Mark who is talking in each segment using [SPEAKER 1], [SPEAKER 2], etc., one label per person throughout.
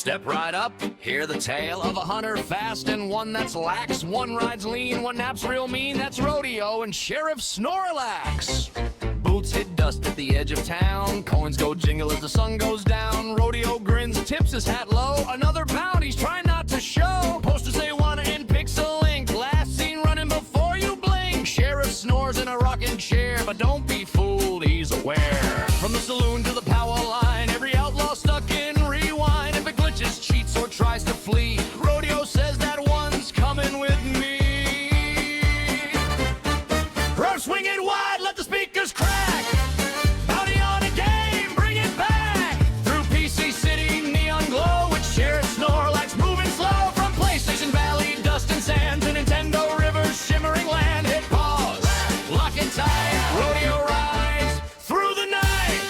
[SPEAKER 1] Step right up, hear the tale of a hunter fast and one that's lax. One rides lean, one naps real mean, that's Rodeo and Sheriff Snorlax. Boots hit dust at the edge of town, coins go jingle as the sun goes down. Rodeo grins, tips his hat low, another pound he's trying not to show. Posters say wanna in pixel ink, last seen running before you blink. Sheriff snores in a rocking chair, but don't be fooled, he's aware. From the saloon to the power line, every outlaw stuck in rewind. If it glitches, cheats, or tries to flee, Rodeo says that one's coming with me. Swing it wide, let the speakers crack. Bounty on a game, bring it back. Through PC City, neon glow with Sheriff Snorlax moving slow. From PlayStation Valley, dust and sand to Nintendo River's shimmering land. Hit pause, lock it tight. Rodeo rides through the night.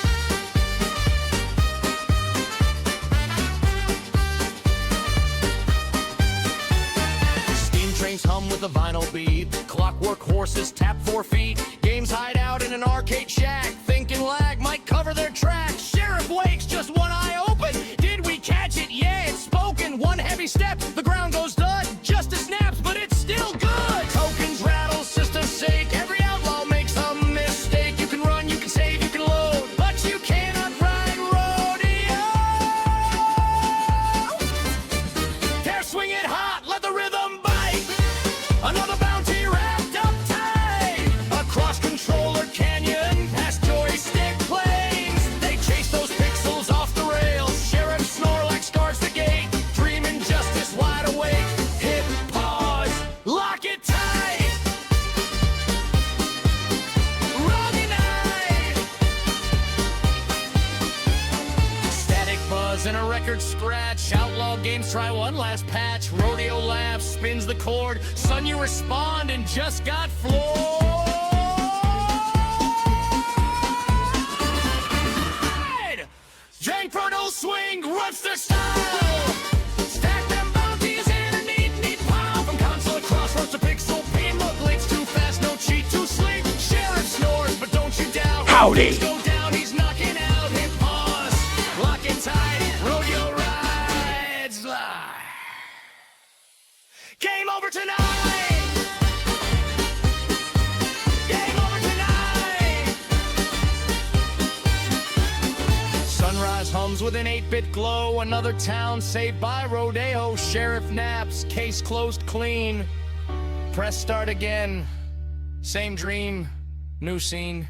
[SPEAKER 1] Steam trains hum with a vinyl beat. Clockwork horses tap 4 feet. Games hide out in an arcade shack. Thinking lag might cover their tracks. Sheriff wakes, just one eye open. Did we catch it? Yeah, it's spoken. One heavy step, the ground goes dud. Justice snaps, but it's still good. Tokens rattle, system's sake. Every outlaw makes a mistake. You can run, you can save, you can load, but you cannot ride rodeo. Hair swing it hot, let the rhythm bite. Another bounty wrapped up tight. Across controller canyon, past joystick planes. They chase those pixels off the rails. Sheriff Snorlax guards the gate. Dreaming justice wide awake. Hit pause, lock it tight. Rodeo night. Static buzz and a record scratch. Outlaw games try one last patch. Rodeo laughs, spins the cord. Son, you respond and just got floored. Jank Proto swing, what's their style? Stack them bounties in a neat pile. From console crossroads to pixel pin. Look, glitch too fast, no cheat, too sleep. Sheriff snores, but don't you doubt.
[SPEAKER 2] Howdy!
[SPEAKER 1] Go down, he's knocking out. Hit pause, lock it tight. Rodeo rides live. Game over tonight. Game over tonight. Sunrise hums with an 8-bit glow. Another town saved by Rodeo. Sheriff naps, case closed clean. Press start again. Same dream, new scene.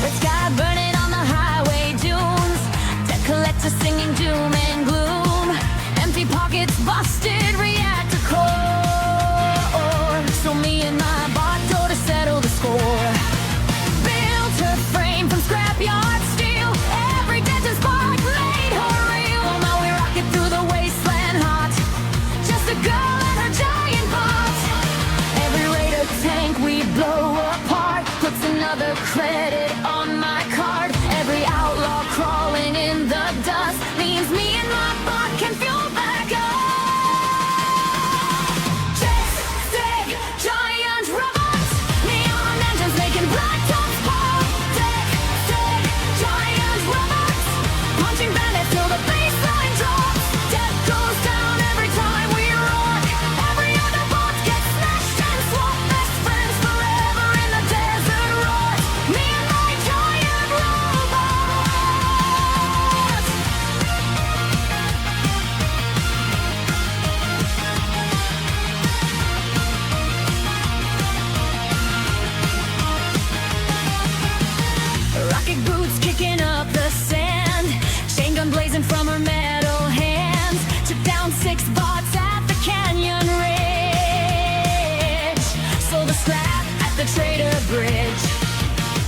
[SPEAKER 3] Red sky burning on the highway dunes. Debt collector singing doom and gloom. Empty pockets busted, reactor core. So me and my bot go to settle the score. Built her frame from scrapyard steel. Every dent and spark made her real. Now we rock it through the wasteland hot. Just a girl and her giant bot. Every raider tank we blow apart puts another credit on my card. Every outlaw crawling in the dust means me and my bot can fuel back up. Chase, stick, giant robots, neon engines making black tops pop. Tick, tick, giant robots, punching bandits till the baseline drops. Death goes down every time we rock. Every other bot gets smashed and swapped. Best friends forever in the desert rock. Me and my giant robots. Rocket boots kicking up the sand. Chain gun blazing from her metal hands. Took down 6 bots at the canyon ridge. Sold the scrap at the trader bridge.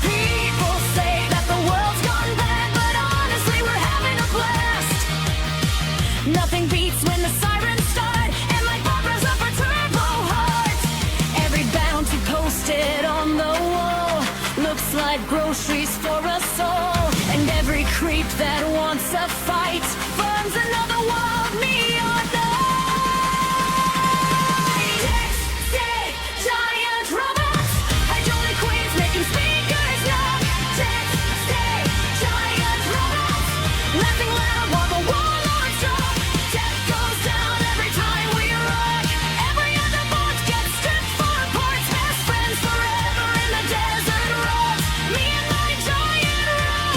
[SPEAKER 3] People say that the world's gone bad, but honestly we're having a blast. Nothing beats looks like groceries for us all. And every creep that wants a fight finds another wild neon night. Tech, giant robots, hydraulic queens making speakers knock. Tech, giant robots, laughing loud while the warlords drop. Tech goes down every time we rock. Every other bot gets stripped for parts. Best friends forever in the desert rocks. Me and my giant robots.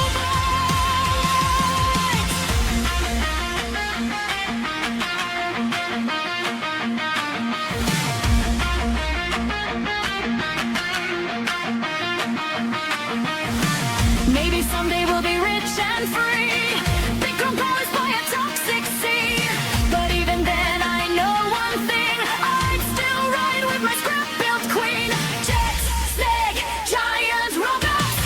[SPEAKER 3] Maybe someday we'll be rich and free. Big grown powers by a toxic sea. But even then I know one thing. I'd still ride with my scrap-built queen. Jets, snake, giant robots.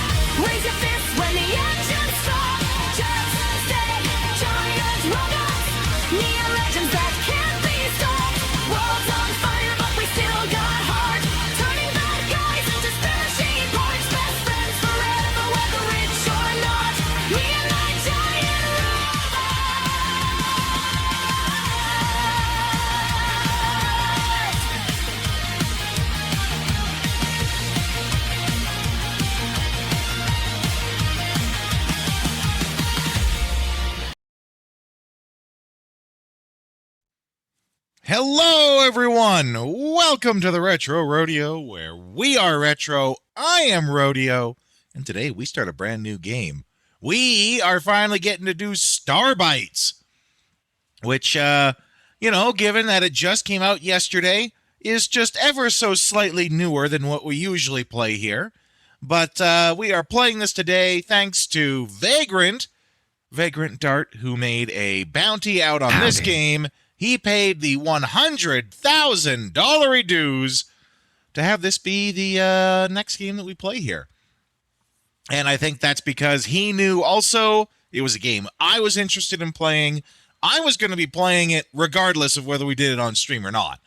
[SPEAKER 3] Raise your fists when the engines stop. Jets, snake, giant robots. Neon legends that can't be stopped. World's on fire but we still got heart. Turning bad guys into smashing parts. Best friends forever whether rich or not. Me and my giant robots.
[SPEAKER 2] Hello, everyone. Welcome to the Retro Rodeo, where we are retro. I am Rodeo, and today we start a brand new game. We are finally getting to do Starbites, which, given that it just came out yesterday, is just ever so slightly newer than what we usually play here. But we are playing this today thanks to Vagrant Dart, who made a bounty out on this game. He paid the $100,000 dues to have this be the next game that we play here. And I think that's because he knew also it was a game I was interested in playing. I was going to be playing it regardless of whether we did it on stream or not.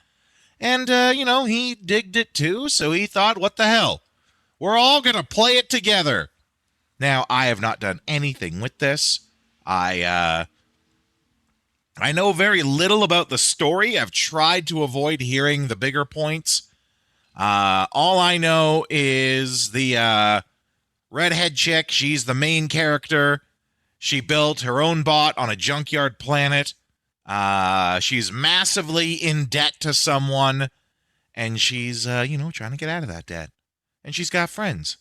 [SPEAKER 2] And, he digged it too, so he thought, what the hell? We're all going to play it together. Now, I have not done anything with this. I know very little about the story. I've tried to avoid hearing the bigger points. All I know is the redhead chick. She's the main character. She built her own bot on a junkyard planet. She's massively in debt to someone. And she's, trying to get out of that debt. And she's got friends.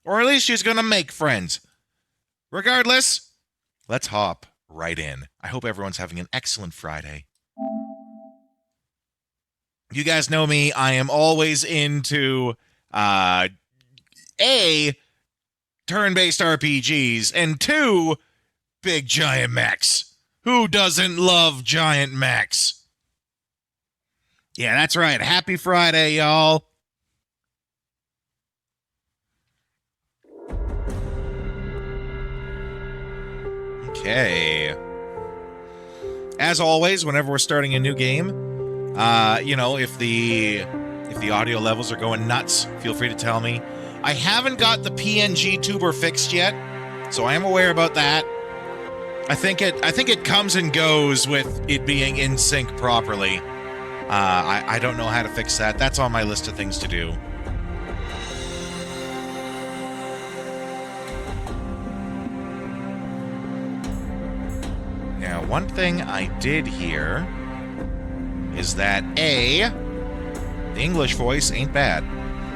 [SPEAKER 2] Or at least she's going to make friends. Regardless, let's hop right in. I hope everyone's having an excellent Friday. You guys know me. I am always into A, turn-based RPGs, and 2, big giant mechs. Who doesn't love giant mechs? Yeah, that's right. Happy Friday, y'all. Okay. As always, whenever we're starting a new game, if the audio levels are going nuts, feel free to tell me. I haven't got the PNG tuber fixed yet, so I am aware about that. I think it comes and goes with it being in sync properly. I don't know how to fix that. That's on my list of things to do. Now, one thing I did hear is that the English voice ain't bad.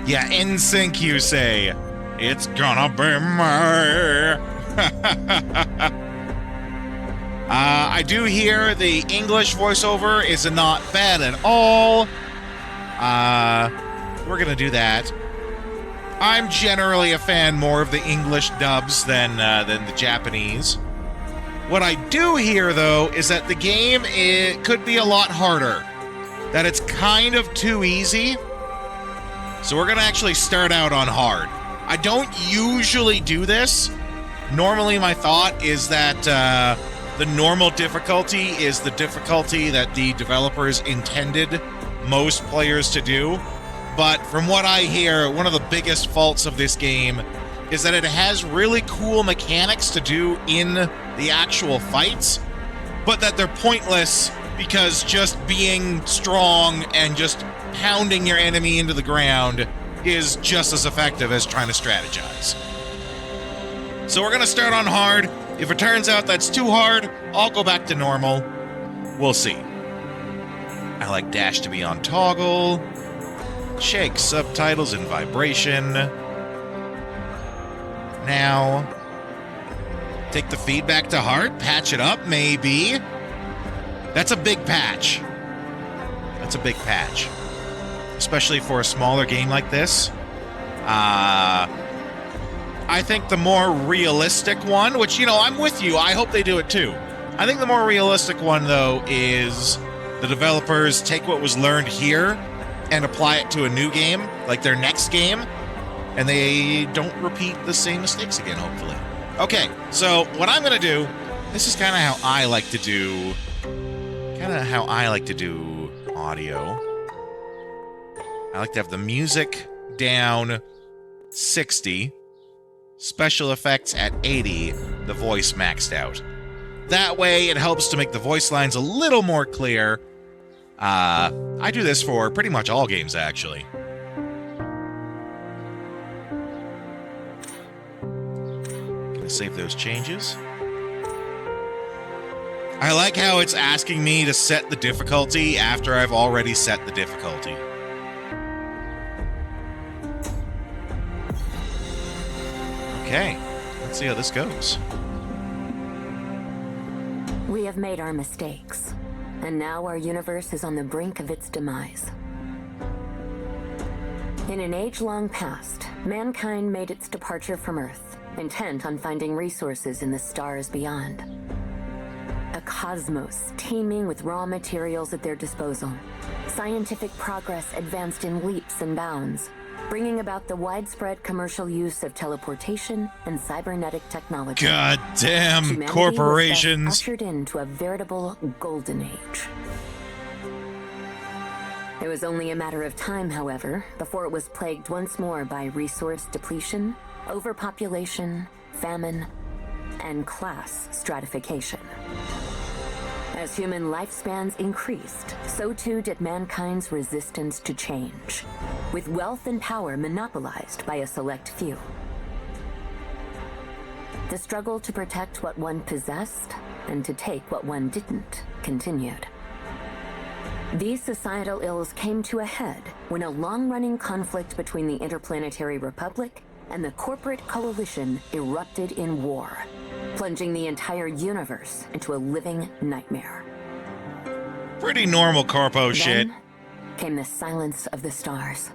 [SPEAKER 2] Yeah, in sync, you say. It's gonna be me. I do hear the English voiceover is not bad at all. We're gonna do that. I'm generally a fan more of the English dubs than the Japanese. What I do hear, though, is that the game could be a lot harder. That it's kind of too easy. So we're going to actually start out on hard. I don't usually do this. Normally my thought is that the normal difficulty is the difficulty that the developers intended most players to do. but from what I hear, one of the biggest faults of this game is that it has really cool mechanics to do in the actual fights, but that they're pointless because just being strong and just pounding your enemy into the ground is just as effective as trying to strategize. So we're going to start on hard. If it turns out that's too hard, I'll go back to normal. We'll see. I like dash to be on toggle. Shake subtitles in vibration. Now, take the feedback to heart, patch it up, maybe. That's a big patch. That's a big patch. Especially for a smaller game like this. I think the more realistic one, which, you know, I'm with you. I hope they do it too. I think the more realistic one, though, is the developers take what was learned here and apply it to a new game, like their next game, and they don't repeat the same mistakes again, hopefully. Okay, so what I'm going to do, this is kind of how I like to do, audio. I like to have the music down 60, special effects at 80, the voice maxed out. That way, it helps to make the voice lines a little more clear. I do this for pretty much all games, actually. Gonna save those changes. I like how it's asking me to set the difficulty after I've already set the difficulty. Okay, let's see how this goes.
[SPEAKER 3] We have made our mistakes, and now our universe is on the brink of its demise. In an age-long past, mankind made its departure from Earth, intent on finding resources in the stars beyond. A cosmos teeming with raw materials at their disposal. Scientific progress advanced in leaps and bounds, bringing about the widespread commercial use of teleportation and cybernetic technology.
[SPEAKER 2] Goddamn
[SPEAKER 3] Humanity
[SPEAKER 2] corporations.
[SPEAKER 3] was thus ushered into a veritable golden age. It was only a matter of time, however, before it was plagued once more by resource depletion, overpopulation, famine, and class stratification. As human lifespans increased, so too did mankind's resistance to change, with wealth and power monopolized by a select few. The struggle to protect what one possessed and to take what one didn't continued. These societal ills came to a head when a long-running conflict between the Interplanetary Republic and the corporate coalition erupted in war, plunging the entire universe into a living nightmare.
[SPEAKER 2] Pretty normal corpo shit.
[SPEAKER 3] Then came the silence of the stars.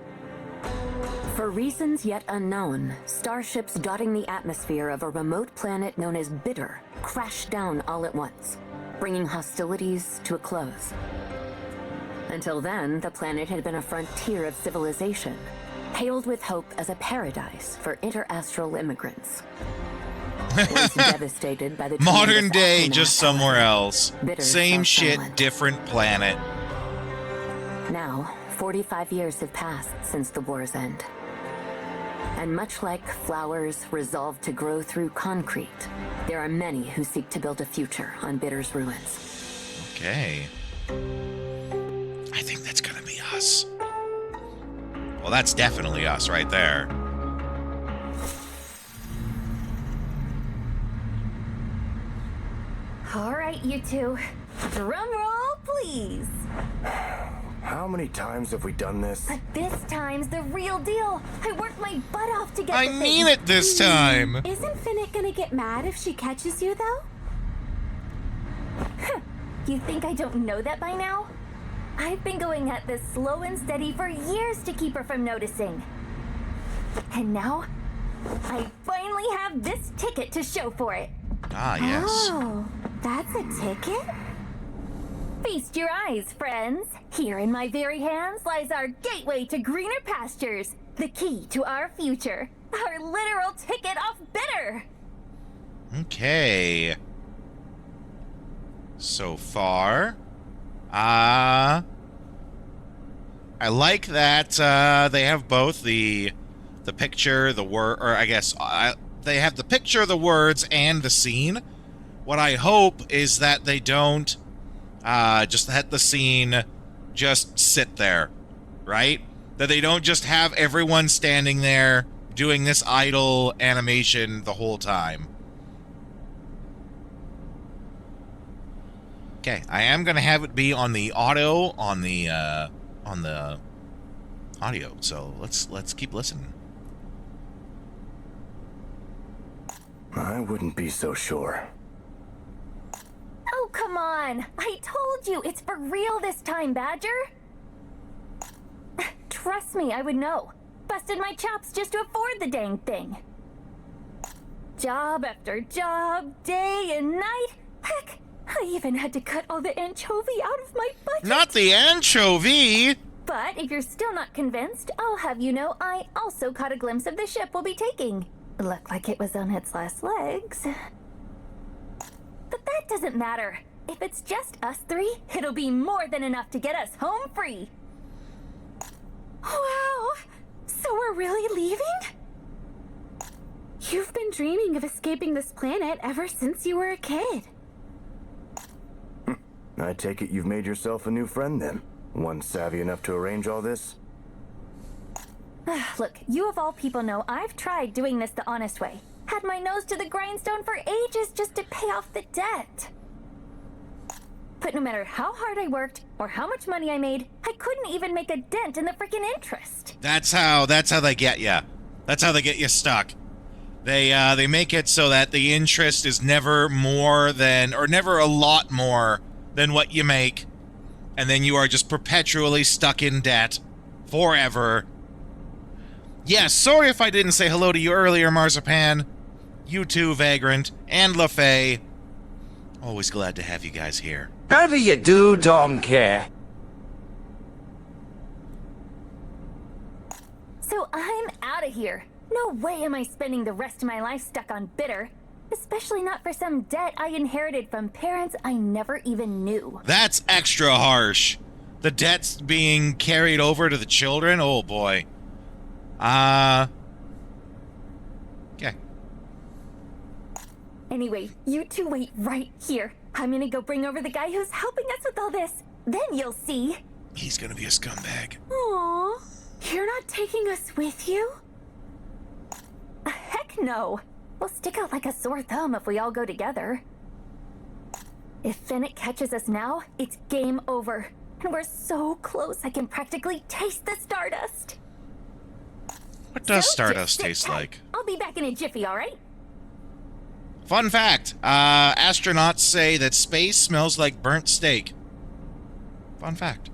[SPEAKER 3] For reasons yet unknown, starships dotting the atmosphere of a remote planet known as Bitter crashed down all at once, bringing hostilities to a close. Until then, the planet had been a frontier of civilization, hailed with hope as a paradise for interastral immigrants. Once devastated by the
[SPEAKER 2] Modern
[SPEAKER 3] tremendous
[SPEAKER 2] day,
[SPEAKER 3] aftermath,
[SPEAKER 2] just somewhere else.
[SPEAKER 3] Bitter
[SPEAKER 2] Same
[SPEAKER 3] fell
[SPEAKER 2] shit,
[SPEAKER 3] silent.
[SPEAKER 2] different planet.
[SPEAKER 3] Now, 45 years have passed since the war's end. And much like flowers resolved to grow through concrete, there are many who seek to build a future on Bitter's ruins.
[SPEAKER 2] Okay. I think that's gonna be us. Well, that's definitely us right there.
[SPEAKER 4] All right, you two. Drum roll, please.
[SPEAKER 5] How many times have we done this?
[SPEAKER 4] But this time's the real deal. I worked my butt off to get
[SPEAKER 2] I
[SPEAKER 4] the
[SPEAKER 2] mean
[SPEAKER 4] thing.
[SPEAKER 2] it this time.
[SPEAKER 4] Isn't Finnick gonna get mad if she catches you, though? You think I don't know that by now? I've been going at this slow and steady for years to keep her from noticing. And now, I finally have this ticket to show for it.
[SPEAKER 2] Ah, yes.
[SPEAKER 4] Oh, that's a ticket? Feast your eyes, friends. Here in my very hands lies our gateway to greener pastures, the key to our future, our literal ticket off Bitter.
[SPEAKER 2] Okay. So far, I like that they have both the picture, the word, or I guess they have the picture, the words, and the scene. What I hope is that they don't just let the scene just sit there, right? That they don't just have everyone standing there doing this idle animation the whole time. Okay, I am going to have it be on the auto, on the audio, so let's keep listening.
[SPEAKER 5] I wouldn't be so sure.
[SPEAKER 4] Oh, come on. I told you, it's for real this time, Badger. Trust me, I would know. Busted my chops just to afford the dang thing. Job after job, day and night. Heck, I even had to cut all the anchovy out of my budget.
[SPEAKER 2] Not the anchovy!
[SPEAKER 4] But if you're still not convinced, I'll have you know I also caught a glimpse of the ship we'll be taking. Looked like it was on its last legs. But that doesn't matter. If it's just us three, it'll be more than enough to get us home free. Wow! So we're really leaving? You've been dreaming of escaping this planet ever since you were a kid.
[SPEAKER 5] I take it you've made yourself a new friend then. One savvy enough to arrange all this?
[SPEAKER 4] Look, you of all people know I've tried doing this the honest way. Had my nose to the grindstone for ages just to pay off the debt. But no matter how hard I worked or how much money I made, I couldn't even make a dent in the freaking interest.
[SPEAKER 2] That's how they get you. That's how they get you stuck. They make it so that the interest is never more than, or never a lot more than what you make, and then you are just perpetually stuck in debt forever. Yes, sorry if I didn't say hello to you earlier, Marzipan. You too, Vagrant, and LaFay. Always glad to have you guys here.
[SPEAKER 6] How do you do, Donkey?
[SPEAKER 4] So I'm out of here. No way am I spending the rest of my life stuck on bitter. Especially not for some debt I inherited from parents I never even knew.
[SPEAKER 2] That's extra harsh. The debt's being carried over to the children? Oh boy. Okay.
[SPEAKER 4] Anyway, you two wait right here. I'm gonna go bring over the guy who's helping us with all this. Then you'll see.
[SPEAKER 2] He's gonna be a scumbag.
[SPEAKER 4] Aww. You're not taking us with you? Heck no. We'll stick out like a sore thumb if we all go together. If Fennec catches us now, it's game over. And we're so close I can practically taste the stardust.
[SPEAKER 2] What does
[SPEAKER 4] So
[SPEAKER 2] Stardust
[SPEAKER 4] just sit
[SPEAKER 2] taste
[SPEAKER 4] tight.
[SPEAKER 2] like?
[SPEAKER 4] I'll be back in a jiffy, alright?
[SPEAKER 2] Fun fact, astronauts say that space smells like burnt steak. Fun fact.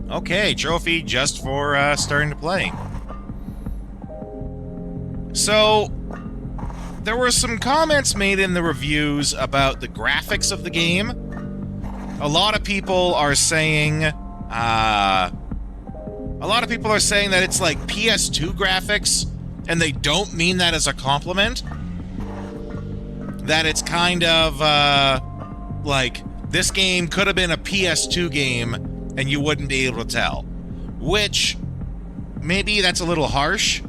[SPEAKER 2] Okay, trophy just for starting to play. So, there were some comments made in the reviews about the graphics of the game. A lot of people are saying, that it's like PS2 graphics, and they don't mean that as a compliment. That it's kind of, like, this game could have been a PS2 game, and you wouldn't be able to tell. Which, maybe that's a little harsh.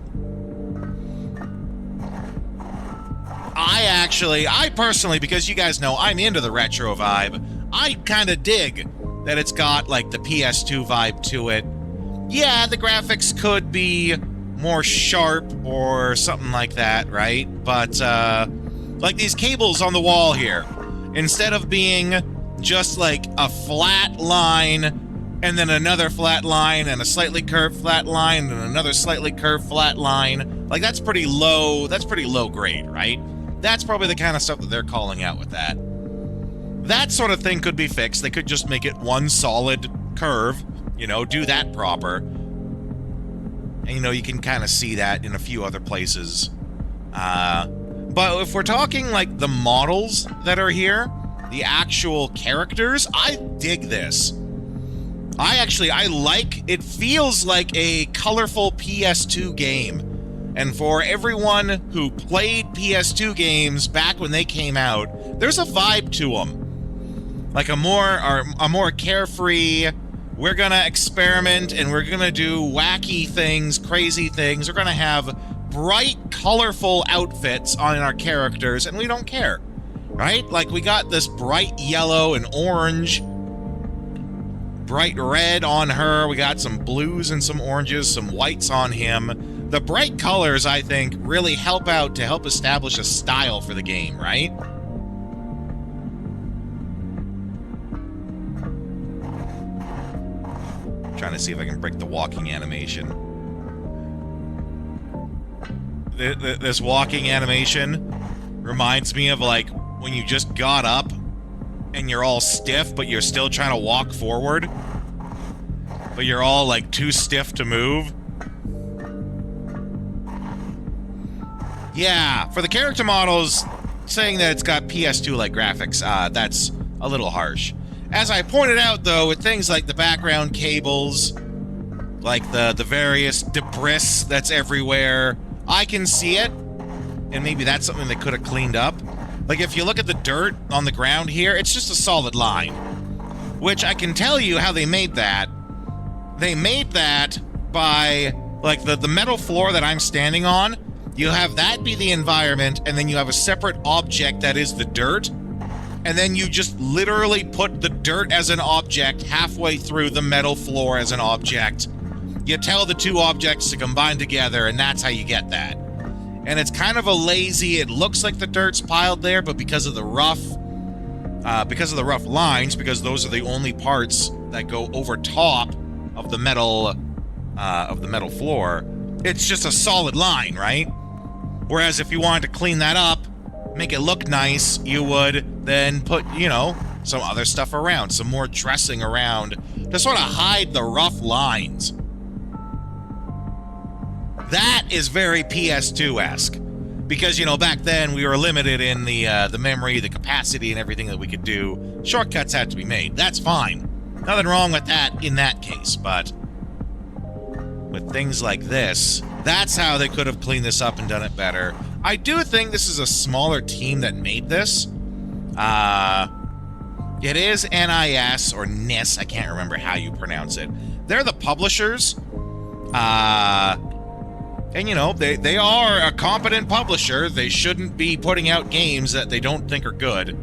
[SPEAKER 2] I personally, because you guys know I'm into the retro vibe, I kind of dig that it's got, like, the PS2 vibe to it. Yeah, the graphics could be more sharp or something like that, right? But, like these cables on the wall here, instead of being just like a flat line and then another flat line and a slightly curved flat line and another slightly curved flat line, like that's pretty low grade, right? That's probably the kind of stuff that they're calling out with that. That sort of thing could be fixed. They could just make it one solid curve, you know, do that proper. And, you know, you can kind of see that in a few other places. But if we're talking, like, the models that are here, the actual characters, I dig this. I like, it feels like a colorful PS2 game. And for everyone who played PS2 games back when they came out, there's a vibe to them. Like a more carefree, we're going to experiment and we're going to do wacky things, crazy things. We're going to have bright, colorful outfits on our characters, and we don't care, right? Like, we got this bright yellow and orange, bright red on her. We got some blues and some oranges, some whites on him. The bright colors, I think, really help out to help establish a style for the game, right? Trying to see if I can break the walking animation. This walking animation reminds me of, like, when you just got up and you're all stiff, but you're still trying to walk forward. But you're all, like, too stiff to move. Yeah, for the character models, saying that it's got PS2-like graphics, that's a little harsh. As I pointed out, though, with things like the background cables, like the various debris that's everywhere, I can see it, and maybe that's something they could have cleaned up. Like, if you look at the dirt on the ground here, it's just a solid line. Which I can tell you how they made that. They made that by, like, the metal floor that I'm standing on, you have that be the environment, and then you have a separate object that is the dirt, and then you just literally put the dirt as an object halfway through the metal floor as an object. You tell the two objects to combine together, and that's how you get that. And it's kind of a lazy, it looks like the dirt's piled there, but because of the rough lines, because those are the only parts that go over top of the metal floor, it's just a solid line, right? Whereas if you wanted to clean that up, make it look nice, you would then put, you know, some other stuff around, some more dressing around to sort of hide the rough lines. That is very PS2-esque. Because, you know, back then we were limited in the memory, the capacity, and everything that we could do. Shortcuts had to be made. That's fine. Nothing wrong with that in that case, but with things like this, that's how they could have cleaned this up and done it better. I do think this is a smaller team that made this. It is NIS or NIS, I can't remember how you pronounce it. They're the publishers. And, you know, they are a competent publisher. They shouldn't be putting out games that they don't think are good.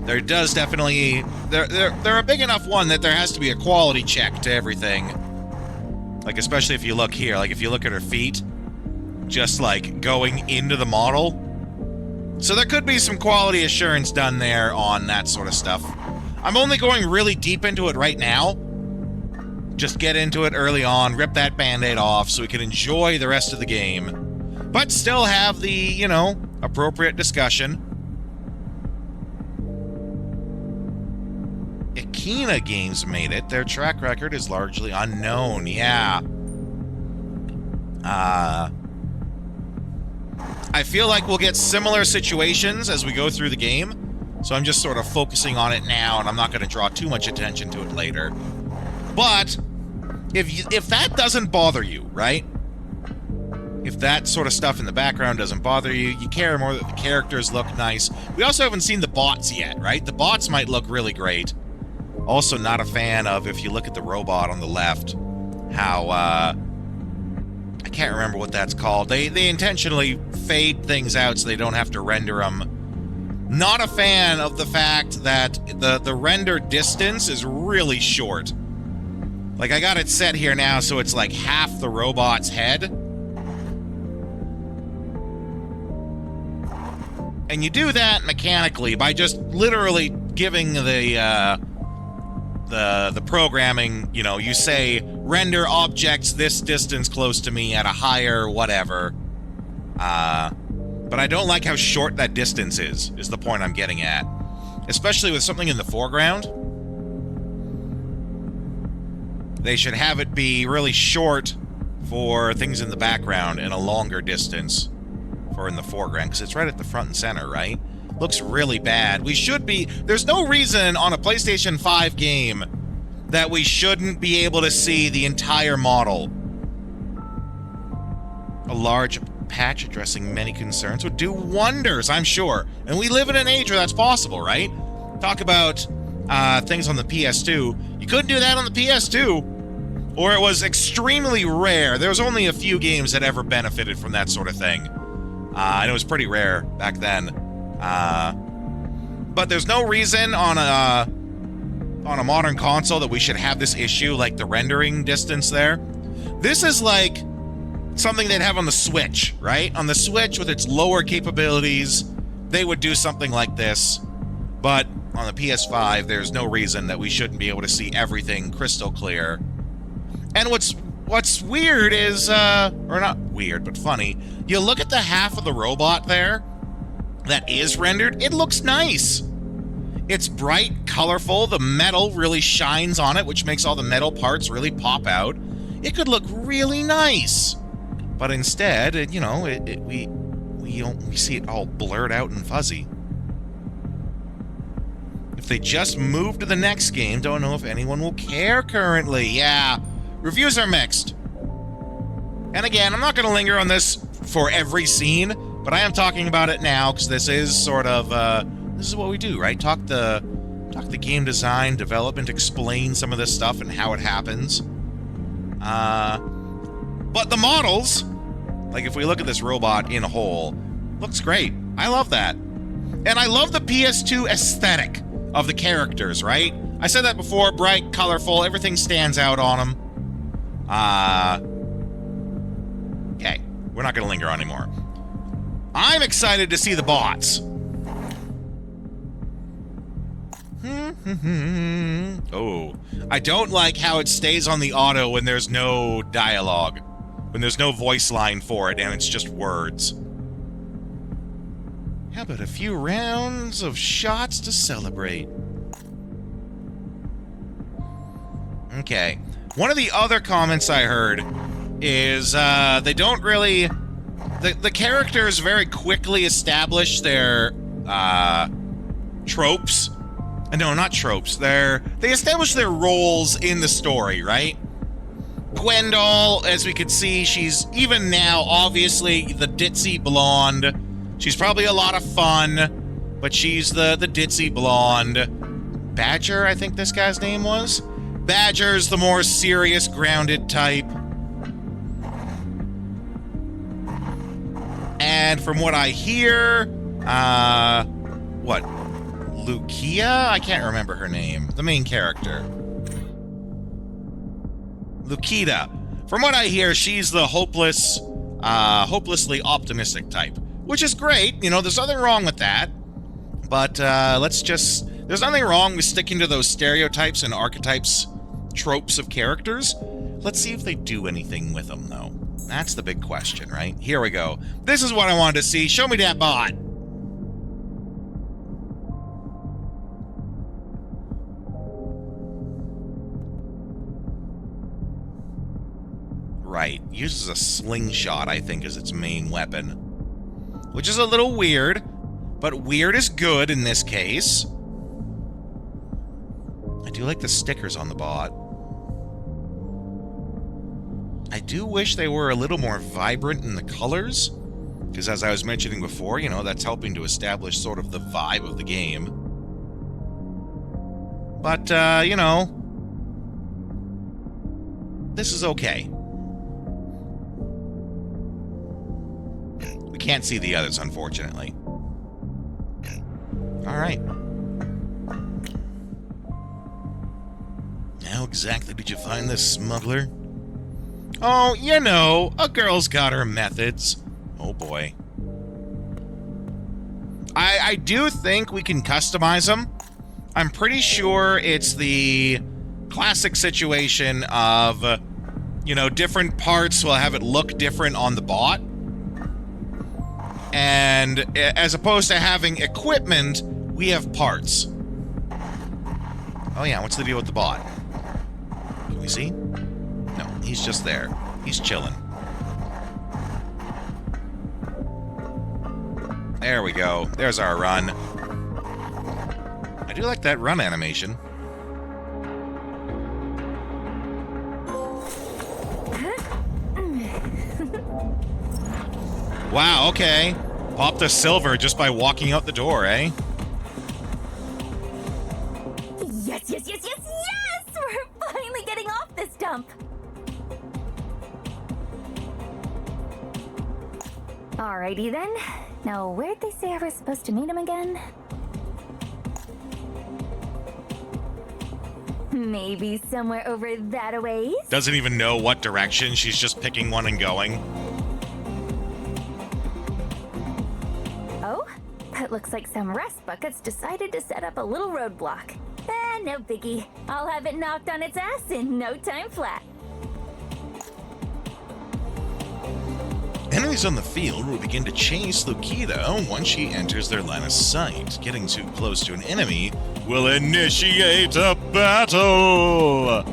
[SPEAKER 2] There does definitely... They're a big enough one that there has to be a quality check to everything. Like, especially if you look here. Like, if you look at her feet, just, like, going into the model. So there could be some quality assurance done there on that sort of stuff. I'm only going really deep into it right now. Just get into it early on, rip that Band-Aid off so we can enjoy the rest of the game. But still have the, you know, appropriate discussion. Akina Games made it. Their track record is largely unknown, yeah. I feel like we'll get similar situations as we go through the game. So I'm just sort of focusing on it now, and I'm not going to draw too much attention to it later. But if that doesn't bother you, right? If that sort of stuff in the background doesn't bother you, you care more that the characters look nice. We also haven't seen the bots yet, right? The bots might look really great. Also not a fan of, if you look at the robot on the left, how, I can't remember what that's called. They intentionally fade things out so they don't have to render them. Not a fan of the fact that the render distance is really short. Like, I got it set here now so it's like half the robot's head. And you do that mechanically by just literally giving the programming, you know, you say, render objects this distance close to me at a higher whatever. But I don't like how short that distance is the point I'm getting at. Especially with something in the foreground. They should have it be really short for things in the background and a longer distance for in the foreground, because it's right at the front and center, right? Looks really bad. We should be... There's no reason on a PlayStation 5 game that we shouldn't be able to see the entire model. A large patch addressing many concerns would do wonders, I'm sure. And we live in an age where that's possible, right? Talk about things on the PS2. You couldn't do that on the PS2, or it was extremely rare. There was only a few games that ever benefited from that sort of thing. And it was pretty rare back then. But there's no reason on a modern console that we should have this issue, like the rendering distance there. This is like something they'd have on the Switch, right? On the Switch with its lower capabilities, they would do something like this. But on the PS5, there's no reason that we shouldn't be able to see everything crystal clear. And what's weird is, or not weird, but funny, you look at the half of the robot there that is rendered, it looks nice. It's bright, colorful, the metal really shines on it, which makes all the metal parts really pop out. It could look really nice. But instead, you know, we see it all blurred out and fuzzy. If they just move to the next game, don't know if anyone will care currently. Yeah, reviews are mixed. And again, I'm not going to linger on this for every scene, but I am talking about it now because this is sort of this is what we do, right? Talk the game design, development, explain some of this stuff and how it happens. But the models, like if we look at this robot in a whole, looks great. I love that. And I love the PS2 aesthetic of the characters, right? I said that before, bright, colorful, everything stands out on them. Okay, we're not going to linger on anymore. I'm excited to see the bots. Oh, I don't like how it stays on the auto when there's no dialogue, when there's no voice line for it and it's just words. How about a few rounds of shots to celebrate? Okay. One of the other comments I heard is they don't really... The characters very quickly establish their tropes. No, not tropes. They establish their roles in the story, right? Gwendol, as we could see, she's even now obviously the ditzy blonde. She's probably a lot of fun, but she's the ditzy blonde. Badger, I think this guy's name was. Badger's the more serious, grounded type. And from what I hear, what? Lucia? I can't remember her name. The main character. Lukita. From what I hear, she's the hopelessly optimistic type. Which is great. You know, there's nothing wrong with that. But there's nothing wrong with sticking to those stereotypes and archetypes, tropes of characters. Let's see if they do anything with them, though. That's the big question, right? Here we go. This is what I wanted to see. Show me that bot. Right. Uses a slingshot, I think, as its main weapon. Which is a little weird, but weird is good in this case. I do like the stickers on the bot. I do wish they were a little more vibrant in the colors, because as I was mentioning before, you know, that's helping to establish sort of the vibe of the game. But, you know, this is okay. We can't see the others, unfortunately. Alright. How exactly did you find this, smuggler? Oh, you know, a girl's got her methods. Oh boy. I do think we can customize them. I'm pretty sure it's the classic situation of, you know, different parts will have it look different on the bot. And as opposed to having equipment, we have parts. Oh yeah, what's the deal with the bot? Can we see? No, he's just there. He's chilling. There we go. There's our run. I do like that run animation. Wow, okay. Popped a silver just by walking out the door, eh?
[SPEAKER 4] Yes, yes, yes, yes, yes! We're finally getting off this dump. Alrighty then. Now, where'd they say I was supposed to meet him again? Maybe somewhere over that a ways?
[SPEAKER 2] Doesn't even know what direction. She's just picking one and going.
[SPEAKER 4] Oh, that looks like some rust buckets decided to set up a little roadblock. No biggie. I'll have it knocked on its ass in no time flat.
[SPEAKER 2] Enemies on the field will begin to chase Lukita once she enters their line of sight. Getting too close to an enemy will initiate a battle!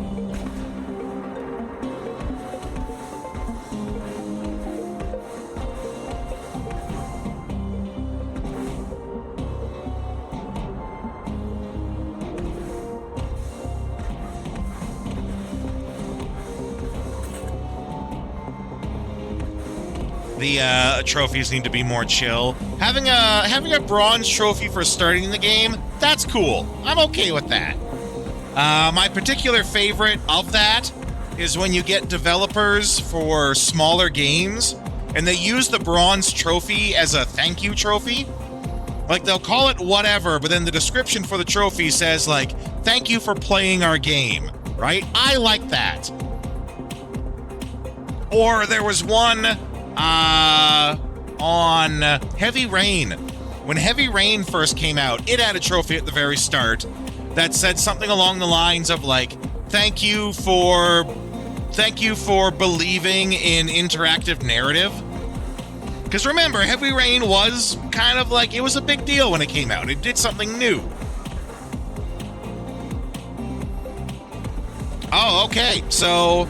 [SPEAKER 2] The trophies need to be more chill. Having a bronze trophy for starting the game, that's cool. I'm okay with that. My particular favorite of that is when you get developers for smaller games and they use the bronze trophy as a thank you trophy. Like, they'll call it whatever, but then the description for the trophy says, like, thank you for playing our game, right? I like that. Or there was one on Heavy Rain. When Heavy Rain first came out, it had a trophy at the very start that said something along the lines of, like, thank you for believing in interactive narrative. Because remember, Heavy Rain was kind of like, it was a big deal when it came out. It did something new. Oh, okay. So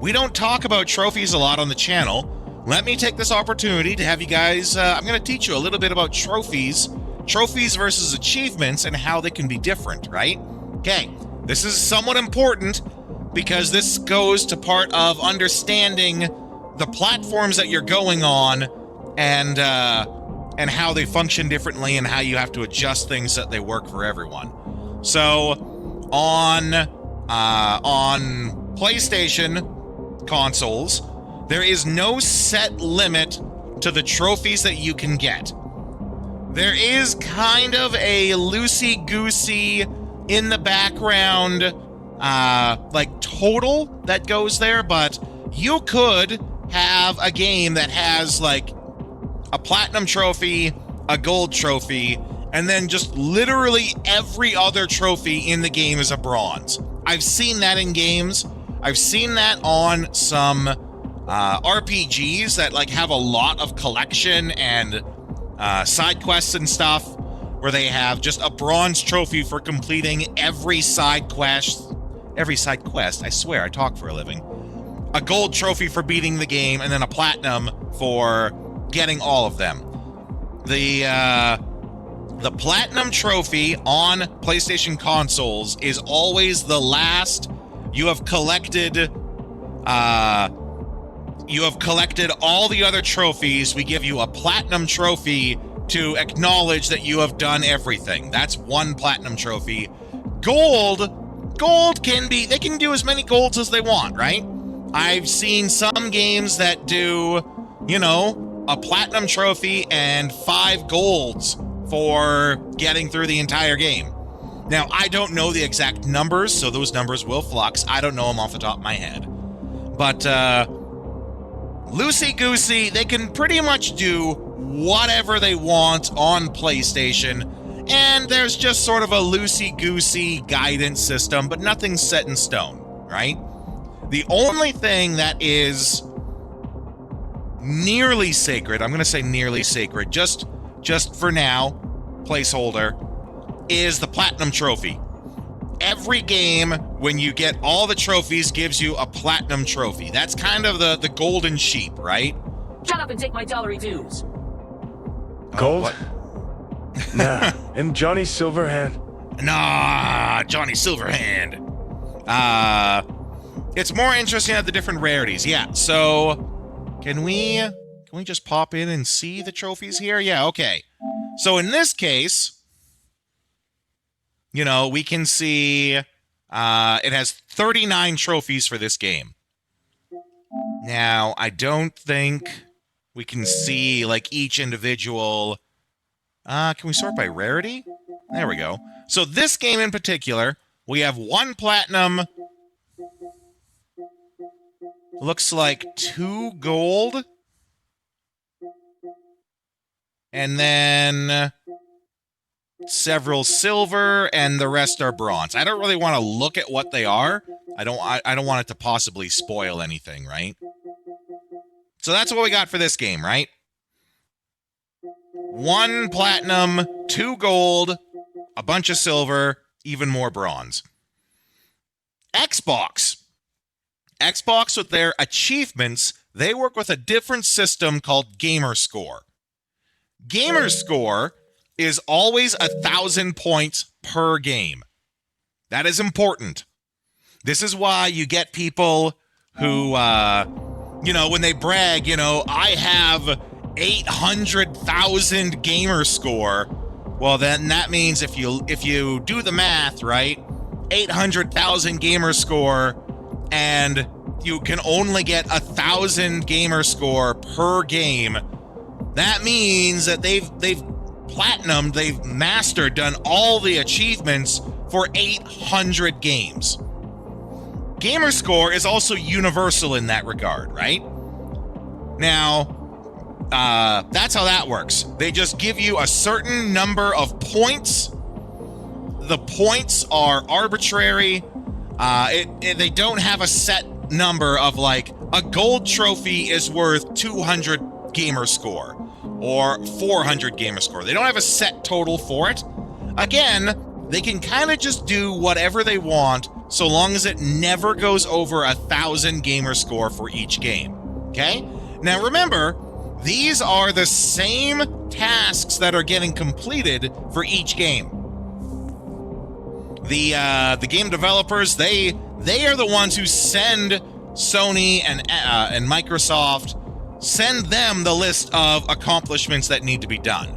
[SPEAKER 2] we don't talk about trophies a lot on the channel. Let me take this opportunity to have you guys, I'm going to teach you a little bit about trophies versus achievements and how they can be different, right? Okay, this is somewhat important because this goes to part of understanding the platforms that you're going on and how they function differently and how you have to adjust things so that they work for everyone. So on PlayStation consoles, there is no set limit to the trophies that you can get. There is kind of a loosey-goosey in the background like total that goes there, but you could have a game that has like a platinum trophy, a gold trophy, and then just literally every other trophy in the game is a bronze. I've seen that in games. I've seen that on some RPGs that like have a lot of collection and side quests and stuff, where they have just a bronze trophy for completing every side quest. I swear, I talk for a living. A gold trophy for beating the game, and then a platinum for getting all of them. The platinum trophy on PlayStation consoles is always the last you have collected. You have collected all the other trophies. We give you a platinum trophy to acknowledge that you have done everything. That's one platinum trophy. Gold can be, they can do as many golds as they want, right? I've seen some games that do, you know, a platinum trophy and 5 golds for getting through the entire game. Now, I don't know the exact numbers, so those numbers will flux. I don't know them off the top of my head. But, loosey-goosey, they can pretty much do whatever they want on PlayStation, and there's just sort of a loosey-goosey guidance system, but nothing's set in stone, right? The only thing that is nearly sacred, I'm going to say nearly sacred, just for now, placeholder, is the Platinum Trophy. Every game, when you get all the trophies, gives you a Platinum Trophy. That's kind of the golden sheep, right?
[SPEAKER 7] Shut up and take my dollary dues.
[SPEAKER 8] Gold?
[SPEAKER 2] What?
[SPEAKER 8] Nah, and Johnny Silverhand.
[SPEAKER 2] Nah, Johnny Silverhand. It's more interesting at the different rarities. Yeah, so can we Can we just pop in and see the trophies here? Yeah, okay. So in this case, you know, we can see it has 39 trophies for this game. Now, I don't think we can see, like, each individual... can we sort by rarity? There we go. So this game in particular, we have 1 platinum... Looks like 2 gold. And then several silver, and the rest are bronze. I don't really want to look at what they are. I don't want it to possibly spoil anything, right? So that's what we got for this game, right? 1 platinum, 2 gold, a bunch of silver, even more bronze. Xbox with their achievements, they work with a different system called Gamer Score. Gamer Score is always 1,000 points per game. That is important. This is why you get people who, you know, when they brag, you know, I have 800,000 Gamer Score. Well, then that means if you do the math, right, 800,000 Gamer Score, and you can only get 1,000 Gamer Score per game. That means that they've platinumed, they've mastered, done all the achievements for 800 games. Gamer Score is also universal in that regard, right? Now, that's how that works. They just give you a certain number of points. The points are arbitrary. They don't have a set number of, like, a gold trophy is worth 200 Gamer Score or 400 Gamer Score. They don't have a set total for it. Again, they can kind of just do whatever they want so long as it never goes over 1,000 Gamer Score for each game. Okay? Now remember, these are the same tasks that are getting completed for each game. The game developers, they are the ones who send Sony and Microsoft, send them the list of accomplishments that need to be done.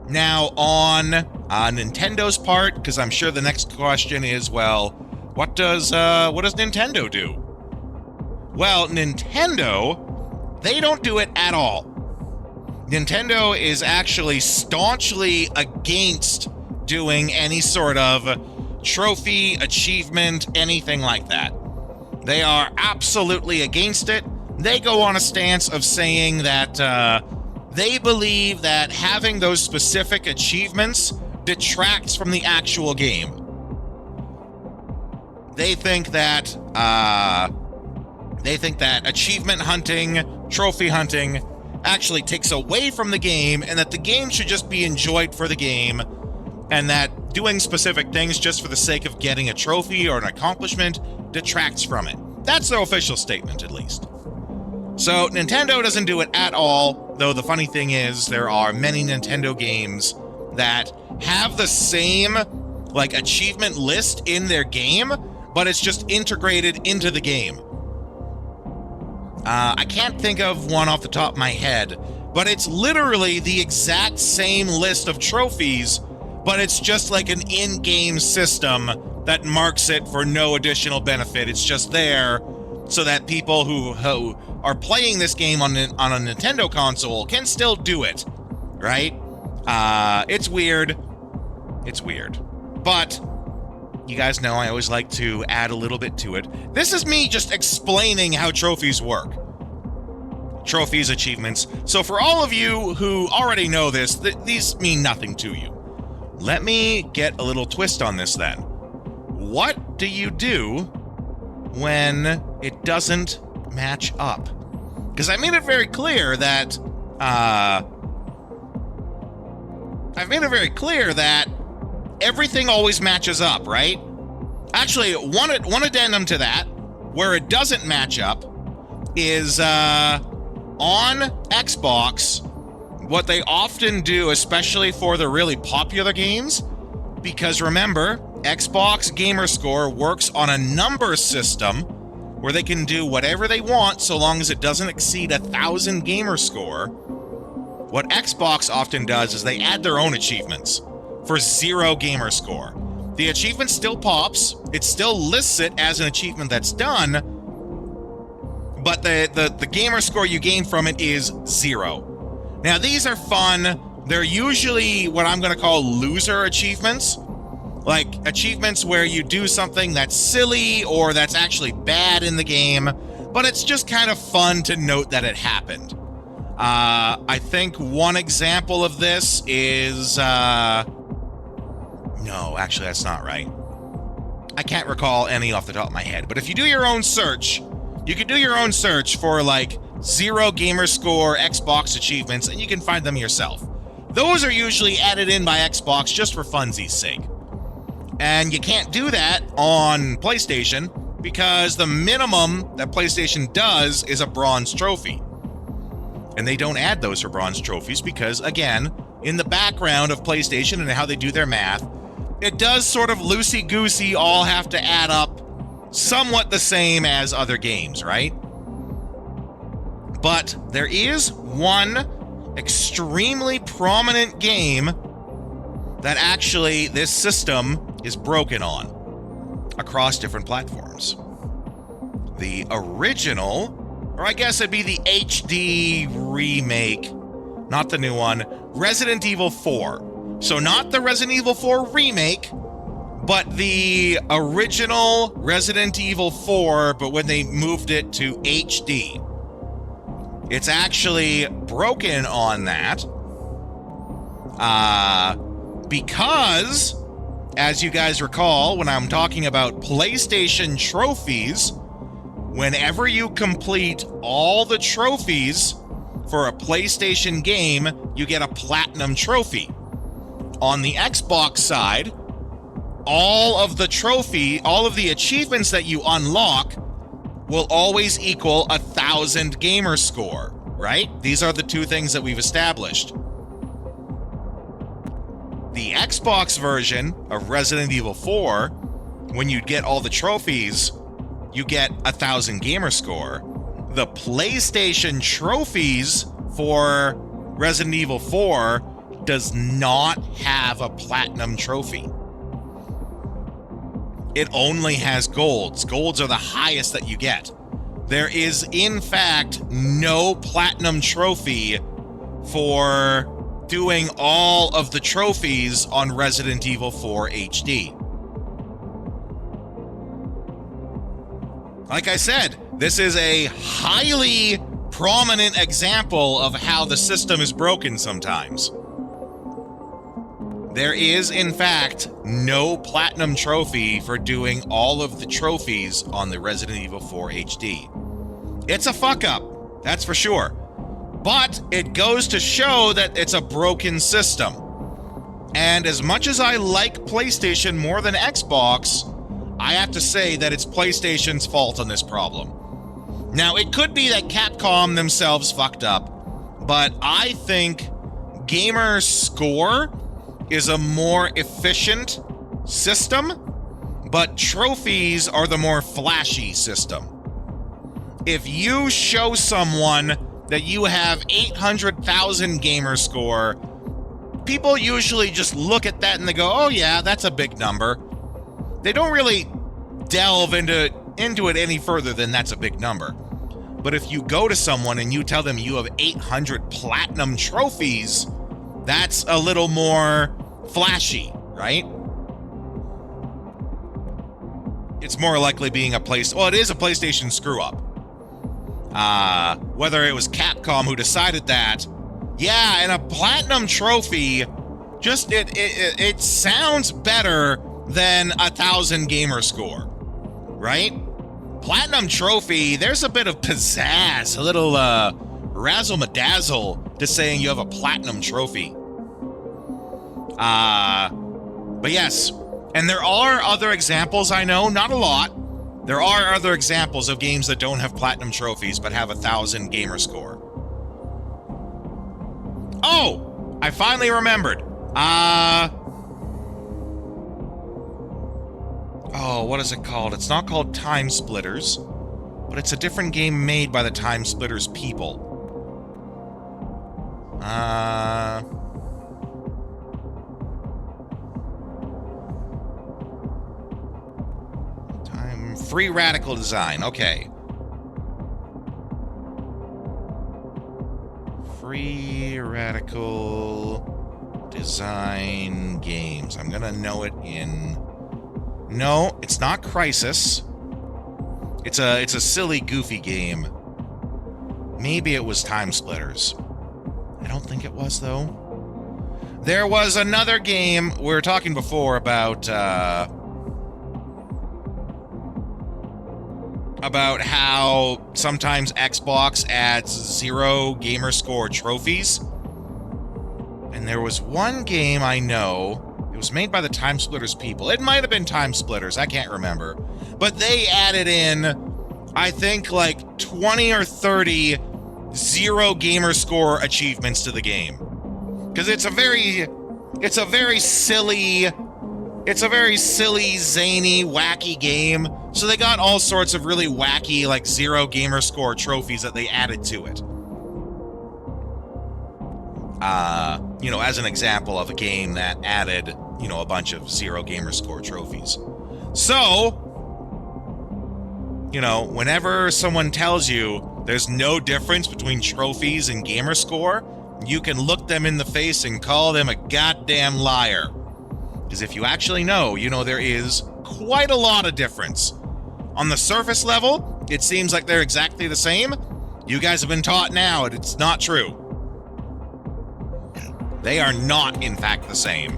[SPEAKER 2] Now, on Nintendo's part, because I'm sure the next question is, well, what does Nintendo do? Well, Nintendo, they don't do it at all. Nintendo is actually staunchly against doing any sort of trophy, achievement, anything like that. They are absolutely against it. They go on a stance of saying that they believe that having those specific achievements detracts from the actual game. They think that achievement hunting, trophy hunting, actually takes away from the game, and that the game should just be enjoyed for the game, and that doing specific things just for the sake of getting a trophy or an accomplishment detracts from it. That's their official statement, at least. So Nintendo doesn't do it at all, though the funny thing is there are many Nintendo games that have the same, like, achievement list in their game, but it's just integrated into the game. I can't think of one off the top of my head, but it's literally the exact same list of trophies, but it's just like an in-game system that marks it for no additional benefit. It's just there so that people who are playing this game on a Nintendo console can still do it, right? It's weird. It's weird. But you guys know I always like to add a little bit to it. This is me just explaining how trophies work. Trophies, achievements. So for all of you who already know this, these mean nothing to you. Let me get a little twist on this then. What do you do when it doesn't match up? Because I made it very clear that everything always matches up, right? Actually, one addendum to that, where it doesn't match up, is on Xbox. What they often do, especially for the really popular games, because remember, Xbox Gamer Score works on a number system where they can do whatever they want so long as it doesn't exceed 1,000 gamer score. What Xbox often does is they add their own achievements for 0 gamer score. The achievement still pops, it still lists it as an achievement that's done, but the gamer score you gain from it is 0. Now, these are fun. They're usually what I'm going to call loser achievements, like achievements where you do something that's silly or that's actually bad in the game, but it's just kind of fun to note that it happened. I think one example of this is... No, actually, that's not right. I can't recall any off the top of my head, but if you do your own search, you can do your own search for, like, 0 gamer score Xbox achievements, and you can find them yourself. Those are usually added in by Xbox just for funsies' sake. And you can't do that on PlayStation because the minimum that PlayStation does is a bronze trophy. And they don't add those for bronze trophies because, again, in the background of PlayStation and how they do their math, it does sort of loosey-goosey all have to add up somewhat the same as other games, right? But there is one extremely prominent game that actually this system is broken on across different platforms. The original, or I guess it'd be the HD remake, not the new one, Resident Evil 4. So not the Resident Evil 4 remake, but the original Resident Evil 4, but when they moved it to HD. It's actually broken on that. Because, as you guys recall, when I'm talking about PlayStation trophies, whenever you complete all the trophies for a PlayStation game, you get a platinum trophy. On the Xbox side, all of the achievements that you unlock will always equal 1,000 gamer score, right? These are the two things that we've established. The Xbox version of Resident Evil 4, when you get all the trophies, you get 1,000 gamer score. The PlayStation trophies for Resident Evil 4 does not have a platinum trophy. It only has golds. Golds are the highest that you get. There is, in fact, no platinum trophy for doing all of the trophies on Resident Evil 4 HD. Like I said, this is a highly prominent example of how the system is broken sometimes. There is, in fact, no platinum trophy for doing all of the trophies on the Resident Evil 4 HD. It's a fuck-up, that's for sure. But it goes to show that it's a broken system. And as much as I like PlayStation more than Xbox, I have to say that it's PlayStation's fault on this problem. Now, it could be that Capcom themselves fucked up, but I think gamer score is a more efficient system, but trophies are the more flashy system. If you show someone that you have 800,000 gamer score, people usually just look at that and they go, oh yeah, that's a big number. They don't really delve into it any further than that's a big number. But if you go to someone and you tell them you have 800 platinum trophies, that's a little more flashy, right? It's more likely being it is a PlayStation screw-up. Whether it was Capcom who decided that, yeah, and a platinum trophy, just it sounds better than 1,000 gamer score, right? Platinum trophy, there's a bit of pizzazz, a little razzle-madazzle to saying you have a platinum trophy. But yes, and there are other examples, I know, not a lot. There are other examples of games that don't have platinum trophies but have 1,000 gamer score. Oh, I finally remembered. Oh, what is it called? It's not called Time Splitters. but it's a different game made by the Time Splitters people. Free Radical Design. Okay. Free Radical Design Games. I'm gonna know it in... No, it's not Crisis. It's a silly, goofy game. Maybe it was Time Splitters. I don't think it was, though. There was another game we were talking before about how sometimes Xbox adds 0 gamer score trophies. And there was one game I know, it was made by the Time Splitters people. It might have been Time Splitters, I can't remember. But they added in, I think, like 20 or 30 0 gamer score achievements to the game. Because it's a very silly, zany, wacky game. So they got all sorts of really wacky, like 0 gamer score trophies that they added to it. You know, as an example of a game that added, you know, a bunch of 0 gamer score trophies. So, you know, whenever someone tells you there's no difference between trophies and gamer score, you can look them in the face and call them a goddamn liar. Because if you actually know, you know there is quite a lot of difference. On the surface level, it seems like they're exactly the same. You guys have been taught now that it's not true. They are not, in fact, the same.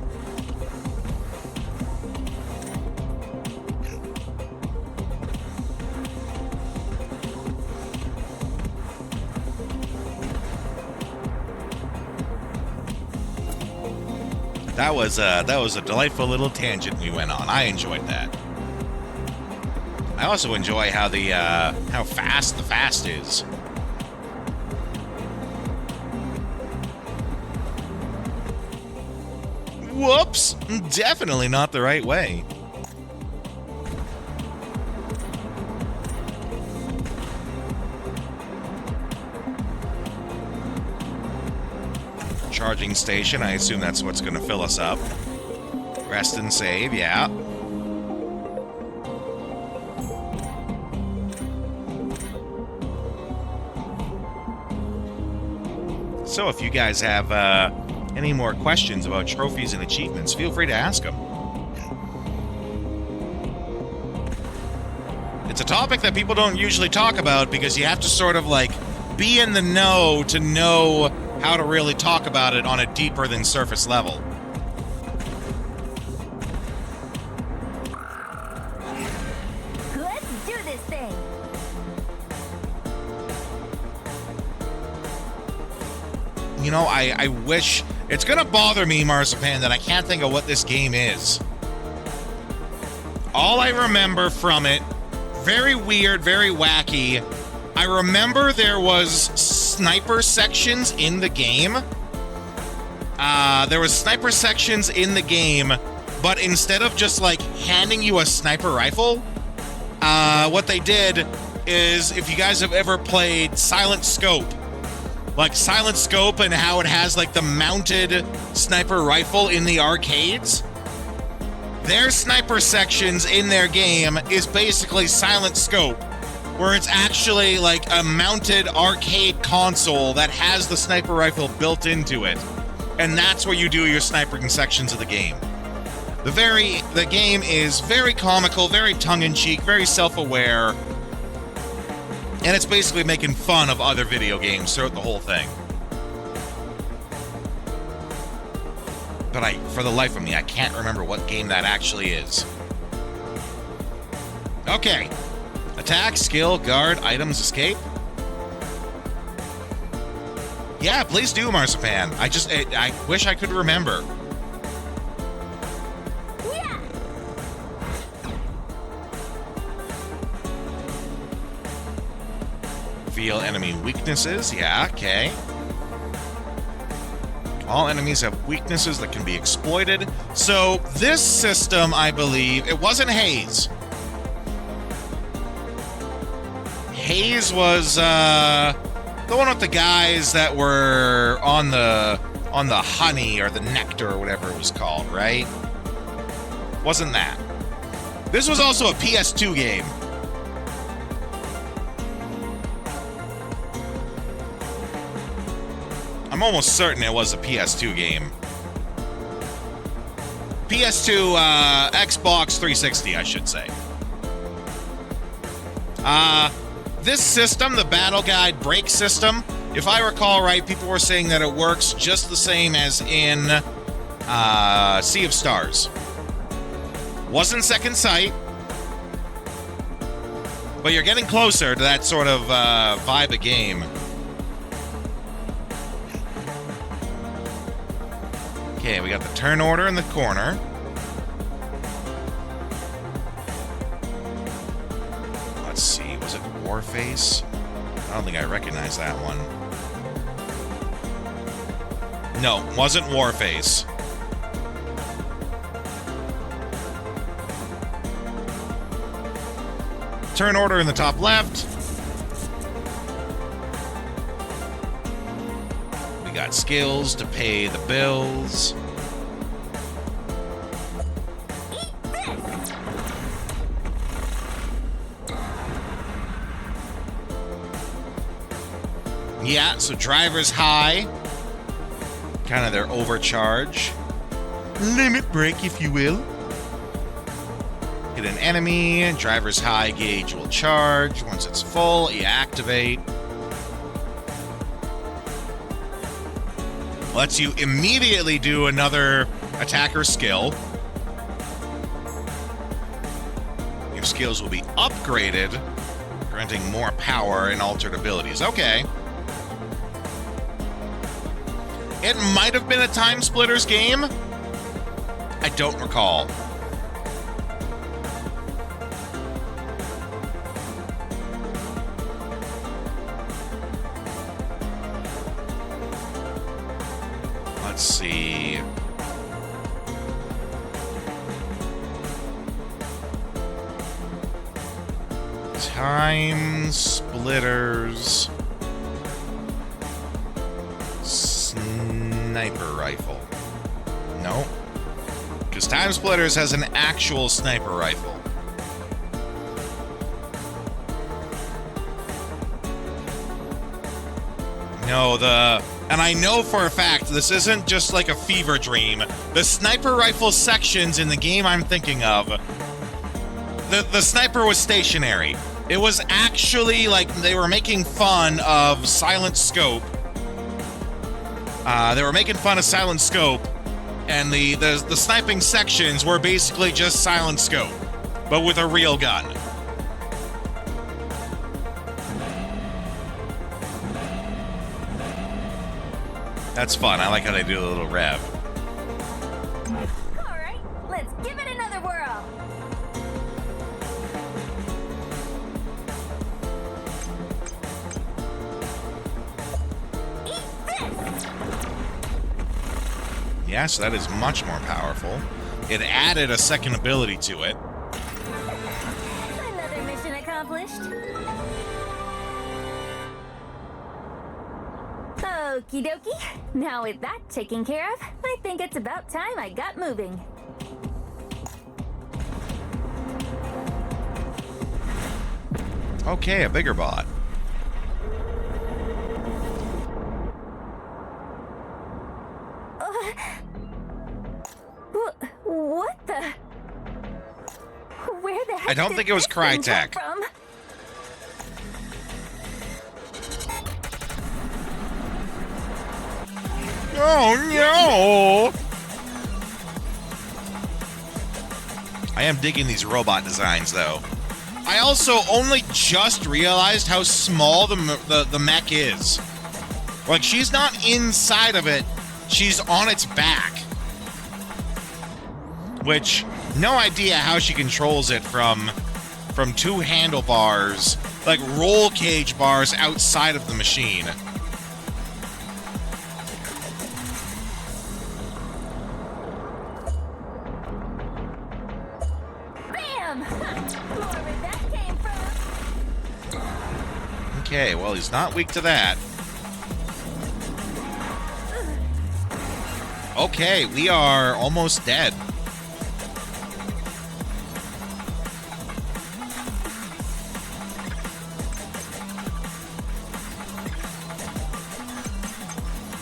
[SPEAKER 2] That was a delightful little tangent we went on. I enjoyed that. I also enjoy how how fast the fast is. Whoops! Definitely not the right way. Charging station, I assume that's what's going to fill us up. Rest and save, yeah. So if you guys have any more questions about trophies and achievements, feel free to ask them. It's a topic that people don't usually talk about because you have to sort of like be in the know to know how to really talk about it on a deeper than surface level.
[SPEAKER 4] Let's do this thing.
[SPEAKER 2] You know, I wish... It's gonna bother me, Marzipan, that I can't think of what this game is. All I remember from it, very weird, very wacky. I remember there was sniper sections in the game. There was sniper sections in the game, but instead of just, like, handing you a sniper rifle, what they did is, if you guys have ever played Silent Scope, like Silent Scope and how it has like the mounted sniper rifle in the arcades, their sniper sections in their game is basically Silent Scope, where it's actually like a mounted arcade console that has the sniper rifle built into it, and that's where you do your sniping sections of the game. The game is very comical, very tongue-in-cheek, very self-aware. And it's basically making fun of other video games throughout the whole thing. But for the life of me, I can't remember what game that actually is. Okay. Attack, skill, guard, items, escape. Yeah, please do, Marzipan. I wish I could remember. Feel enemy weaknesses. Yeah, okay. All enemies have weaknesses that can be exploited. So this system, I believe, it wasn't Haze. Haze was the one with the guys that were on the honey or the nectar or whatever it was called, right? Wasn't that? This was also a PS2 game. I'm almost certain it was a PS2 game. PS2, Xbox 360, I should say. This system, the Battle Guide Break system, if I recall right, people were saying that it works just the same as in Sea of Stars. Wasn't Second Sight, but you're getting closer to that sort of vibe of game. Okay, we got the turn order in the corner. Let's see, was it Warface? I don't think I recognize that one. No, wasn't Warface. Turn order in the top left. We got skills to pay the bills. Yeah, so driver's high. Kind of their overcharge. Limit break, if you will. Hit an enemy, driver's high gauge will charge. Once it's full, you activate. Lets you immediately do another attacker skill. Your skills will be upgraded, granting more power and altered abilities. Okay. It might have been a Time Splitters game. I don't recall. Let's see. Time Splitters sniper rifle. No. Because Time Splitters has an actual sniper rifle. No, and I know for a fact this isn't just like a fever dream. The sniper rifle sections in the game I'm thinking of, the sniper was stationary. It was actually like they were making fun of Silent Scope. They were making fun of Silent Scope, and the sniping sections were basically just Silent Scope, but with a real gun. That's fun. I like how they do a little rev.
[SPEAKER 4] All right, let's give it another whirl. Eat this!
[SPEAKER 2] Yeah, so that is much more powerful. It added a second ability to it.
[SPEAKER 4] Another mission accomplished. Okie dokie. Now with that taken care of, I think it's about time I got moving.
[SPEAKER 2] Okay, a bigger bot.
[SPEAKER 4] What the? Where the heck
[SPEAKER 2] I don't
[SPEAKER 4] did
[SPEAKER 2] think it was
[SPEAKER 4] this thing come
[SPEAKER 2] Crytek.
[SPEAKER 4] from?
[SPEAKER 2] Oh no! I am digging these robot designs, though. I also only just realized how small the mech is. Like, she's not inside of it, she's on its back. Which, no idea how she controls it from two handlebars, like roll cage bars outside of the machine.
[SPEAKER 4] Bam! More where that came from.
[SPEAKER 2] Okay, well, he's not weak to that. Okay, we are almost dead.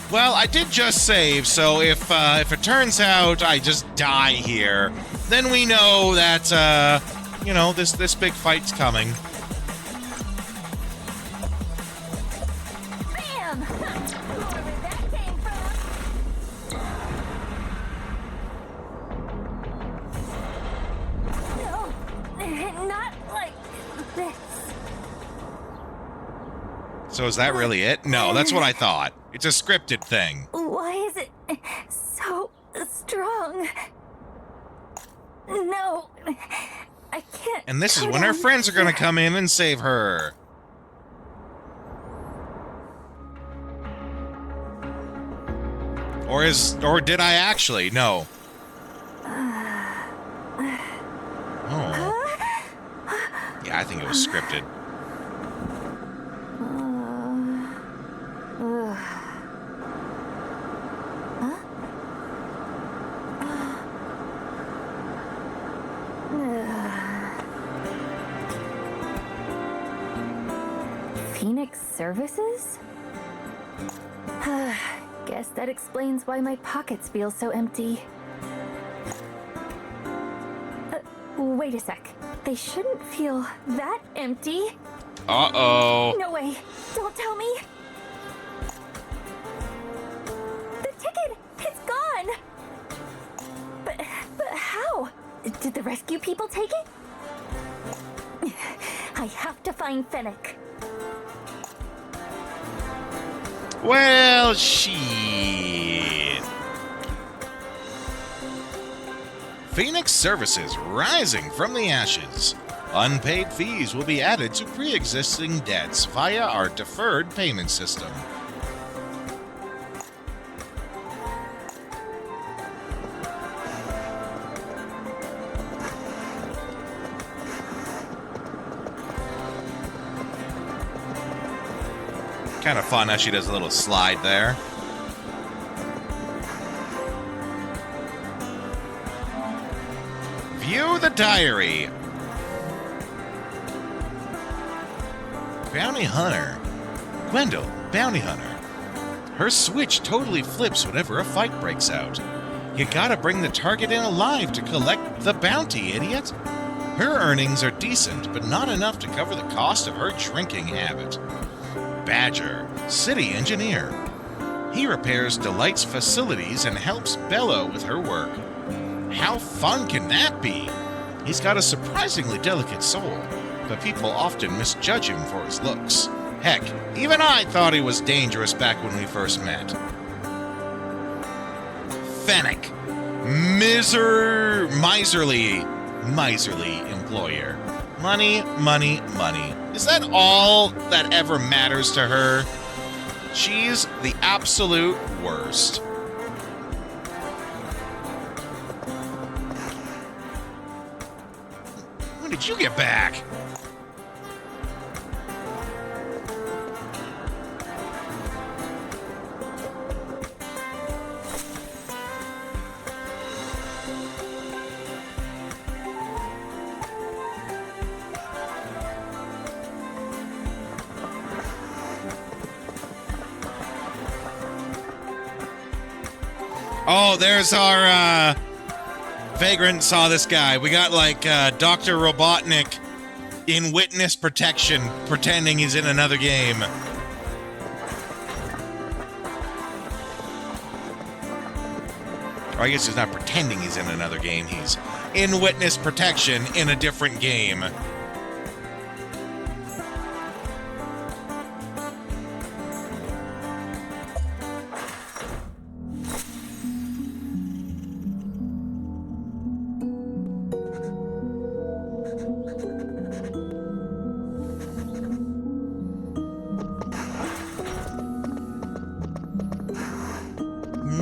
[SPEAKER 2] Well, I did just save, so if it turns out I just die here, then we know that, you know, this big fight's coming.
[SPEAKER 4] Bam! Wherever that came from. No, not like this.
[SPEAKER 2] So is that really it? No, that's what I thought. It's a scripted thing.
[SPEAKER 4] Why is it so strong? No, I can't.
[SPEAKER 2] And this is
[SPEAKER 4] go
[SPEAKER 2] when her
[SPEAKER 4] down
[SPEAKER 2] friends are going to
[SPEAKER 4] there.
[SPEAKER 2] come in and save her. Or did I actually? No. Oh. Yeah, I think it was scripted.
[SPEAKER 4] Phoenix Services? Guess that explains why my pockets feel so empty. Wait a sec. They shouldn't feel that empty.
[SPEAKER 2] Uh-oh.
[SPEAKER 4] No way. Don't tell me. The ticket! It's gone! But how? Did the rescue people take it? I have to find Fennec.
[SPEAKER 2] Well, shit. Phoenix Services rising from the ashes. Unpaid fees will be added to pre-existing debts via our deferred payment system. Kind of fun how she does a little slide there. View the diary. Bounty Hunter. Gwendol, Bounty Hunter. Her switch totally flips whenever a fight breaks out. You gotta bring the target in alive to collect the bounty, idiot. Her earnings are decent, but not enough to cover the cost of her drinking habit. Badger, City Engineer. He repairs Delight's facilities and helps Bella with her work. How fun can that be? He's got a surprisingly delicate soul, but people often misjudge him for his looks. Heck, even I thought he was dangerous back when we first met. Fennec, miserly employer. Money, money, money. Is that all that ever matters to her? She's the absolute worst. When did you get back? Oh, there's our, Vagrant saw this guy. We got, like, Dr. Robotnik in witness protection, pretending he's in another game. Or I guess he's not pretending he's in another game. He's in witness protection in a different game.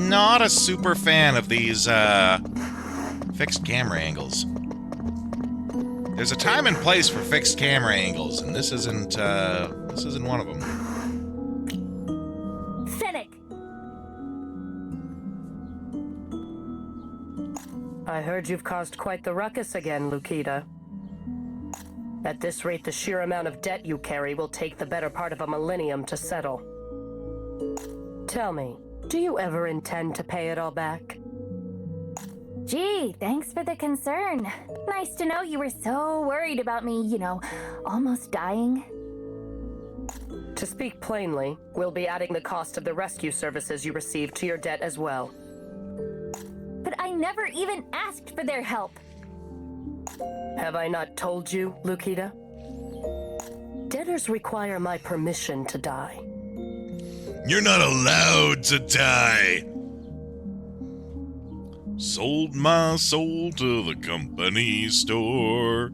[SPEAKER 2] Not a super fan of these fixed camera angles. There's a time and place for fixed camera angles, and this isn't This isn't one of them.
[SPEAKER 4] Fennec!
[SPEAKER 9] I heard you've caused quite the ruckus again, Lukita. At this rate, the sheer amount of debt you carry will take the better part of a millennium to settle. Tell me, do you ever intend to pay it all back?
[SPEAKER 4] Gee, thanks for the concern. Nice to know you were so worried about me, you know, almost dying.
[SPEAKER 9] To speak plainly, we'll be adding the cost of the rescue services you received to your debt as well.
[SPEAKER 4] But I never even asked for their help.
[SPEAKER 9] Have I not told you, Lukita? Debtors require my permission to die.
[SPEAKER 2] You're not allowed to die. Sold my soul to the company store.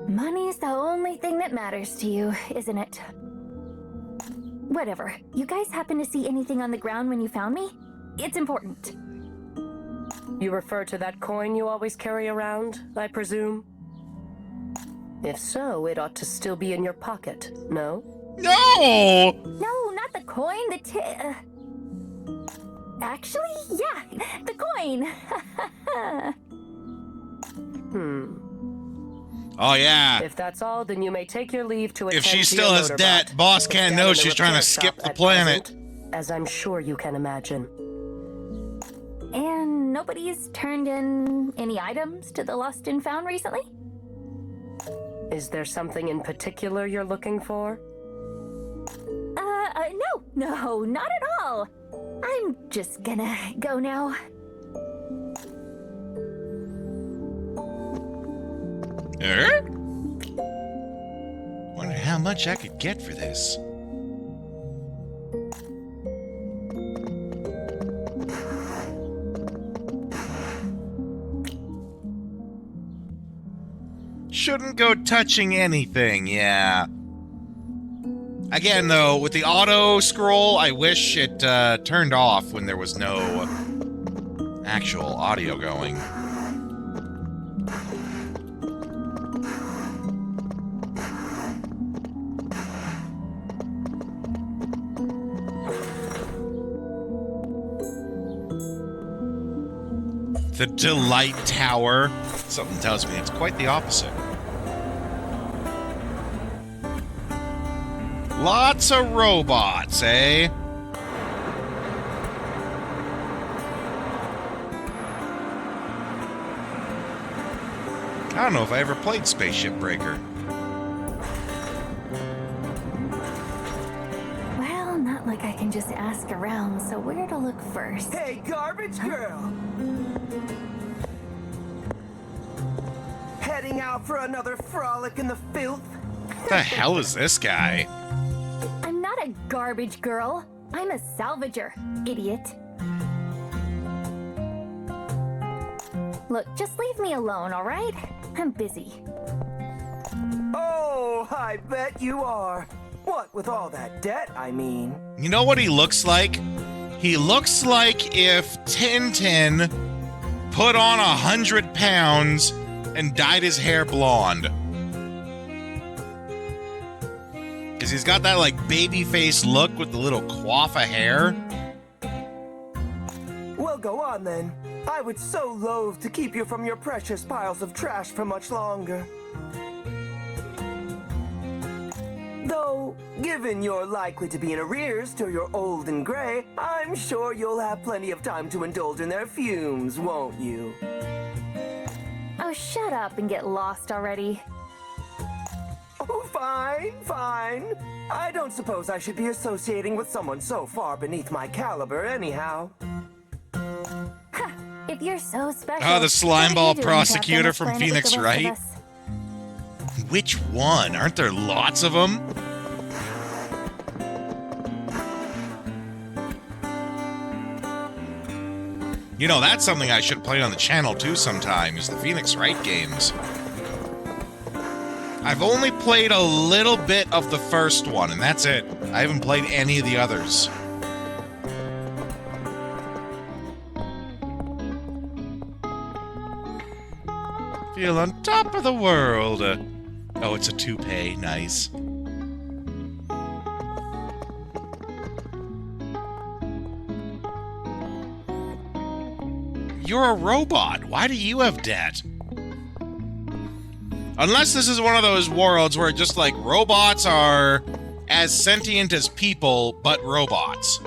[SPEAKER 4] Money's the only thing that matters to you, isn't it? Whatever. You guys happen to see anything on the ground when you found me? It's important.
[SPEAKER 9] You refer to that coin you always carry around, I presume? If so, it ought to still be in your pocket, no?
[SPEAKER 2] No!
[SPEAKER 4] No, not the coin, Actually, yeah, the coin.
[SPEAKER 2] Oh, yeah.
[SPEAKER 9] If that's all, then you may take your leave to attend
[SPEAKER 2] If she
[SPEAKER 9] to
[SPEAKER 2] still
[SPEAKER 9] your
[SPEAKER 2] has
[SPEAKER 9] motorbot.
[SPEAKER 2] debt, boss
[SPEAKER 9] It's
[SPEAKER 2] can't
[SPEAKER 9] down
[SPEAKER 2] know
[SPEAKER 9] in the
[SPEAKER 2] she's trying to
[SPEAKER 9] repair
[SPEAKER 2] skip
[SPEAKER 9] shop
[SPEAKER 2] the
[SPEAKER 9] at
[SPEAKER 2] planet.
[SPEAKER 9] present, as I'm sure you can imagine.
[SPEAKER 4] And nobody's turned in any items to the lost and found recently?
[SPEAKER 9] Is there something in particular you're looking for?
[SPEAKER 4] No, not at all. I'm just gonna go now.
[SPEAKER 2] Wonder how much I could get for this. Shouldn't go touching anything, yeah. Again, though, with the auto scroll, I wish it turned off when there was no actual audio going. The Delight Tower. Something tells me it's quite the opposite. Lots of robots, eh? I don't know if I ever played Spaceship Breaker.
[SPEAKER 4] Well, not like I can just ask around, so where to look first?
[SPEAKER 10] Hey, garbage girl! Heading out for another frolic in the filth?
[SPEAKER 2] What the hell is this guy?
[SPEAKER 4] I'm not a garbage girl. I'm a salvager, idiot. Look, just leave me alone, all right? I'm busy.
[SPEAKER 10] Oh, I bet you are. What with all that debt, I mean?
[SPEAKER 2] You know what he looks like? He looks like if Tintin put on 100 pounds and dyed his hair blonde. Because he's got that, like, baby face look with the little coif of hair.
[SPEAKER 10] Well, go on then. I would so loathe to keep you from your precious piles of trash for much longer. Though, given you're likely to be in arrears till you're old and gray, I'm sure you'll have plenty of time to indulge in their fumes, won't you?
[SPEAKER 4] Oh, shut up and get lost already.
[SPEAKER 10] Oh, fine, fine. I don't suppose I should be associating with someone so far beneath my caliber anyhow.
[SPEAKER 4] If you're so special...
[SPEAKER 2] Oh, the slime
[SPEAKER 4] what are
[SPEAKER 2] ball
[SPEAKER 4] you doing
[SPEAKER 2] prosecutor
[SPEAKER 4] trapped on
[SPEAKER 2] from
[SPEAKER 4] this planet with
[SPEAKER 2] Phoenix
[SPEAKER 4] the rest of
[SPEAKER 2] Wright?
[SPEAKER 4] us?
[SPEAKER 2] Which one? Aren't there lots of them? You know, that's something I should play on the channel too sometime, is the Phoenix Wright games. I've only played a little bit of the first one, and that's it. I haven't played any of the others. Feel on top of the world. Oh, it's a toupee. Nice. You're a robot. Why do you have debt? Unless this is one of those worlds where just like robots are as sentient as people, but robots.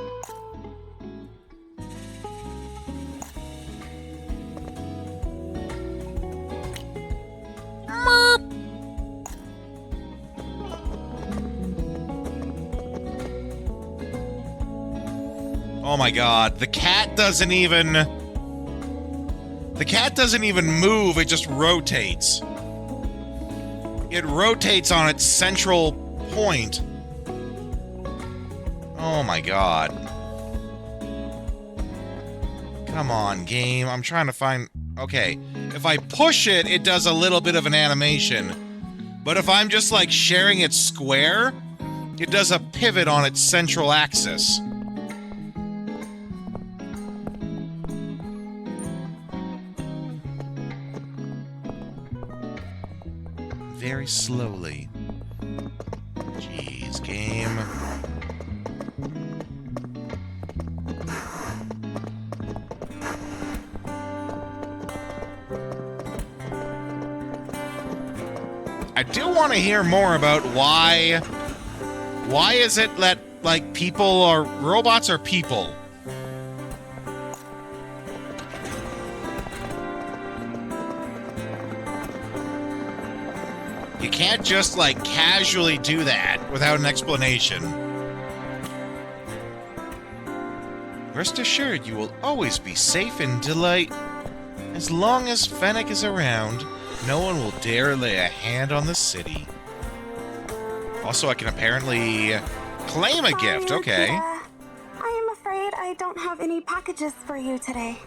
[SPEAKER 2] Oh my god, the cat doesn't even move, it just rotates. It rotates on its central point. Oh my god. Come on, game. I'm trying to find... Okay, if I push it, it does a little bit of an animation. But if I'm just, like, sharing it square, it does a pivot on its central axis. Very slowly. Jeez, game. I do want to hear more about why is it that, like, people are... robots are people? You can't just, like, casually do that without an explanation. Rest assured, you will always be safe in delight. As long as Fennec is around, no one will dare lay a hand on the city. Also, I can apparently claim a gift, okay.
[SPEAKER 11] I am afraid I don't have any packages for you today.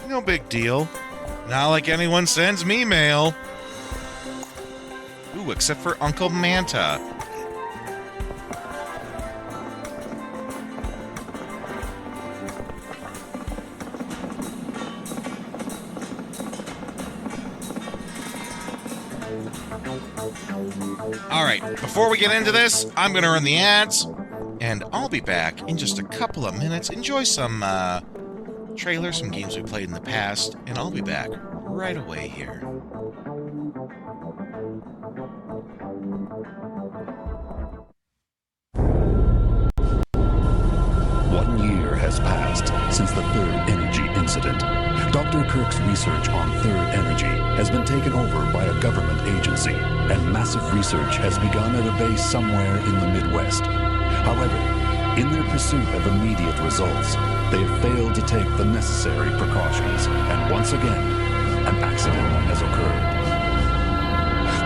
[SPEAKER 2] No big deal. Not like anyone sends me mail. Ooh, except for Uncle Manta. Alright, before we get into this, I'm gonna run the ads, and I'll be back in just a couple of minutes. Enjoy some, trailers, some games we played in the past, and I'll be back right away here.
[SPEAKER 12] One year has passed since the Third Energy incident. Dr. Kirk's research on Third Energy has been taken over by a government agency, and massive research has begun at a base somewhere in the Midwest. However, in their pursuit of immediate results, they have failed to take the necessary precautions, and once again, an accident has occurred.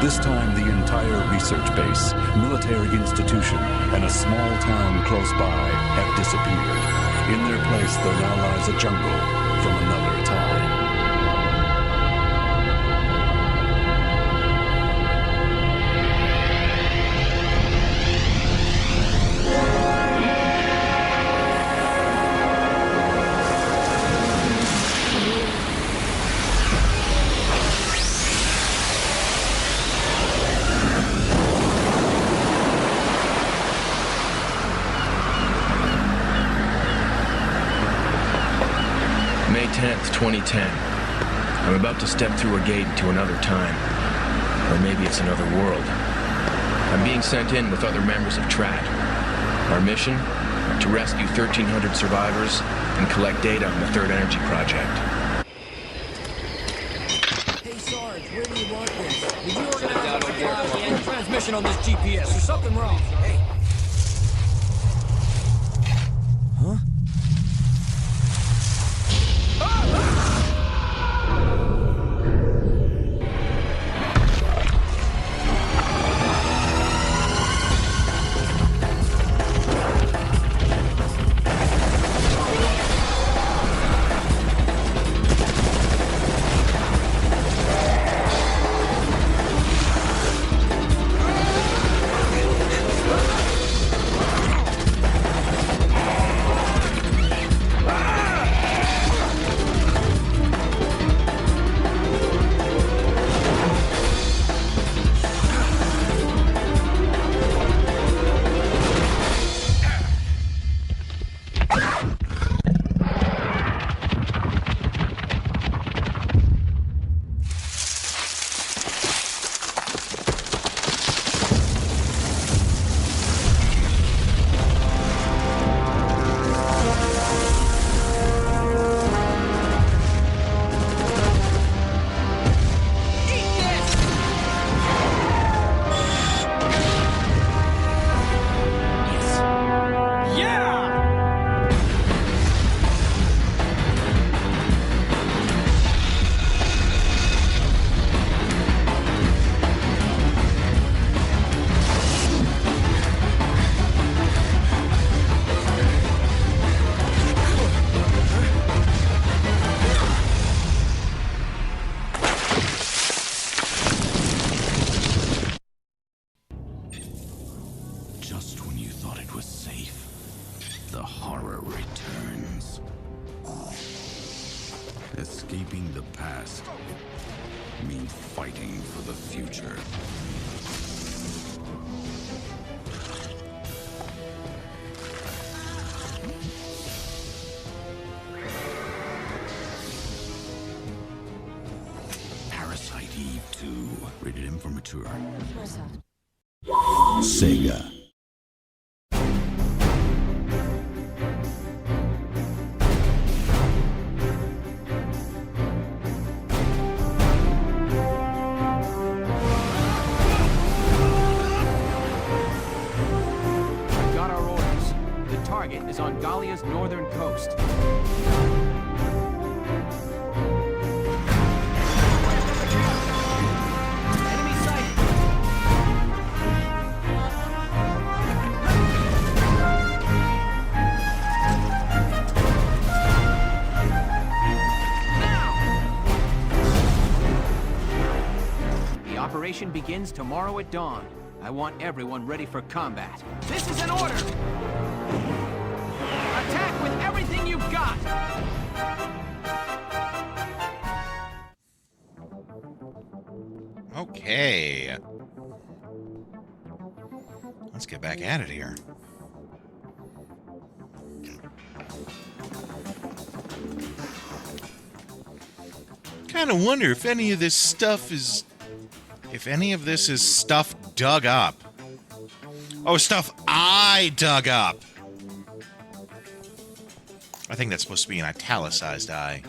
[SPEAKER 12] This time, the entire research base, military institution, and a small town close by have disappeared. In their place, there now lies a jungle from another time.
[SPEAKER 13] May 10th, 2010. I'm about to step through a gate into another time. Or maybe it's another world. I'm being sent in with other members of TRAT. Our mission? To rescue 1,300 survivors and collect data on the Third Energy Project.
[SPEAKER 14] Hey Sarge, where do you want this? Did you organize a transmission on this GPS? There's something wrong. Hey. Huh?
[SPEAKER 12] the past mean fighting for the future. Parasite Eve 2, rated M for mature. Sega.
[SPEAKER 15] Target is on Gallia's northern coast. Enemy sighted. The operation begins tomorrow at dawn. I want everyone ready for combat. This is an order! Attack with everything you've got!
[SPEAKER 2] Okay. Let's get back at it here. Kind of wonder if any of this stuff is... If any of this is stuff dug up. Oh, stuff I dug up. I think that's supposed to be an italicized I.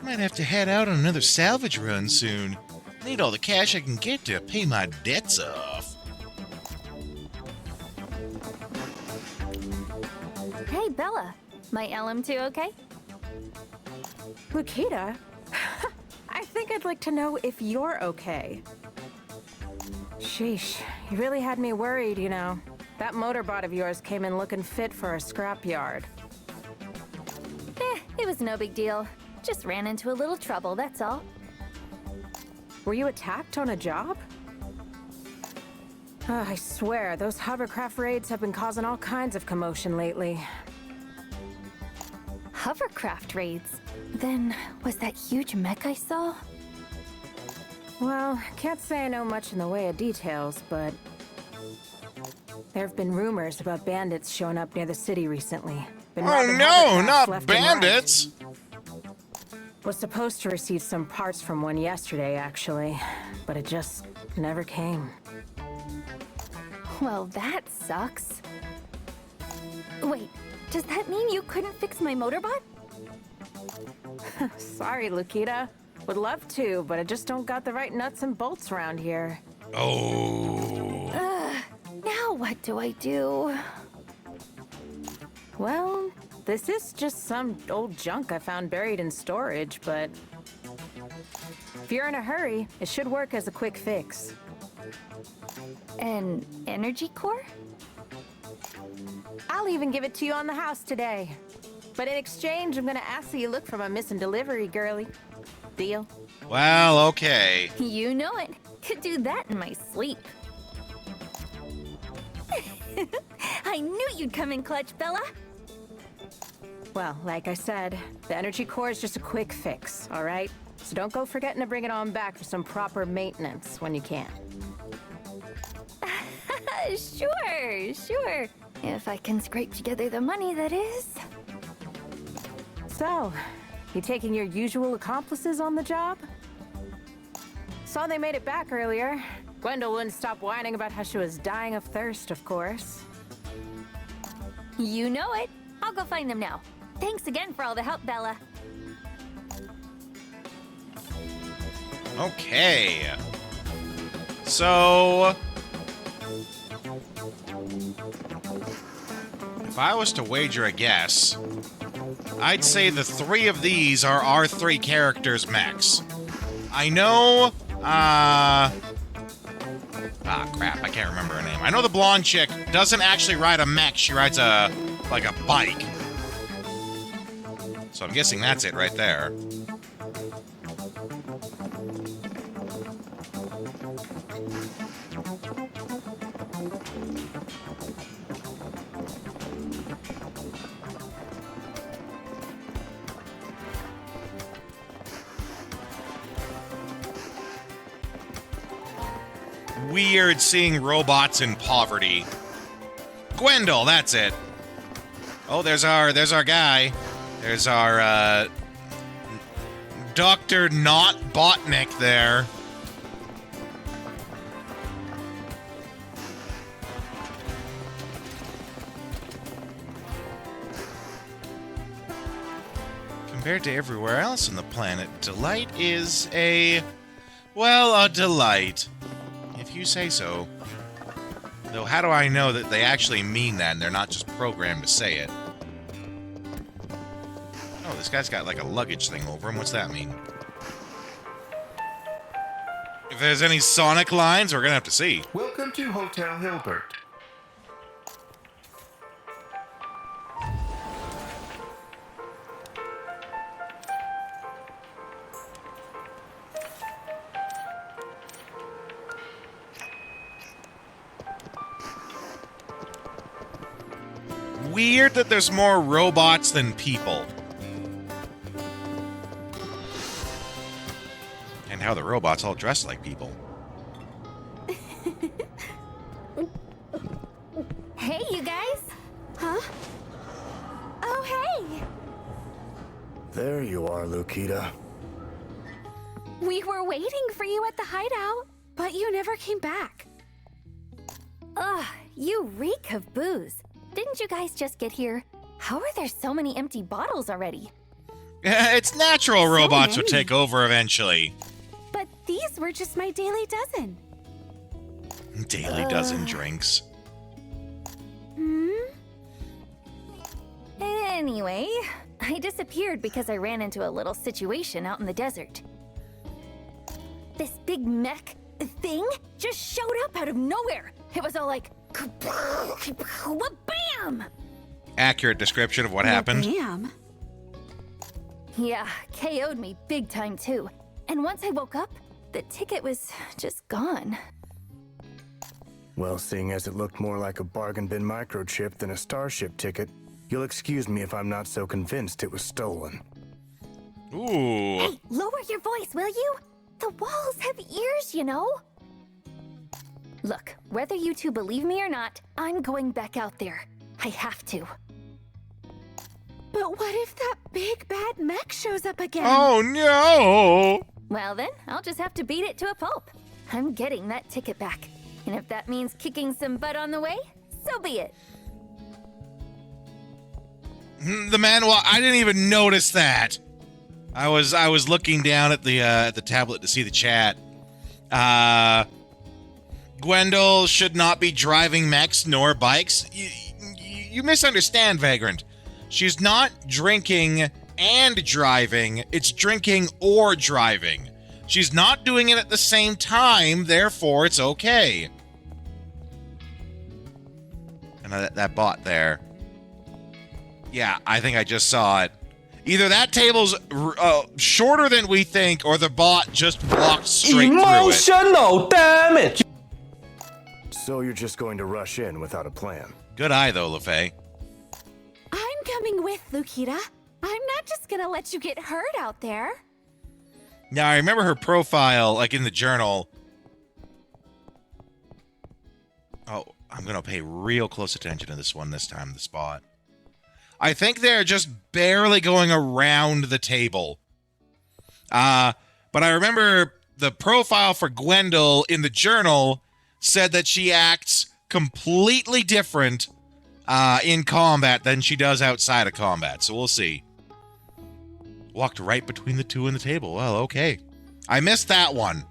[SPEAKER 2] Might have to head out on another salvage run soon. Need all the cash I can get to pay my debts off.
[SPEAKER 4] Hey, Bella. My LM2 okay?
[SPEAKER 16] Lukita? I think I'd like to know if you're okay. Sheesh, you really had me worried, you know. That motorbot of yours came in looking fit for a scrapyard.
[SPEAKER 4] It was no big deal. Just ran into a little trouble, that's all.
[SPEAKER 16] Were you attacked on a job? Oh, I swear, those hovercraft raids have been causing all kinds of commotion lately.
[SPEAKER 4] Hovercraft raids? Then, was that huge mech I saw?
[SPEAKER 16] Well, can't say I know much in the way of details, but... there have been rumors about bandits showing up near the city recently.
[SPEAKER 2] Oh no, not bandits!
[SPEAKER 16] Was supposed to receive some parts from one yesterday, actually, but it just never came.
[SPEAKER 4] Well, that sucks. Wait, does that mean you couldn't fix my motorbot?
[SPEAKER 16] Sorry, Lukita. Would love to, but I just don't got the right nuts and bolts around here.
[SPEAKER 2] Oh.
[SPEAKER 4] Now what do I do?
[SPEAKER 16] Well, this is just some old junk I found buried in storage, but... if you're in a hurry, it should work as a quick fix.
[SPEAKER 4] An energy core?
[SPEAKER 16] I'll even give it to you on the house today. But in exchange, I'm gonna ask that you look for my missing delivery, girlie. Deal?
[SPEAKER 2] Well, okay.
[SPEAKER 4] You know it. Could do that in my sleep. I knew you'd come in clutch, Bella.
[SPEAKER 16] Well, like I said, the energy core is just a quick fix, all right? So don't go forgetting to bring it on back for some proper maintenance when you can.
[SPEAKER 4] Sure. If I can scrape together the money, that is.
[SPEAKER 16] So, you taking your usual accomplices on the job? Saw they made it back earlier. Gwendol wouldn't stop whining about how she was dying of thirst, of course.
[SPEAKER 4] You know it. I'll go find them now. Thanks again for all the help, Bella.
[SPEAKER 2] Okay. So... if I was to wager a guess, I'd say the three of these are our three characters' mechs. I know, crap, I can't remember her name. I know the blonde chick doesn't actually ride a mech, she rides like a bike. So I'm guessing that's it right there. weird seeing robots in poverty. Gwendol, that's it. Oh, there's our guy. There's our Dr. Not Botnik there. Compared to everywhere else on the planet, Delight is a delight. If you say so. Though how do I know that they actually mean that and they're not just programmed to say it? Oh, this guy's got like a luggage thing over him. What's that mean? If there's any Sonic lines, we're gonna have to see.
[SPEAKER 17] Welcome to Hotel Hilbert.
[SPEAKER 2] Weird that there's more robots than people. And how the robots all dress like people.
[SPEAKER 4] Hey, you guys!
[SPEAKER 11] Huh? Oh, hey!
[SPEAKER 5] There you are, Lukita.
[SPEAKER 11] We were waiting for you at the hideout, but you never came back.
[SPEAKER 4] Ugh, you reek of booze. Didn't you guys just get here? How are there so many empty bottles already?
[SPEAKER 2] It's natural robots would take over eventually.
[SPEAKER 11] But these were just my daily dozen.
[SPEAKER 2] Daily dozen drinks.
[SPEAKER 4] Anyway, I disappeared because I ran into a little situation out in the desert. This big mech thing just showed up out of nowhere. It was all like, bam!
[SPEAKER 2] Accurate description of what happened.
[SPEAKER 11] Bam.
[SPEAKER 4] Yeah, KO'd me big time too. And once I woke up, the ticket was just gone.
[SPEAKER 5] Well, seeing as it looked more like a bargain bin microchip than a Starship ticket, you'll excuse me if I'm not so convinced it was stolen.
[SPEAKER 2] Ooh.
[SPEAKER 4] Hey, lower your voice, will you? The walls have ears, you know. Look, whether you two believe me or not, I'm going back out there. I have to.
[SPEAKER 11] But what if that big bad mech shows up again?
[SPEAKER 2] Oh no!
[SPEAKER 4] Well then, I'll just have to beat it to a pulp. I'm getting that ticket back. And if that means kicking some butt on the way, so be it.
[SPEAKER 2] The manual, I didn't even notice that. I was looking down at the tablet to see the chat. Gwendol should not be driving mechs nor bikes. You misunderstand, Vagrant. She's not drinking and driving. It's drinking or driving. She's not doing it at the same time, therefore it's okay. And that bot there. Yeah, I think I just saw it. Either that table's shorter than we think, or the bot just walked straight through it.
[SPEAKER 6] Emotional damage!
[SPEAKER 5] So you're just going to rush in without a plan?
[SPEAKER 2] Good eye, though, LaFay.
[SPEAKER 11] I'm coming with, Lukita. I'm not just gonna let you get hurt out there.
[SPEAKER 2] Now, I remember her profile, like in the journal. Oh, I'm going to pay real close attention to this one this time, the spot. I think they're just barely going around the table. But I remember the profile for Gwendol in the journal said that she acts completely different in combat than she does outside of combat. So we'll see. Walked right between the two in the table. Well, okay. I missed that one.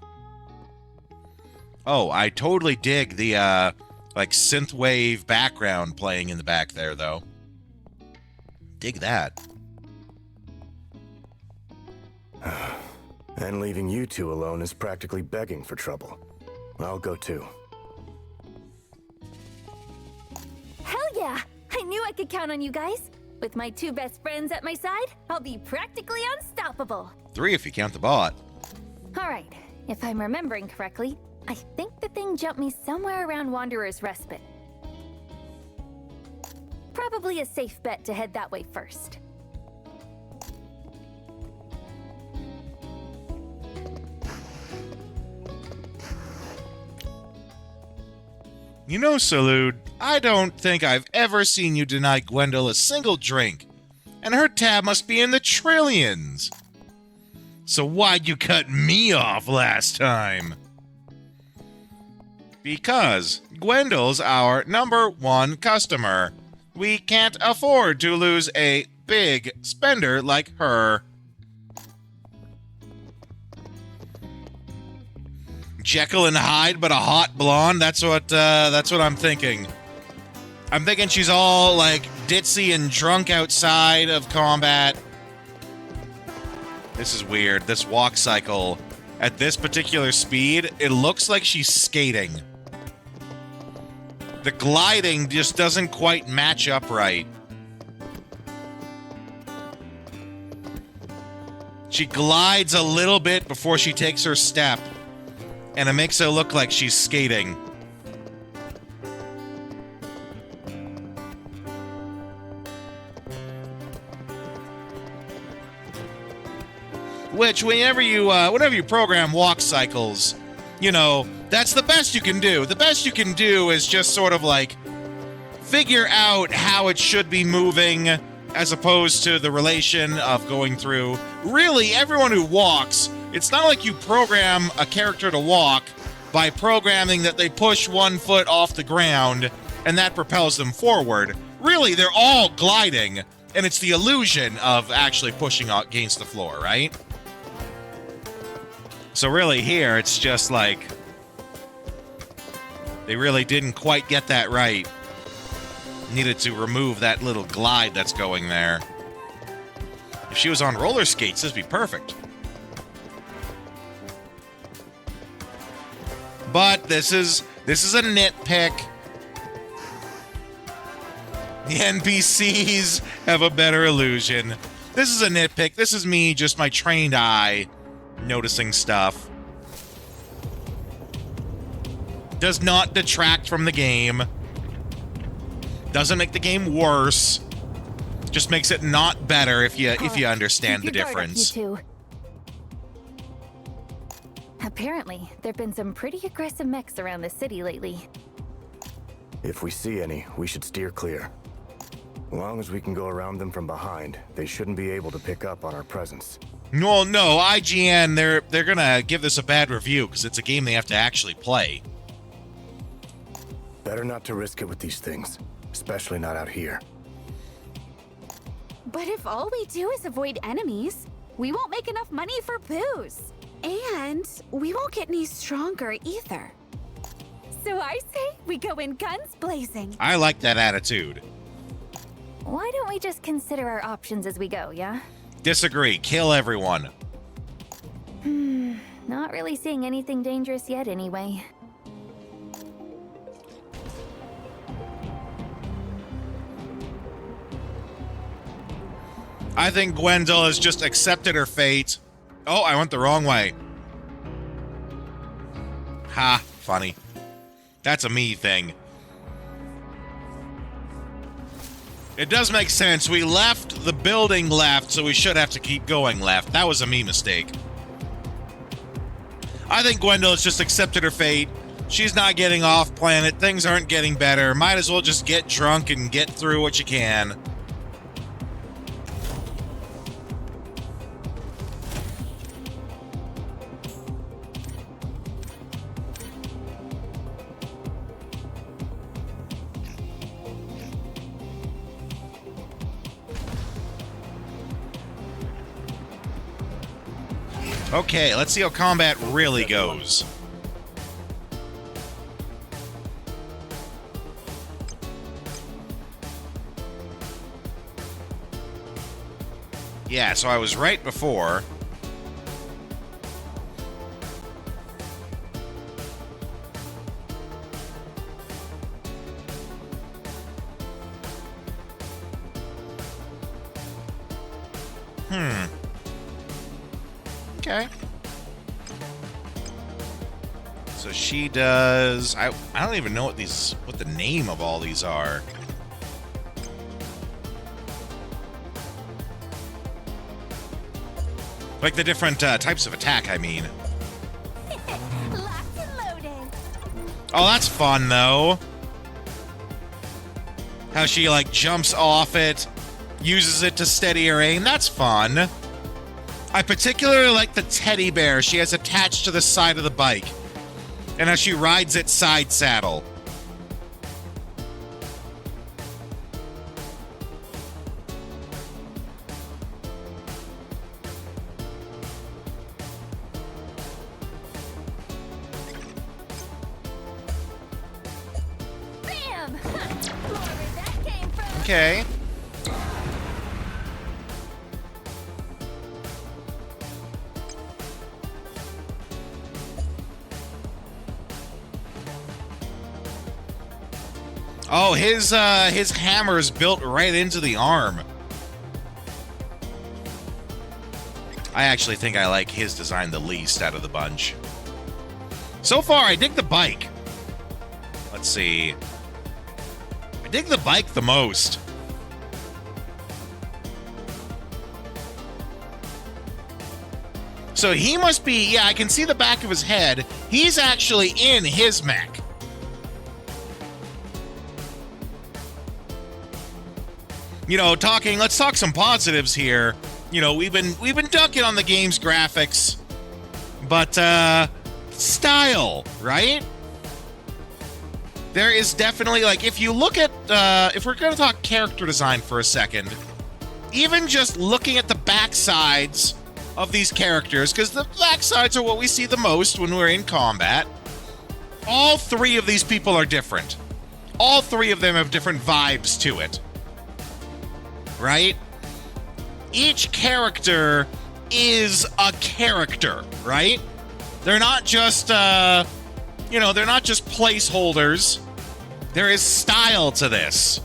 [SPEAKER 2] Oh, I totally dig the like synthwave background playing in the back there, though. Dig that.
[SPEAKER 5] And leaving you two alone is practically begging for trouble. I'll go too.
[SPEAKER 4] Hell yeah! I knew I could count on you guys. With my two best friends at my side, I'll be practically unstoppable.
[SPEAKER 2] 3 if you count the bot.
[SPEAKER 4] Alright, if I'm remembering correctly, I think the thing jumped me somewhere around Wanderer's Respite. Probably a safe bet to head that way first.
[SPEAKER 2] You know, Salute, I don't think I've ever seen you deny Gwendol a single drink, and her tab must be in the trillions. So why'd you cut me off last time? Because Gwendol's our #1 customer. We can't afford to lose a big spender like her. Jekyll and Hyde, but a hot blonde. That's what I'm thinking. I'm thinking she's all like ditzy and drunk outside of combat. This is weird. This walk cycle at this particular speed, it looks like she's skating. The gliding just doesn't quite match up right. She glides a little bit before she takes her step, and it makes her look like she's skating. Which, whenever you program walk cycles, you know, that's the best you can do. The best you can do is just sort of like figure out how it should be moving as opposed to the relation of going through. Really, everyone who walks, it's not like you program a character to walk by programming that they push one foot off the ground and that propels them forward. Really, they're all gliding, and it's the illusion of actually pushing against the floor, right? So really here, it's just like they really didn't quite get that right. Needed to remove that little glide that's going there. If she was on roller skates, this would be perfect. But this is a nitpick. The NPCs have a better illusion. This is a nitpick. This is me, just my trained eye, noticing stuff. Does not detract from the game. Doesn't make the game worse. Just makes it not better if you understand the difference.
[SPEAKER 4] You two. Apparently, there've been some pretty aggressive mechs around the city lately.
[SPEAKER 5] If we see any, we should steer clear. As long as we can go around them from behind, they shouldn't be able to pick up on our presence.
[SPEAKER 2] No, IGN, they're gonna give this a bad review because it's a game they have to actually play.
[SPEAKER 5] Better not to risk it with these things, especially not out here.
[SPEAKER 11] But if all we do is avoid enemies, we won't make enough money for booze. And we won't get any stronger either. So I say we go in guns blazing.
[SPEAKER 2] I like that attitude.
[SPEAKER 4] Why don't we just consider our options as we go, yeah?
[SPEAKER 2] Disagree. Kill everyone.
[SPEAKER 4] Not really seeing anything dangerous yet anyway.
[SPEAKER 2] I think Gwendol has just accepted her fate. Oh, I went the wrong way. Ha, funny. That's a me thing. It does make sense. We left the building left, so we should have to keep going left. That was a me mistake. I think Gwendol has just accepted her fate. She's not getting off planet. Things aren't getting better. Might as well just get drunk and get through what you can. Okay, let's see how combat really goes. Yeah, so I was right before. Okay. So she does... I don't even know what the name of all these are. Like the different types of attack, I mean.
[SPEAKER 11] Locked and loaded.
[SPEAKER 2] Oh, that's fun, though. How she, like, jumps off it, uses it to steady her aim. That's fun. I particularly like the teddy bear she has attached to the side of the bike, and how she rides it side saddle.
[SPEAKER 4] Bam! Wherever that came from.
[SPEAKER 2] Okay. Oh, his hammer is built right into the arm. I actually think I like his design the least out of the bunch. So far, I dig the bike. Let's see. I dig the bike the most. So he must be, yeah, I can see the back of his head. He's actually in his mech. You know, let's talk some positives here. You know, we've been dunking on the game's graphics, but style, right? There is definitely, like, if you look at if we're going to talk character design for a second, even just looking at the backsides of these characters, because the backsides are what we see the most when we're in combat. All three of these people are different. All three of them have different vibes to it. Right? Each character is a character, right? They're not just, you know, they're not just placeholders. There is style to this.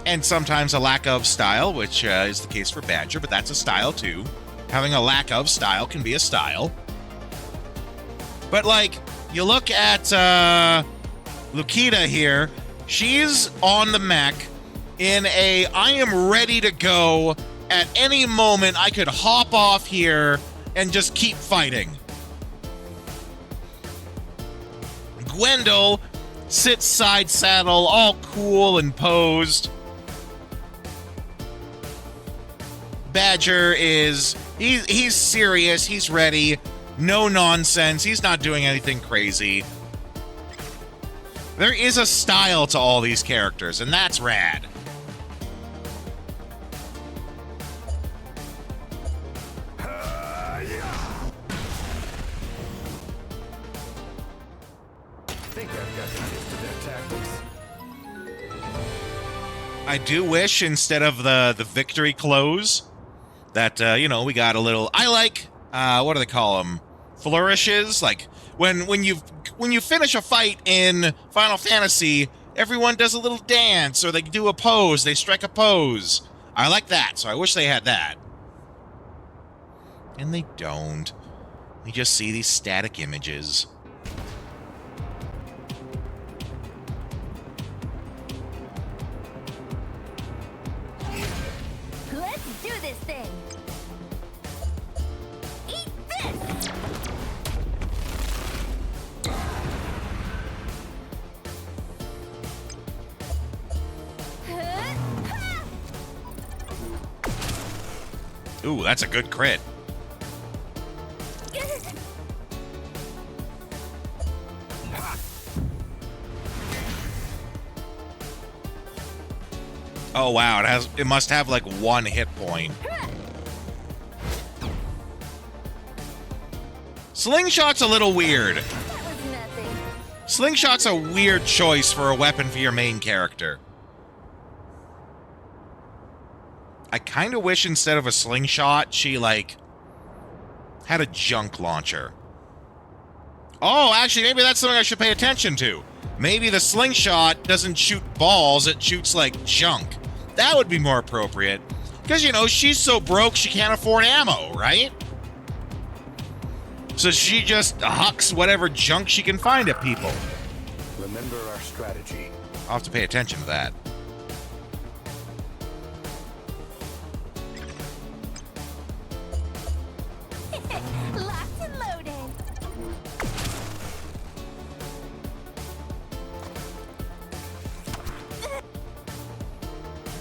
[SPEAKER 2] And sometimes a lack of style, which is the case for Badger, but that's a style too. Having a lack of style can be a style. But, like, you look at Lukita here. She's on the mech in a, I am ready to go at any moment. I could hop off here and just keep fighting. Gwendol sits side saddle, all cool and posed. Badger is, he's serious, he's ready, no nonsense, he's not doing anything crazy. There is a style to all these characters, and that's rad.
[SPEAKER 17] Think I've got the gist of their tactics.
[SPEAKER 2] I do wish instead of the victory close that, you know, we got a little, I like, what do they call them? Flourishes? Like, when you finish a fight in Final Fantasy, everyone does a little dance, or they do a pose, they strike a pose. I like that, so I wish they had that. And they don't. We just see these static images.
[SPEAKER 4] Let's do this thing. Eat this.
[SPEAKER 2] Ooh, that's a good crit. Oh wow, it must have like one hit point. Slingshot's a little weird. Slingshot's a weird choice for a weapon for your main character. I kind of wish instead of a slingshot, she, like, had a junk launcher. Oh, actually, maybe that's something I should pay attention to. Maybe the slingshot doesn't shoot balls, it shoots, like, junk. That would be more appropriate. Because, you know, she's so broke she can't afford ammo, right? So she just hucks whatever junk she can find at people.
[SPEAKER 5] Remember our strategy.
[SPEAKER 2] I'll have to pay attention to that.
[SPEAKER 4] Locked and loaded.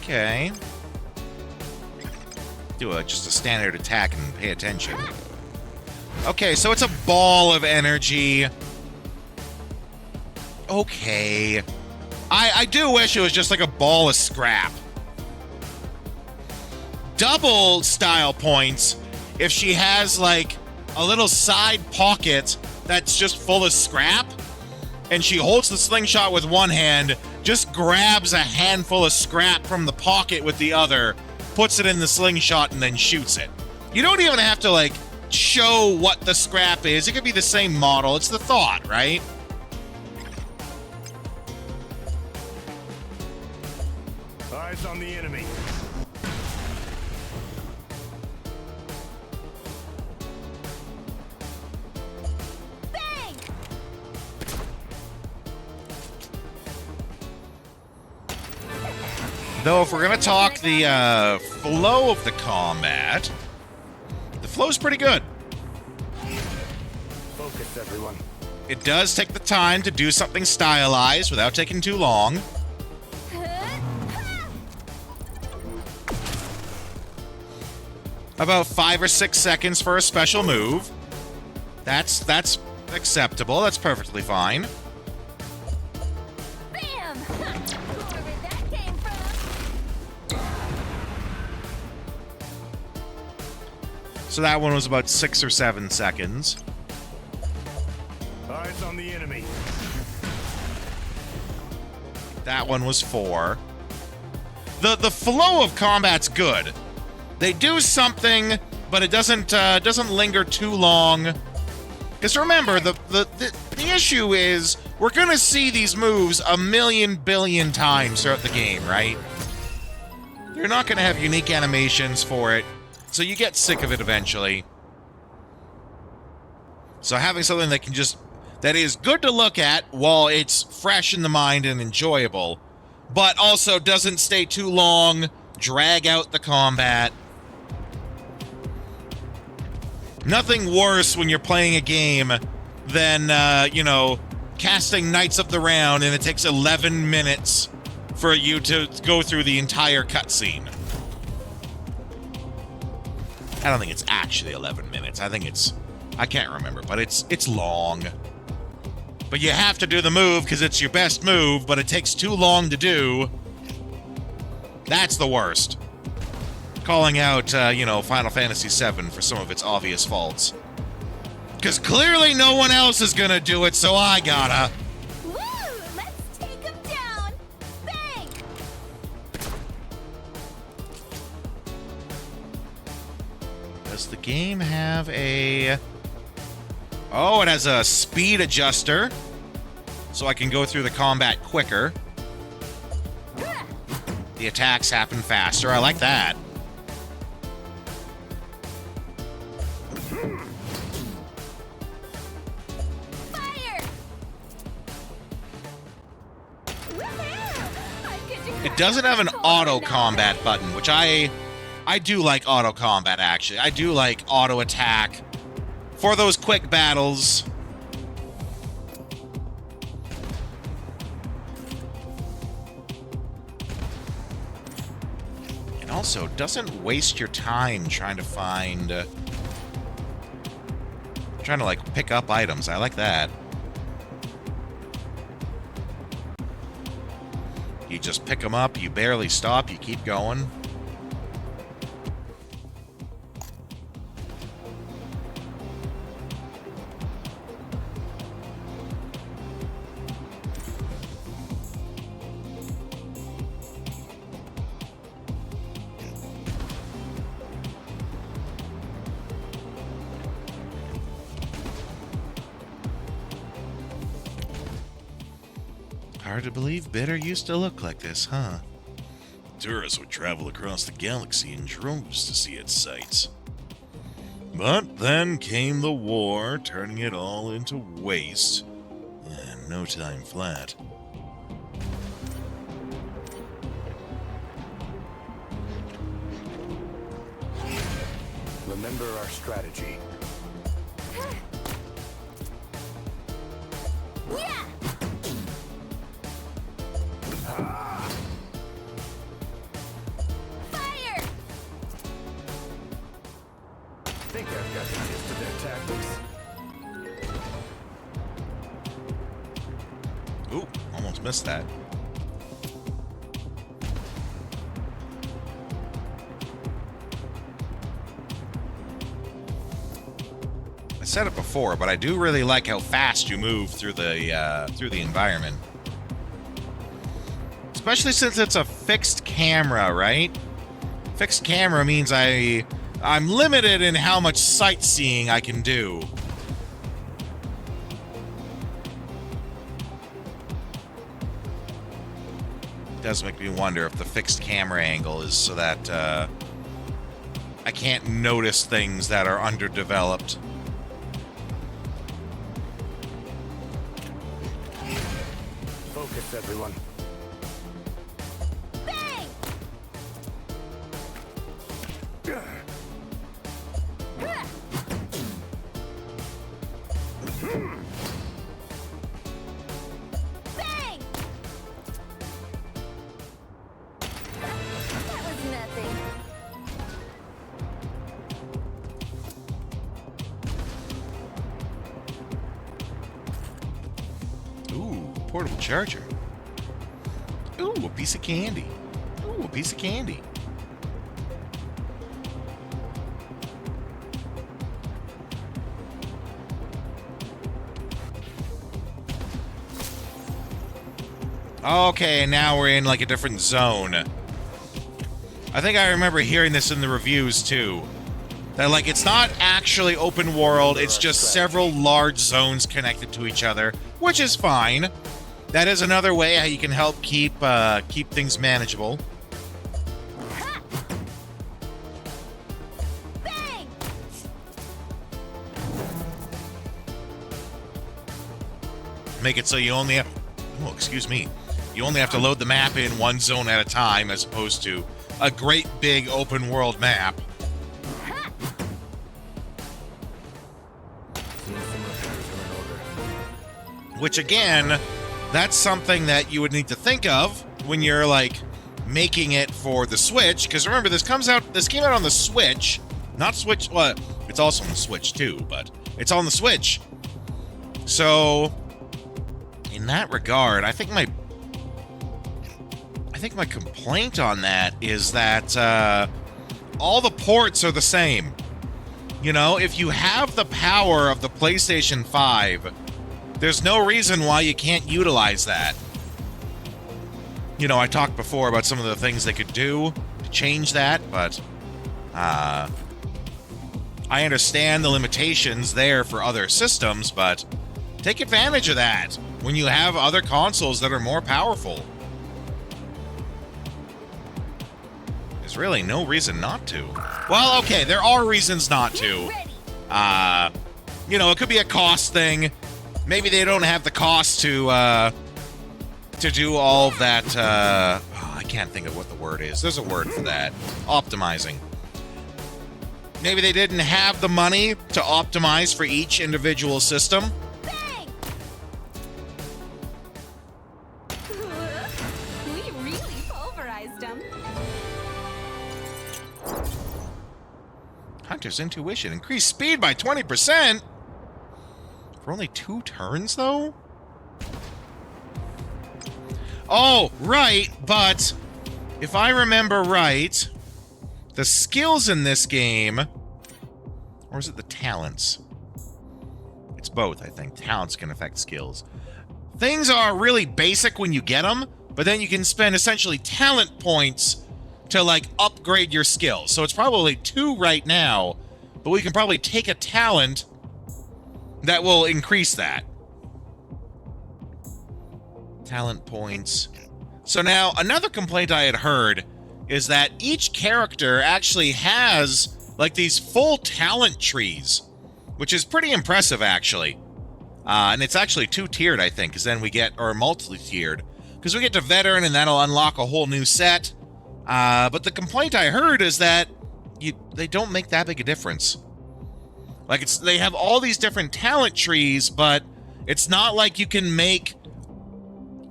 [SPEAKER 2] Okay. Do just a standard attack and pay attention. Okay, so it's a ball of energy. Okay. I do wish it was just like a ball of scrap. Double style points if she has like a little side pocket that's just full of scrap, and she holds the slingshot with one hand, just grabs a handful of scrap from the pocket with the other, puts it in the slingshot, and then shoots it. You don't even have to like show what the scrap is. It could be the same model. It's the thought, right?
[SPEAKER 5] Eyes on the enemy.
[SPEAKER 11] Bang!
[SPEAKER 2] Though if we're gonna talk the flow of the combat, the flow's pretty good.
[SPEAKER 5] Focus, everyone.
[SPEAKER 2] It does take the time to do something stylized without taking too long. About 5 or 6 seconds for a special move. That's acceptable. That's perfectly fine.
[SPEAKER 3] Bam! Whoever that came from.
[SPEAKER 2] So that one was about 6 or 7 seconds.
[SPEAKER 5] Eyes on the enemy.
[SPEAKER 2] That one was 4. The flow of combat's good. They do something, but it doesn't linger too long. Because remember, the issue is we're gonna see these moves a million billion times throughout the game, right? You're not gonna have unique animations for it, so you get sick of it eventually. So having something that is good to look at while it's fresh in the mind and enjoyable, but also doesn't stay too long, drag out the combat. Nothing worse when you're playing a game than, casting Knights of the Round and it takes 11 minutes for you to go through the entire cutscene. I don't think it's actually 11 minutes. I can't remember, but it's long. But you have to do the move because it's your best move, but it takes too long to do. That's the worst. Calling out, Final Fantasy VII for some of its obvious faults. Because clearly no one else is gonna do it, so I gotta.
[SPEAKER 11] Woo! Let's take him down! Bang!
[SPEAKER 2] Does the game have a... Oh, it has a speed adjuster, so I can go through the combat quicker. The attacks happen faster. I like that.
[SPEAKER 11] Fire!
[SPEAKER 2] It doesn't have an auto combat button, which I do like auto combat, actually. I do like auto attack for those quick battles. And also doesn't waste your time trying to find... trying to, like, pick up items. I like that. You just pick them up, you barely stop, you keep going. Hard to believe Bitter used to look like this, huh? Tourists would travel across the galaxy in droves to see its sights. But then came the war, turning it all into waste, and no time flat.
[SPEAKER 5] Remember our strategy.
[SPEAKER 11] Yeah!
[SPEAKER 17] I've got the gist of their tactics.
[SPEAKER 2] Ooh, almost missed that. I said it before, but I do really like how fast you move through the environment. Especially since it's a fixed camera, right? Fixed camera means I'm limited in how much sightseeing I can do. It does make me wonder if the fixed camera angle is so that I can't notice things that are underdeveloped.
[SPEAKER 5] Focus, everyone.
[SPEAKER 3] Bang! Bang! That was nothing.
[SPEAKER 2] Ooh, portable charger. Ooh, a piece of candy. Ooh, a piece of candy. Okay, now we're in like a different zone. I think I remember hearing this in the reviews too. That like it's not actually open world, it's just several large zones connected to each other, which is fine. That is another way how you can help keep things manageable.
[SPEAKER 3] Bang!
[SPEAKER 2] Make it so you only have, oh, excuse me, you only have to load the map in one zone at a time as opposed to a great big open world map. Which again, that's something that you would need to think of when you're like making it for the Switch, because remember this came out on the Switch, not Switch, well, it's also on the Switch too, but it's on the Switch. So in that regard, I think my complaint on that is that all the ports are the same. You know, if you have the power of the PlayStation 5, there's no reason why you can't utilize that. You know, I talked before about some of the things they could do to change that, but I understand the limitations there for other systems, but take advantage of that when you have other consoles that are more powerful. There's really no reason not to. Well, okay, there are reasons not to. You know, it could be a cost thing. Maybe they don't have the cost to do all of that. I can't think of what the word is. There's a word for that. Optimizing. Maybe they didn't have the money to optimize for each individual system.
[SPEAKER 3] Bang!
[SPEAKER 11] We really pulverized them.
[SPEAKER 2] Hunter's intuition. Increased speed by 20%? For only 2 turns, though? Oh, right, but if I remember right, the skills in this game, or is it the talents? It's both, I think. Talents can affect skills. Things are really basic when you get them, but then you can spend essentially talent points to, like, upgrade your skills. So it's probably 2 right now, but we can probably take a talent that will increase that. Talent points. So now, another complaint I had heard is that each character actually has, like, these full talent trees, which is pretty impressive, actually. And it's actually 2-tiered, I think, because then we get, or multi-tiered, because we get to Veteran, and that'll unlock a whole new set. But the complaint I heard is that they don't make that big a difference. Like, they have all these different talent trees, but it's not like you can make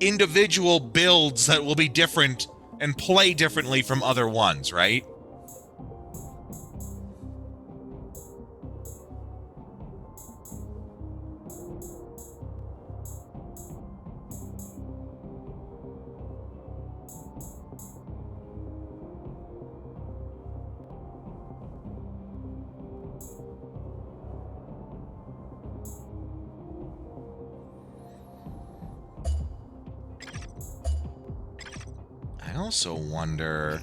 [SPEAKER 2] individual builds that will be different and play differently from other ones, right? also wonder...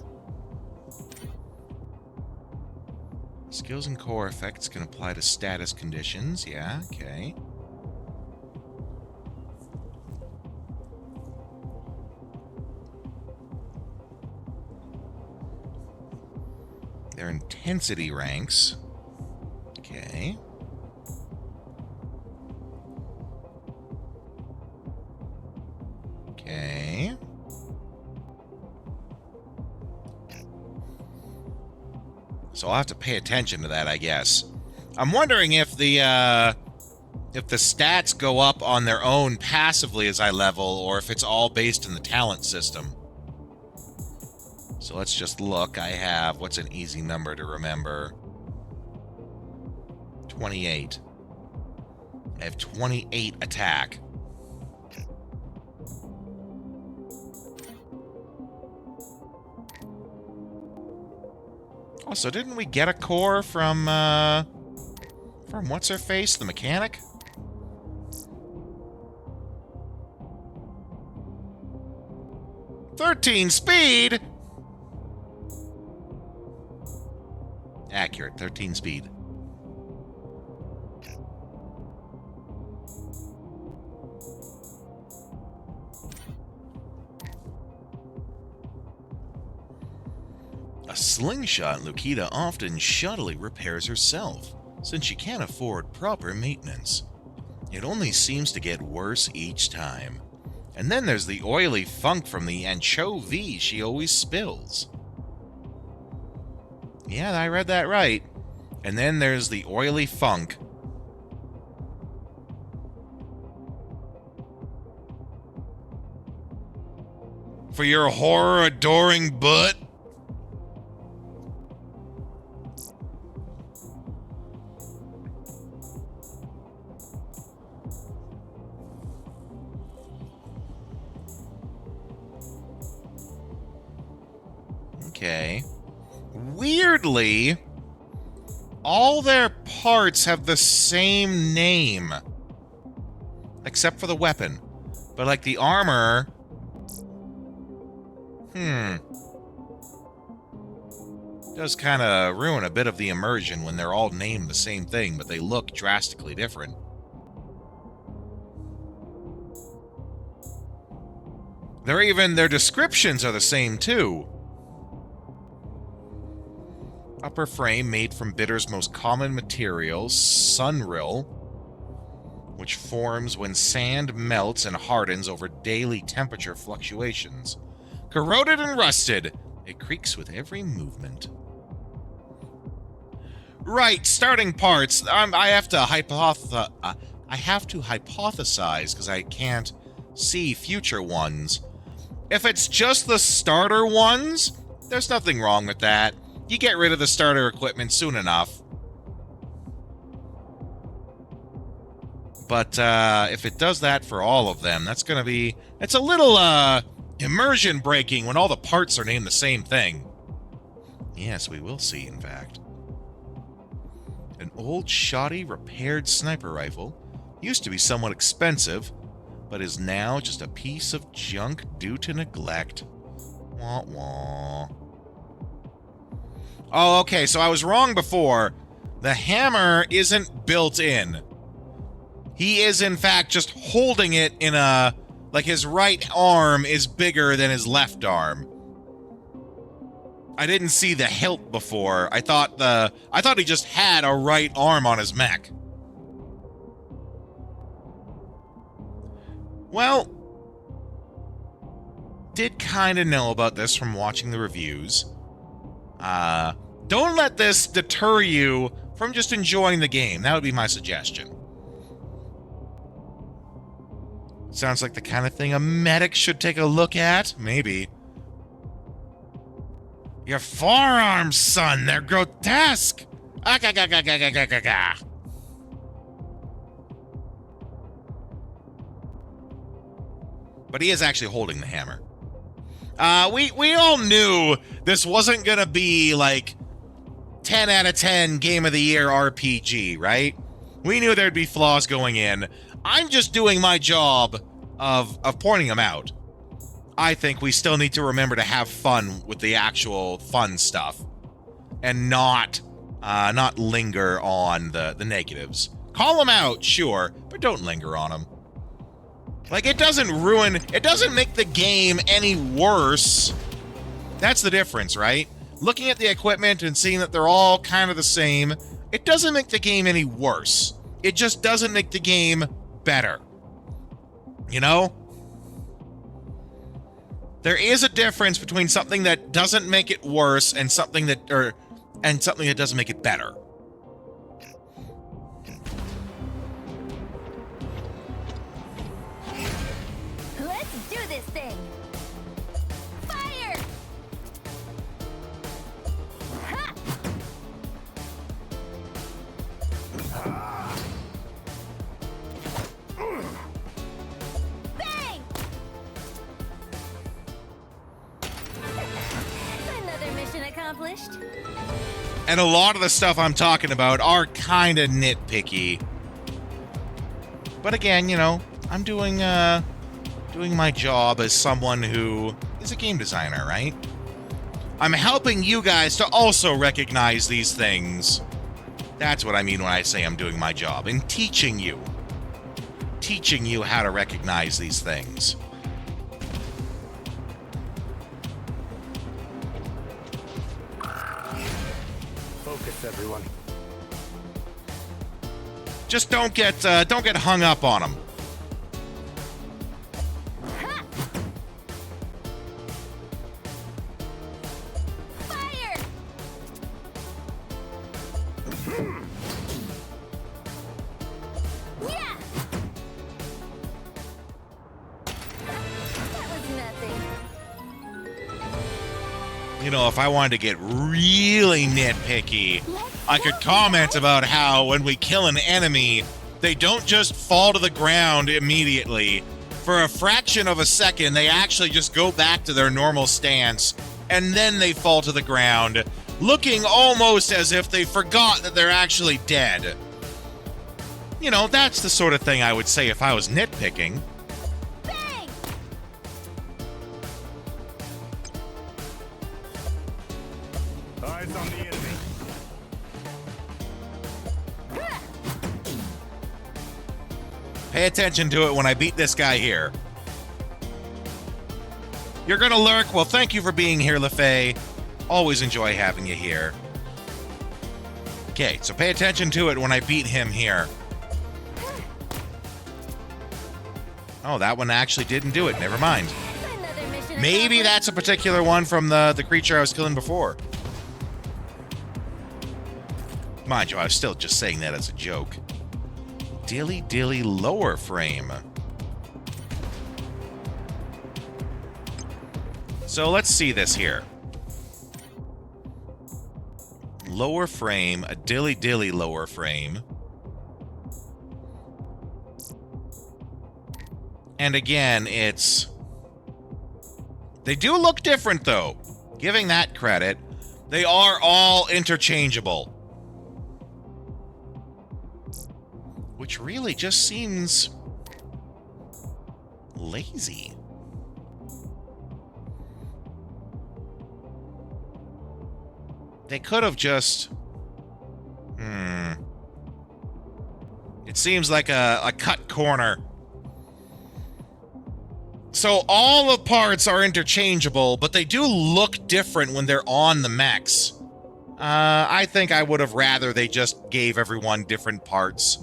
[SPEAKER 2] Skills and core effects can apply to status conditions. Yeah, okay. Their intensity ranks. Okay. Okay. So I'll have to pay attention to that, I guess. I'm wondering if the stats go up on their own passively as I level, or if it's all based in the talent system. So let's just look. I have, what's an easy number to remember? 28. I have 28 attack. Also, didn't we get a core from what's-her-face, the mechanic? "13 speed!" Accurate, 13 speed. A slingshot Lukita often shoddily repairs herself, since she can't afford proper maintenance. It only seems to get worse each time. And then there's the oily funk from the anchovy she always spills. Yeah, I read that right. And then there's the oily funk. For your horror-adoring butt? Okay. Weirdly, all their parts have the same name. Except for the weapon. But like the armor... does kind of ruin a bit of the immersion when they're all named the same thing, but they look drastically different. Their descriptions are the same, too. Upper frame made from Bitter's most common material, sunrill, which forms when sand melts and hardens over daily temperature fluctuations. Corroded and rusted, it creaks with every movement. Right, starting parts. I have to hypothesize because I can't see future ones. If it's just the starter ones, there's nothing wrong with that. You get rid of the starter equipment soon enough. But if it does that for all of them, that's going to be... It's a little immersion breaking when all the parts are named the same thing. Yes, we will see, in fact. An old, shoddy, repaired sniper rifle used to be somewhat expensive, but is now just a piece of junk due to neglect. Wah wah. Oh, okay, so I was wrong before. The hammer isn't built in. He is, in fact, just holding it in a... Like, his right arm is bigger than his left arm. I didn't see the hilt before. I thought he just had a right arm on his mech. Well, did kind of know about this from watching the reviews. Don't let this deter you from just enjoying the game. That would be my suggestion. Sounds like the kind of thing a medic should take a look at. Maybe. Your forearms, son, they're grotesque. But he is actually holding the hammer. We all knew this wasn't gonna be like 10 out of 10 Game of the Year RPG, right? We knew there'd be flaws going in. I'm just doing my job of pointing them out. I think we still need to remember to have fun with the actual fun stuff and not linger on the negatives. Call them out, sure, but don't linger on them. Like, it doesn't make the game any worse. That's the difference, right? Looking at the equipment and seeing that they're all kind of the same, it doesn't make the game any worse. It just doesn't make the game better. You know? There is a difference between something that doesn't make it worse and something that doesn't make it better.
[SPEAKER 4] Let's do this thing. Fire! Ha! Bang! Another mission accomplished.
[SPEAKER 2] And a lot of the stuff I'm talking about are kind of nitpicky. But again, you know, I'm doing my job as someone who is a game designer, right? I'm helping you guys to also recognize these things. That's what I mean when I say I'm doing my job, and teaching you how to recognize these things.
[SPEAKER 5] Focus, everyone.
[SPEAKER 2] Just don't get hung up on them.
[SPEAKER 4] Fire! Yeah! That was nothing.
[SPEAKER 2] You know, if I wanted to get really nitpicky, I could comment about how when we kill an enemy, they don't just fall to the ground immediately. For a fraction of a second, they actually just go back to their normal stance, and then they fall to the ground, looking almost as if they forgot that they're actually dead. You know, that's the sort of thing I would say if I was nitpicking.
[SPEAKER 4] Bang!
[SPEAKER 5] Eyes on the enemy.
[SPEAKER 2] Pay attention to it when I beat this guy here. You're gonna lurk? Well, thank you for being here, LaFay. Always enjoy having you here. Okay, so pay attention to it when I beat him here. Oh, that one actually didn't do it. Never mind.
[SPEAKER 4] Another mission
[SPEAKER 2] Maybe that's a particular one from the creature I was killing before. Mind you, I was still just saying that as a joke. Dilly dilly lower frame. So let's see this here. Lower frame, a dilly dilly lower frame. And again, they do look different though. Giving that credit. They are all interchangeable. Which really just seems lazy. They could have just... It seems like a cut corner. So all the parts are interchangeable, but they do look different when they're on the mechs. I think I would have rather they just gave everyone different parts.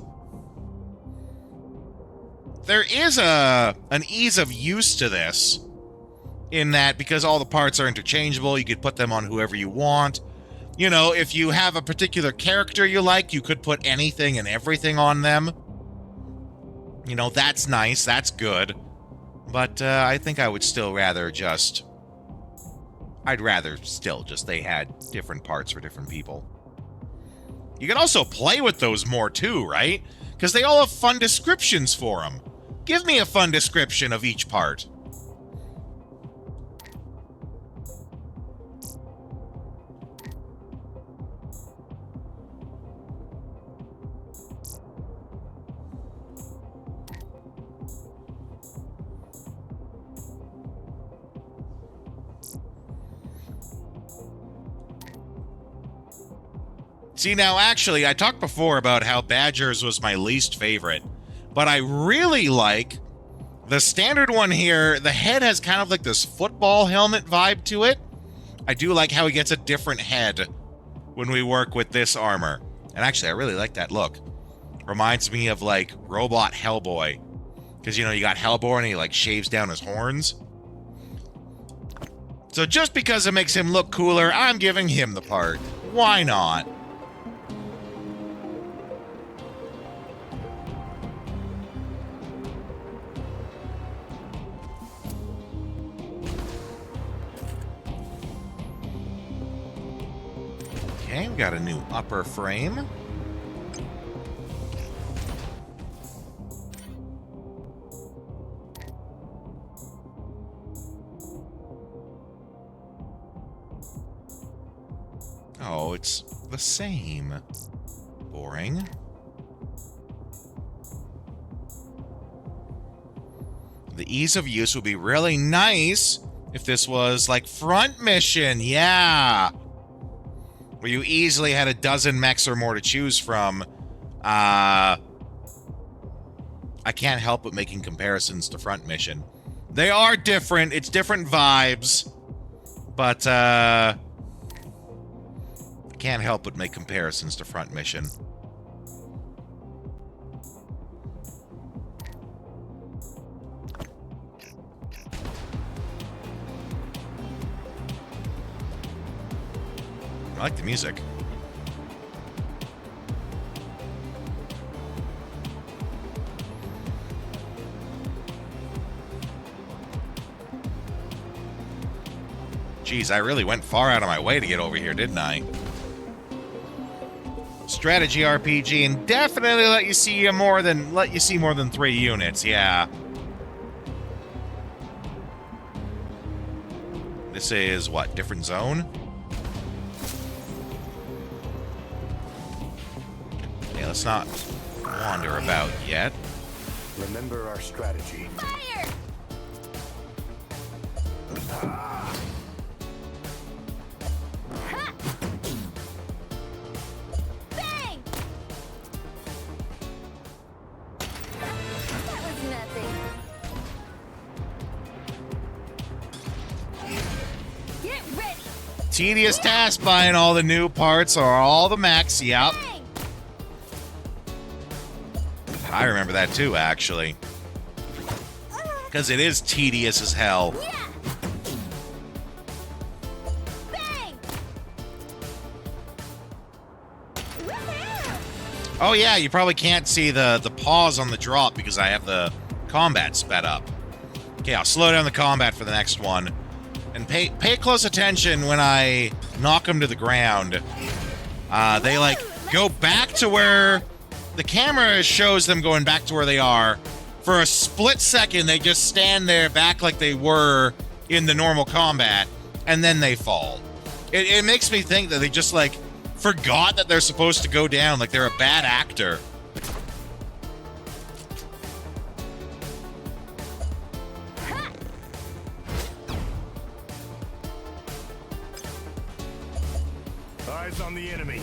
[SPEAKER 2] There is an ease of use to this, in that because all the parts are interchangeable, you could put them on whoever you want. You know, if you have a particular character you like, you could put anything and everything on them. You know, that's nice, that's good. But I think I would still rather just... I'd rather still just they had different parts for different people. You can also play with those more too, right? Because they all have fun descriptions for them. Give me a fun description of each part. See, now, actually, I talked before about how Badgers was my least favorite, but I really like the standard one here. The head has kind of like this football helmet vibe to it. I do like how he gets a different head when we work with this armor. And actually, I really like that look. Reminds me of, like, Robot Hellboy. Because, you know, you got Hellboy and he, like, shaves down his horns. So just because it makes him look cooler, I'm giving him the part. Why not? Okay, we got a new upper frame. Oh, it's the same. Boring. The ease of use would be really nice if this was like front mission, yeah. Where you easily had a dozen mechs or more to choose from. I can't help but making comparisons to front mission. They are different, it's different vibes. But, can't help but make comparisons to front mission. I like the music. Geez, I really went far out of my way to get over here, didn't I? Strategy RPG, and definitely let you see more than 3 units, yeah. This is what, different zone? Okay, let's not wander about yet.
[SPEAKER 5] Remember our strategy.
[SPEAKER 3] Fire! Ha! Bang! That was nothing. Get ready!
[SPEAKER 2] Tedious task buying all the new parts or all the mechs, yep. I remember that too, actually. Because it is tedious as hell. Oh yeah, you probably can't see the pause on the drop because I have the combat sped up. Okay, I'll slow down the combat for the next one. And pay close attention when I knock them to the ground. They, like, go back to where... The camera shows them going back to where they are. For a split second, they just stand there back like they were in the normal combat, and then they fall. It makes me think that they just, like, forgot that they're supposed to go down, like they're a bad actor.
[SPEAKER 5] Eyes on the enemy.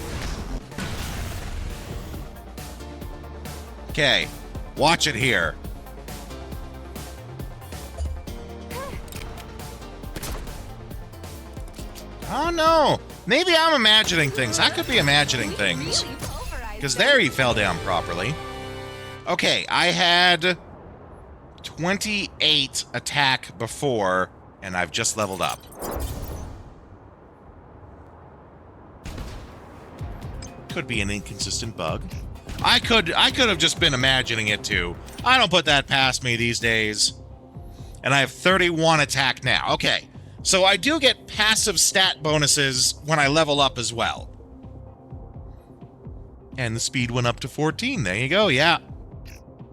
[SPEAKER 2] Okay, watch it here. Oh no, maybe I'm imagining things. I could be imagining things. Because there he fell down properly. Okay, I had 28 attack before, and I've just leveled up. Could be an inconsistent bug. I could have just been imagining it too. I don't put that past me these days. And I have 31 attack now. Okay, so I do get passive stat bonuses when I level up as well. And the speed went up to 14. There you go, yeah.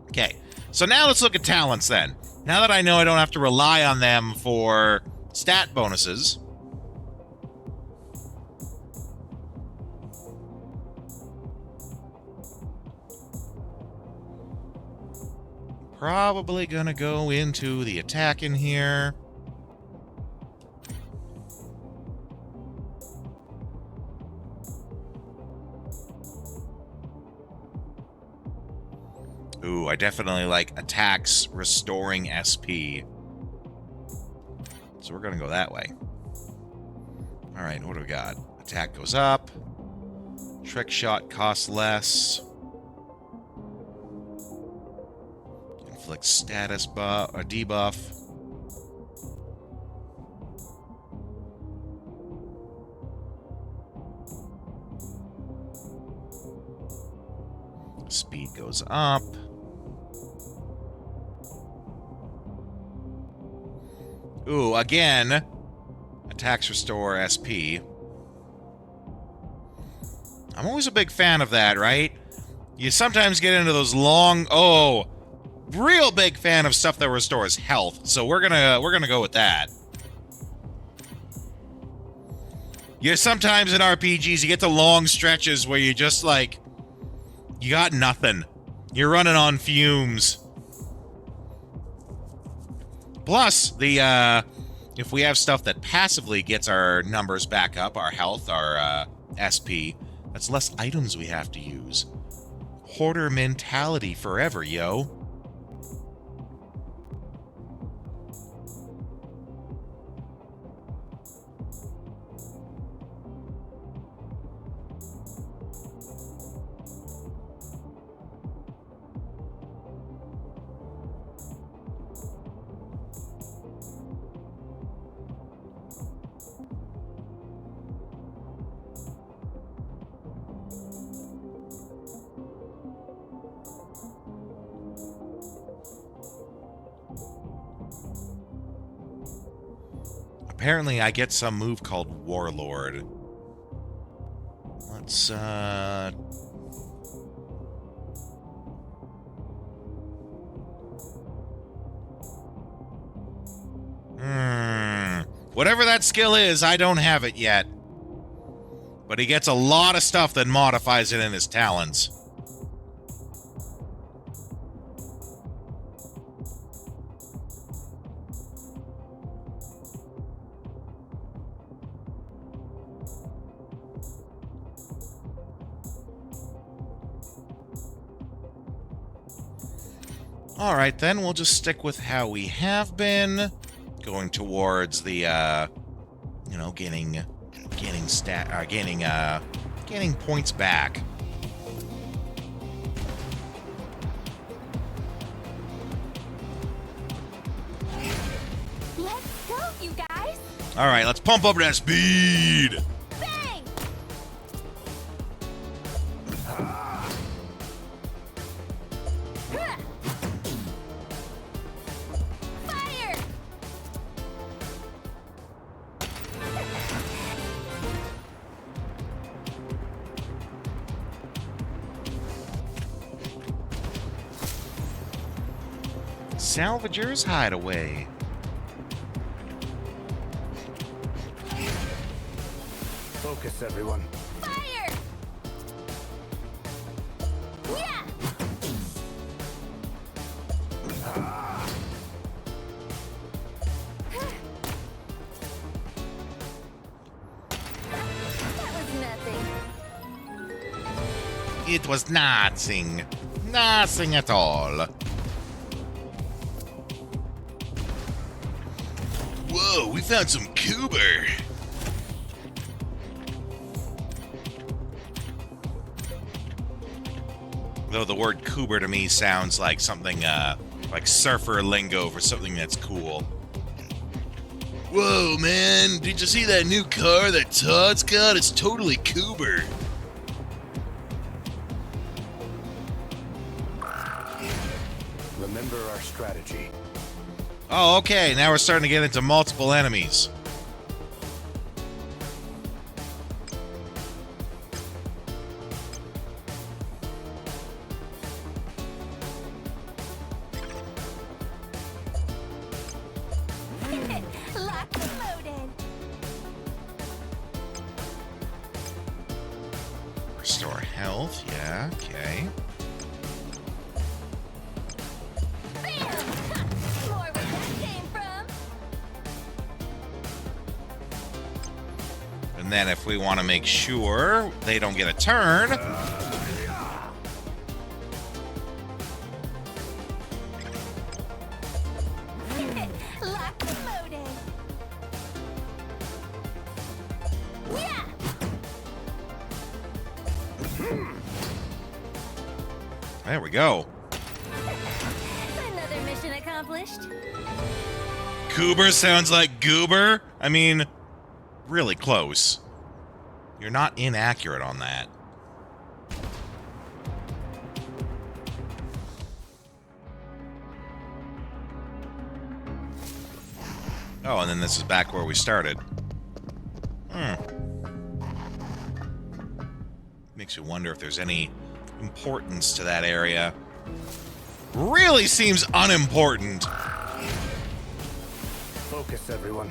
[SPEAKER 2] Okay, so now let's look at talents then. Now that I know I don't have to rely on them for stat bonuses. Probably gonna go into the attack in here. Ooh, I definitely like attacks restoring SP. So we're going to go that way. All right, what do we got? Attack goes up. Trick shot costs less. Inflict status buff or debuff. Speed goes up. Ooh, again, attacks restore SP. I'm always a big fan of that, right? You sometimes get into those long, real big fan of stuff that restores health. So we're gonna go with that. Yeah, sometimes in RPGs you get the long stretches where you just like you got nothing. You're running on fumes. Plus, if we have stuff that passively gets our numbers back up, our health, our SP, that's less items we have to use. Hoarder mentality forever, yo. Apparently, I get some move called Warlord. Let's, Whatever that skill is, I don't have it yet. But he gets a lot of stuff that modifies it in his talents. All right, then we'll just stick with how we have been, going towards the, you know, gaining points back.
[SPEAKER 3] Let's go, you guys!
[SPEAKER 2] All right, let's pump up that speed.
[SPEAKER 3] Bang! Fire!
[SPEAKER 2] Salvager's Hideaway.
[SPEAKER 5] Focus, everyone.
[SPEAKER 3] Fire! Yeah! That was nothing.
[SPEAKER 2] It was nothing. Nothing at all. Whoa, we found some Coober. Though the word Coober to me sounds like something, like surfer lingo for something that's cool. Whoa, man, did you see that new car that Todd's got? It's totally Coober.
[SPEAKER 5] Remember our strategy.
[SPEAKER 2] Oh, okay, now we're starting to get into multiple enemies.
[SPEAKER 3] Locked and loaded.
[SPEAKER 2] Restore health, yeah, okay.
[SPEAKER 3] Bam! Ha! More where that came from.
[SPEAKER 2] And then if we want to make sure they don't get a turn, There we go.
[SPEAKER 4] Another mission accomplished.
[SPEAKER 2] Goober sounds like goober? I mean, really close. You're not inaccurate on that. Oh, and then this is back where we started. Makes you wonder if there's any importance to that area. Really seems unimportant.
[SPEAKER 5] Focus, everyone.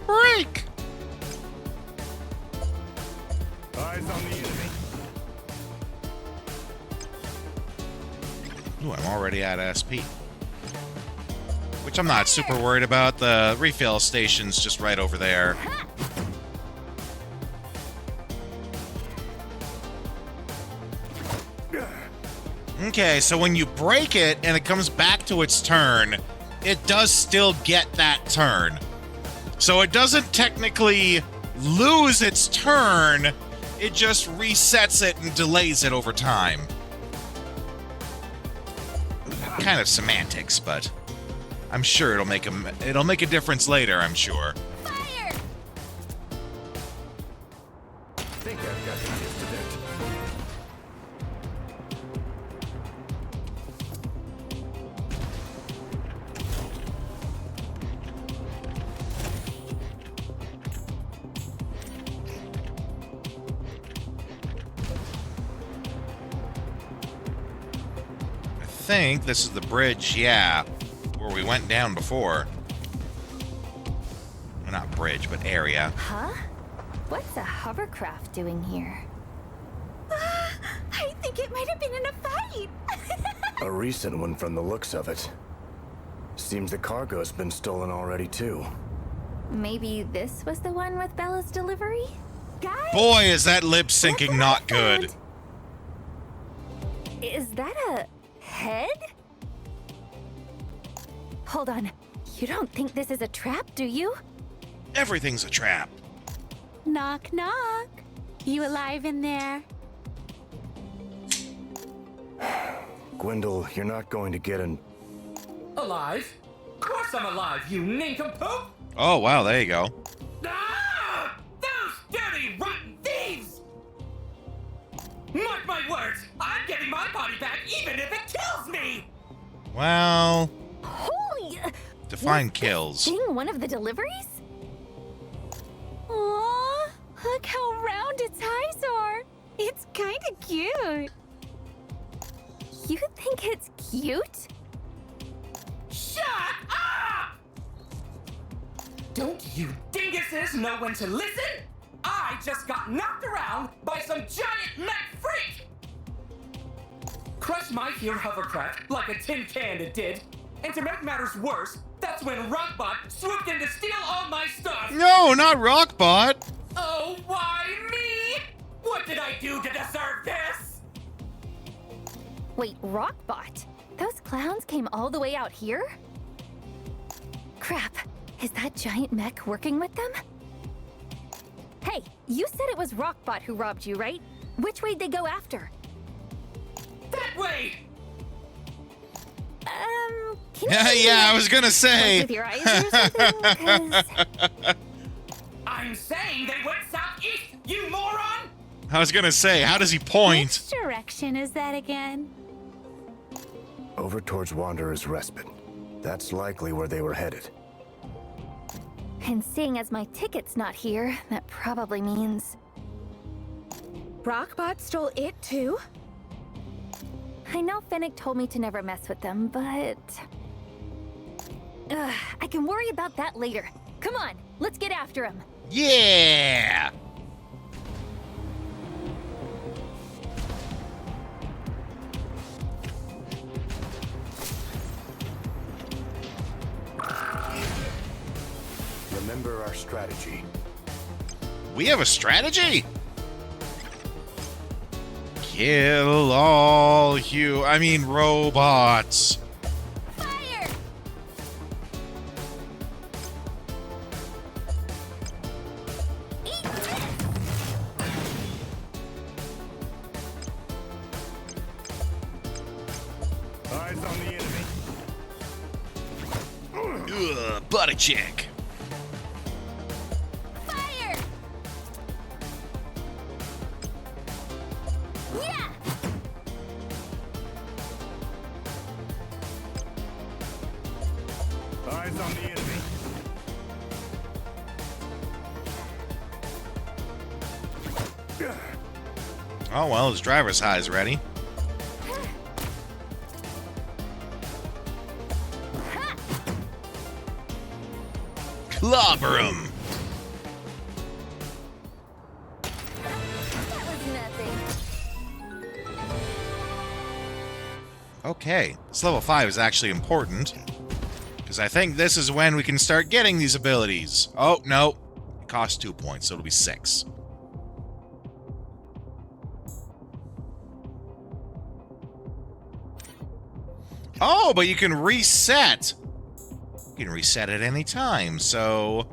[SPEAKER 2] Break!
[SPEAKER 5] Eyes on the enemy.
[SPEAKER 2] Ooh, I'm already at SP. Which I'm not super worried about. The refill station's just right over there. Okay, so when you break it and it comes back to its turn, it does still get that turn. So it doesn't technically lose its turn, it just resets it and delays it over time. Kind of semantics, but I'm sure it'll make a difference later, I'm sure.
[SPEAKER 4] Fire!
[SPEAKER 17] Think I've got the gist of it.
[SPEAKER 2] I think this is the bridge, yeah, where we went down before. Well, not bridge, but area.
[SPEAKER 4] Huh? What's a hovercraft doing here?
[SPEAKER 11] I think it might have been in a fight.
[SPEAKER 5] A recent one from the looks of it. Seems the cargo's been stolen already, too.
[SPEAKER 4] Maybe this was the one with Bella's delivery? Guys,
[SPEAKER 2] Boy, is that lip syncing not good.
[SPEAKER 4] is that a head? Hold on. You don't think this is a trap, do you?
[SPEAKER 2] Everything's a trap.
[SPEAKER 11] Knock, knock. You alive in there?
[SPEAKER 5] Gwendol, you're not going to get an...
[SPEAKER 14] Alive? Of course I'm alive, you nincompoop!
[SPEAKER 2] Oh, wow, there you go.
[SPEAKER 14] Ah! Those dirty, rotten thieves! Mark my words, I'm getting my body back even if it kills me!
[SPEAKER 2] Well,
[SPEAKER 4] Holy!
[SPEAKER 2] define
[SPEAKER 4] Was this
[SPEAKER 2] kills.
[SPEAKER 4] thing one of the deliveries?
[SPEAKER 11] Aw, look how round its eyes are. It's kind of cute.
[SPEAKER 4] You think it's cute?
[SPEAKER 14] Shut up! Don't you dinguses know when to listen? I just got knocked around by some giant mech freak! Crushed my here hovercraft like a tin can it did. And to make matters worse, that's when Rockbot swooped in to steal all my stuff!
[SPEAKER 2] No, not Rockbot.
[SPEAKER 14] Oh, why me? What did I do to deserve this?
[SPEAKER 4] Wait, Rockbot? Those clowns came all the way out here? Crap. Is that giant mech working with them? Hey, you said it was Rockbot who robbed you, right? Which way'd they go after?
[SPEAKER 14] That way!
[SPEAKER 4] Can
[SPEAKER 2] Yeah,
[SPEAKER 4] you
[SPEAKER 2] yeah, I was gonna say.
[SPEAKER 4] with your eyes or something? 'Cause
[SPEAKER 14] I'm saying they went southeast, you moron!
[SPEAKER 2] I was gonna say, how does he point?
[SPEAKER 11] Which direction is that again?
[SPEAKER 5] Over towards Wanderer's Respite. That's likely where they were headed.
[SPEAKER 4] And seeing as my ticket's not here, that probably means...
[SPEAKER 16] Rockbot stole it too?
[SPEAKER 4] I know Fennec told me to never mess with them, but... Ugh, I can worry about that later. Come on, let's get after him.
[SPEAKER 2] Yeah!
[SPEAKER 5] Remember our strategy.
[SPEAKER 2] We have a strategy? Kill all robots.
[SPEAKER 3] Fire!
[SPEAKER 5] Eyes on the enemy.
[SPEAKER 2] Ugh, butter check.
[SPEAKER 3] Fire! Yeah!
[SPEAKER 5] Eyes on the enemy.
[SPEAKER 2] Oh, well, his driver's high is ready. Clobber him.
[SPEAKER 3] That was nothing.
[SPEAKER 2] Okay, this level 5 is actually important. Because I think this is when we can start getting these abilities. Oh, no. It costs 2 points, so it'll be 6. Oh, but you can reset. You can reset at any time, so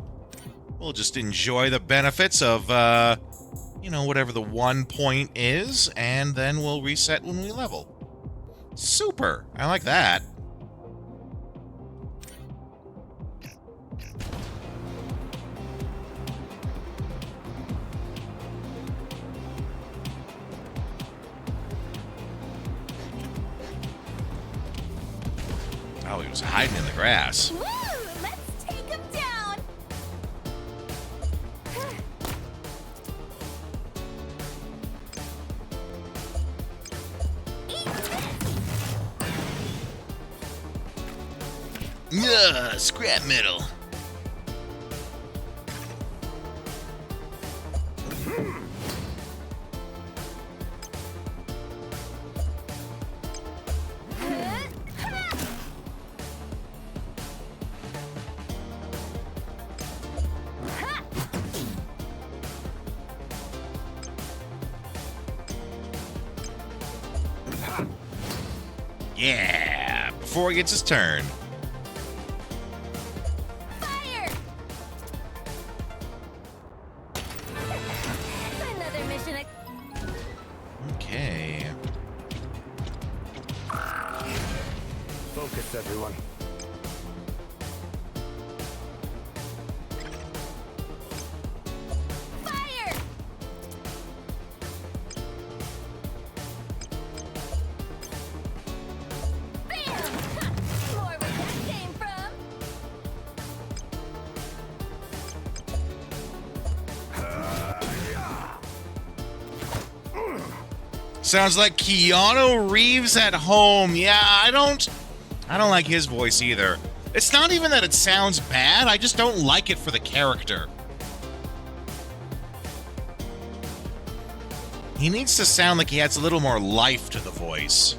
[SPEAKER 2] we'll just enjoy the benefits of, whatever the 1 point is, and then we'll reset when we level. Super! I like that. Oh, he was hiding in the grass.
[SPEAKER 3] Woo! Let's take him down!
[SPEAKER 2] Ugh, scrap metal. Yeah, before he gets his turn.
[SPEAKER 3] Fire! Another mission.
[SPEAKER 2] Okay.
[SPEAKER 5] Focus, everyone.
[SPEAKER 3] Fire! Bam! Ha! More where that came from.
[SPEAKER 2] Sounds like Keanu Reeves at home. Yeah, I don't like his voice either. It's not even that it sounds bad, I just don't like it for the character. He needs to sound like he adds a little more life to the voice.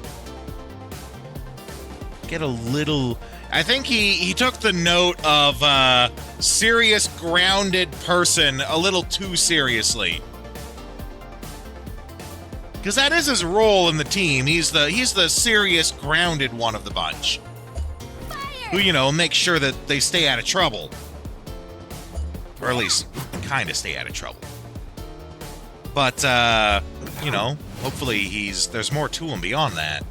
[SPEAKER 2] Get a little... I think he took the note of serious, grounded person a little too seriously. Because that is his role in the team. He's the serious, grounded one of the bunch. Who, makes sure that they stay out of trouble. Or at least, kind of stay out of trouble. But, hopefully there's more to him beyond that.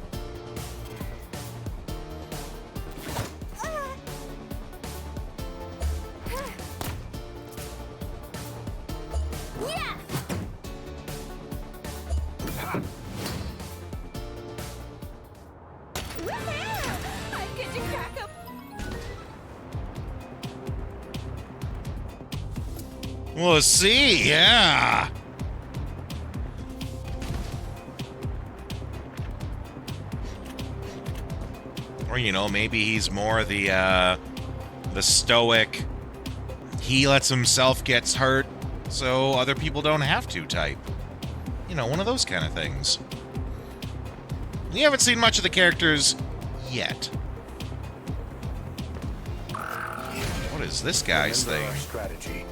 [SPEAKER 3] Yeah! Woohoo! I'm good to crack up.
[SPEAKER 2] We'll see, yeah. Or, maybe he's more the stoic, he lets himself get hurt so other people don't have to type. One of those kind of things. We haven't seen much of the characters yet. What is this guy's thing?
[SPEAKER 5] Strategy.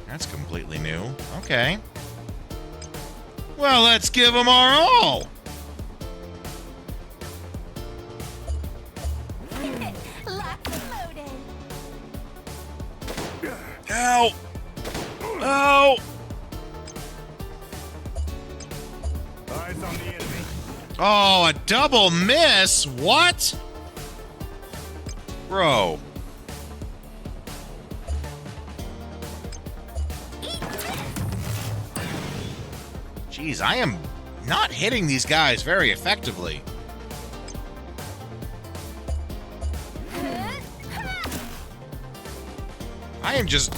[SPEAKER 2] That's completely new. Okay. Well, let's give them our all.
[SPEAKER 3] Locked and loaded.
[SPEAKER 2] Ow! Ow!
[SPEAKER 5] Eyes on the enemy.
[SPEAKER 2] Oh, a double miss? What? Bro. Jeez, I am not hitting these guys very effectively. I am just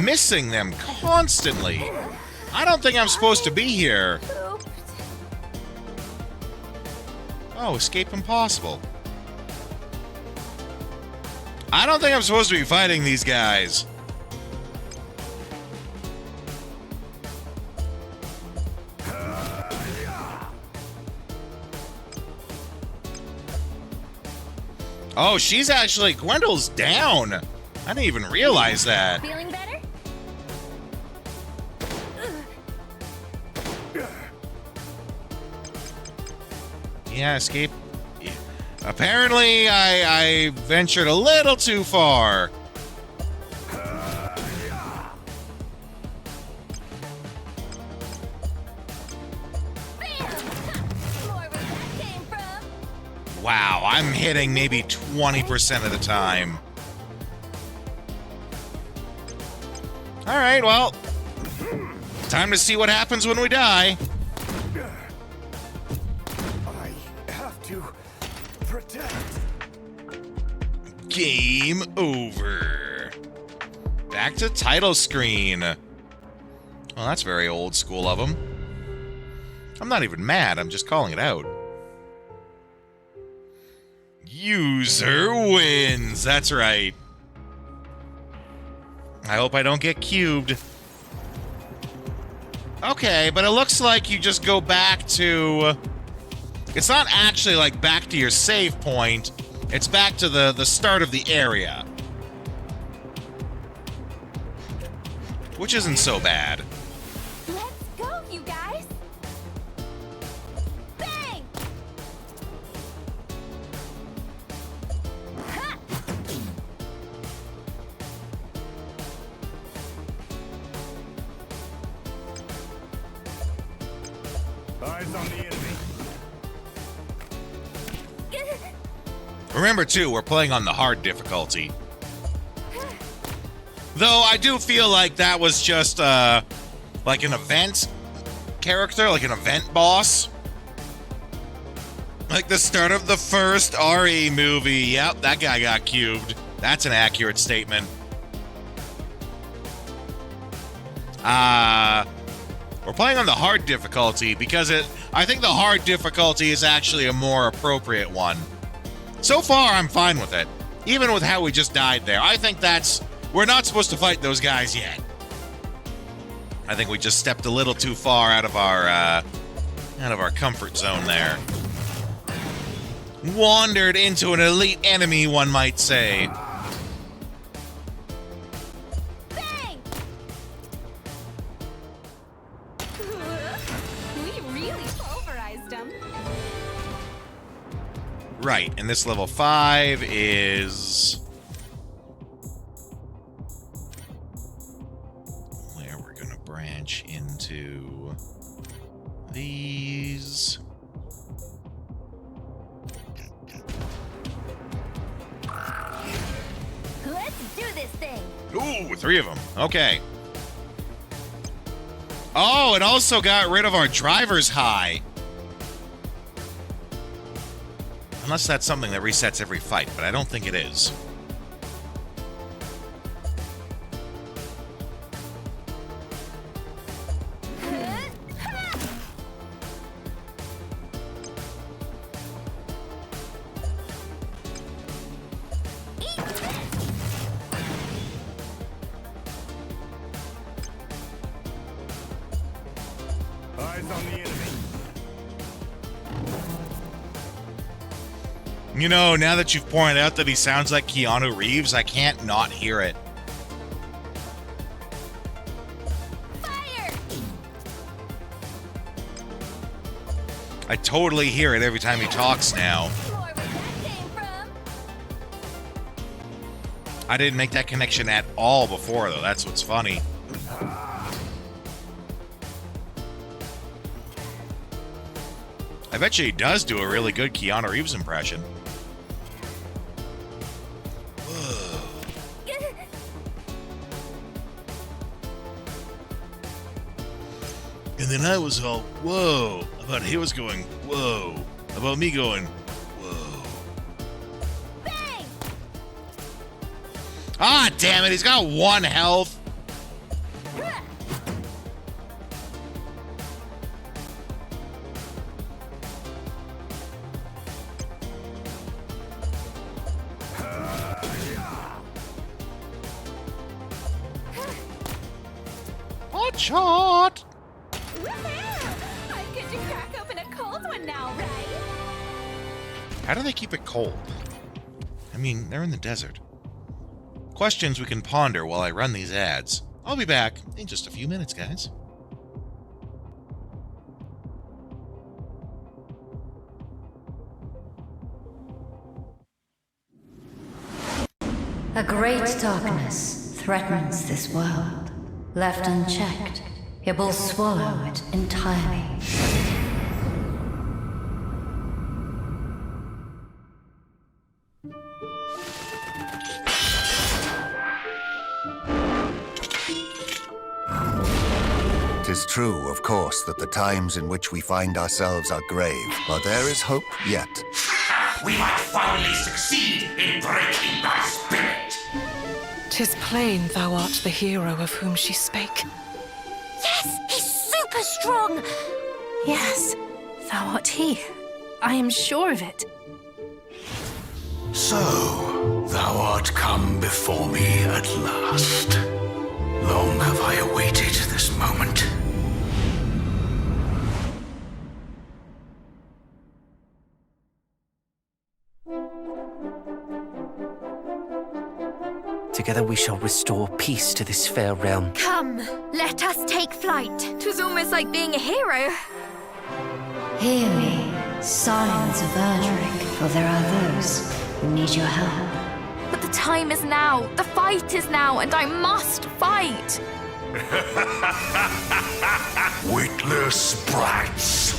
[SPEAKER 2] missing them constantly. I don't think I'm supposed to be here. Oh, escape impossible. I don't think I'm supposed to be fighting these guys. Oh, she's actually... Gwendole's down. I didn't even realize that.
[SPEAKER 4] Feeling better?
[SPEAKER 2] Yeah, escape. Apparently, I ventured a little too far. Wow, I'm hitting maybe 20% of the time. Alright, well, time to see what happens when we die.
[SPEAKER 5] I have to protect.
[SPEAKER 2] Game over. Back to title screen. Well, that's very old school of them. I'm not even mad, I'm just calling it out. User wins. That's right. I hope I don't get cubed. Okay, but it looks like you just go back to... It's not actually like back to your save point. It's back to the start of the area. Which isn't so bad.
[SPEAKER 3] Let's go, you guys. Bang! Ha!
[SPEAKER 5] Eyes on the enemy.
[SPEAKER 2] Remember, too, we're playing on the hard difficulty. Though I do feel like that was just, like an event character, like an event boss. Like the start of the first RE movie. Yep, that guy got cubed. That's an accurate statement. We're playing on the hard difficulty because I think the hard difficulty is actually a more appropriate one. So far, I'm fine with it. Even with how we just died there. I think we're not supposed to fight those guys yet. I think we just stepped a little too far out of our comfort zone there. Wandered into an elite enemy, one might say.
[SPEAKER 3] Bang!
[SPEAKER 11] We really pulverized them.
[SPEAKER 2] Right, and this level 5 is... where we're going to branch into these...
[SPEAKER 4] Let's do this thing.
[SPEAKER 2] Ooh, 3 of them. Okay. Oh, it also got rid of our driver's high. Unless that's something that resets every fight, but I don't think it is.
[SPEAKER 5] Eyes on the enemy.
[SPEAKER 2] You know, now that you've pointed out that he sounds like Keanu Reeves, I can't not hear it.
[SPEAKER 3] Fire!
[SPEAKER 2] I totally hear it every time he talks now. I didn't make that connection at all before, though. That's what's funny. I bet you he does do a really good Keanu Reeves impression. And then I was all, whoa, about he was going, whoa, about me going, whoa.
[SPEAKER 3] Bang!
[SPEAKER 2] Ah, damn it, he's got 1 health. Hot shot!
[SPEAKER 11] I get to crack open a cold one now, right?
[SPEAKER 2] How do they keep it cold? I mean, they're in the desert. Questions we can ponder while I run these ads. I'll be back in just a few minutes, guys.
[SPEAKER 18] A great darkness threatens this world. Left unchecked, it will swallow it entirely.
[SPEAKER 19] Tis true, of course, that the times in which we find ourselves are grave, but there is hope yet.
[SPEAKER 20] We might finally succeed in breaking thy spirit.
[SPEAKER 21] 'Tis plain thou art the hero of whom she spake.
[SPEAKER 3] Yes, he's super strong.
[SPEAKER 22] Yes, thou art he. I am sure of it.
[SPEAKER 20] So, thou art come before me at last. Long have I awaited this moment.
[SPEAKER 23] Together we shall restore peace to this fair realm.
[SPEAKER 4] Come, let us take flight. 'Twas almost like being a hero.
[SPEAKER 18] Hear me, scions of Erdrick, for there are those who need your help.
[SPEAKER 4] But the time is now. The fight is now, and I must fight.
[SPEAKER 20] Witless brats.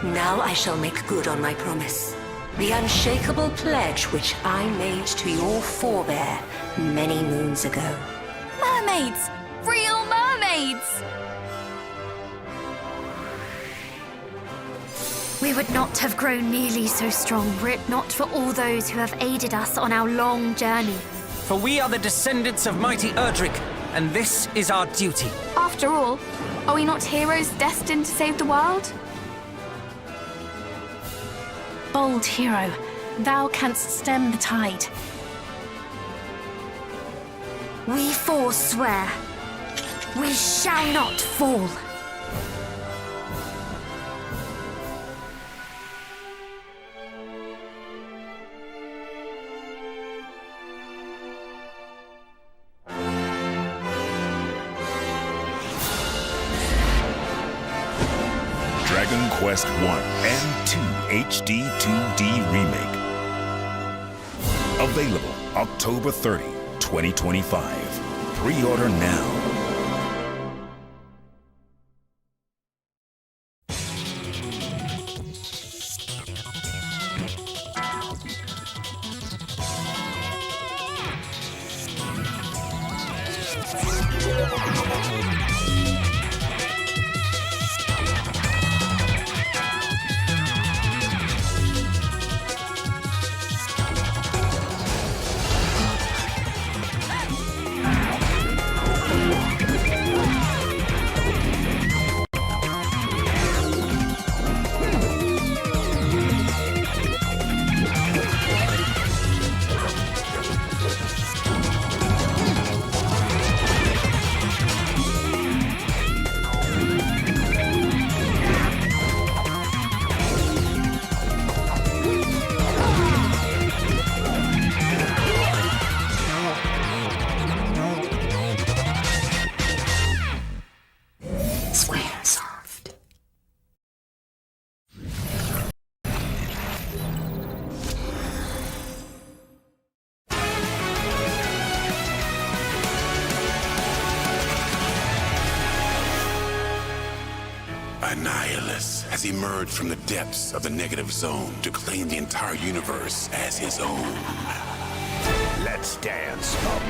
[SPEAKER 24] Now I shall make good on my promise. The unshakable pledge which I made to your forebear many moons ago.
[SPEAKER 4] Mermaids! Real mermaids! We would not have grown nearly so strong were it not for all those who have aided us on our long journey.
[SPEAKER 23] For we are the descendants of mighty Erdrick, and this is our duty.
[SPEAKER 4] After all, are we not heroes destined to save the world?
[SPEAKER 22] Bold hero, thou canst stem the tide.
[SPEAKER 4] We four swear, we shall not fall.
[SPEAKER 25] Dragon Quest 1 and 2 HD 2D Remake. Available October 30, 2025. Pre-order now.
[SPEAKER 1] Annihilus has emerged from the depths of the negative zone to claim the entire universe as his own.
[SPEAKER 17] Let's dance, Mum.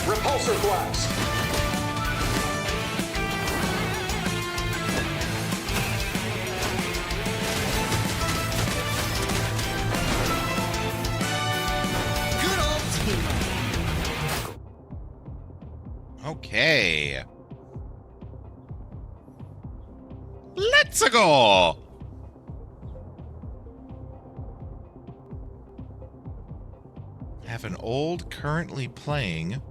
[SPEAKER 6] Repulsor blast.
[SPEAKER 2] Good old team. Okay. Let's go. Have an old currently playing.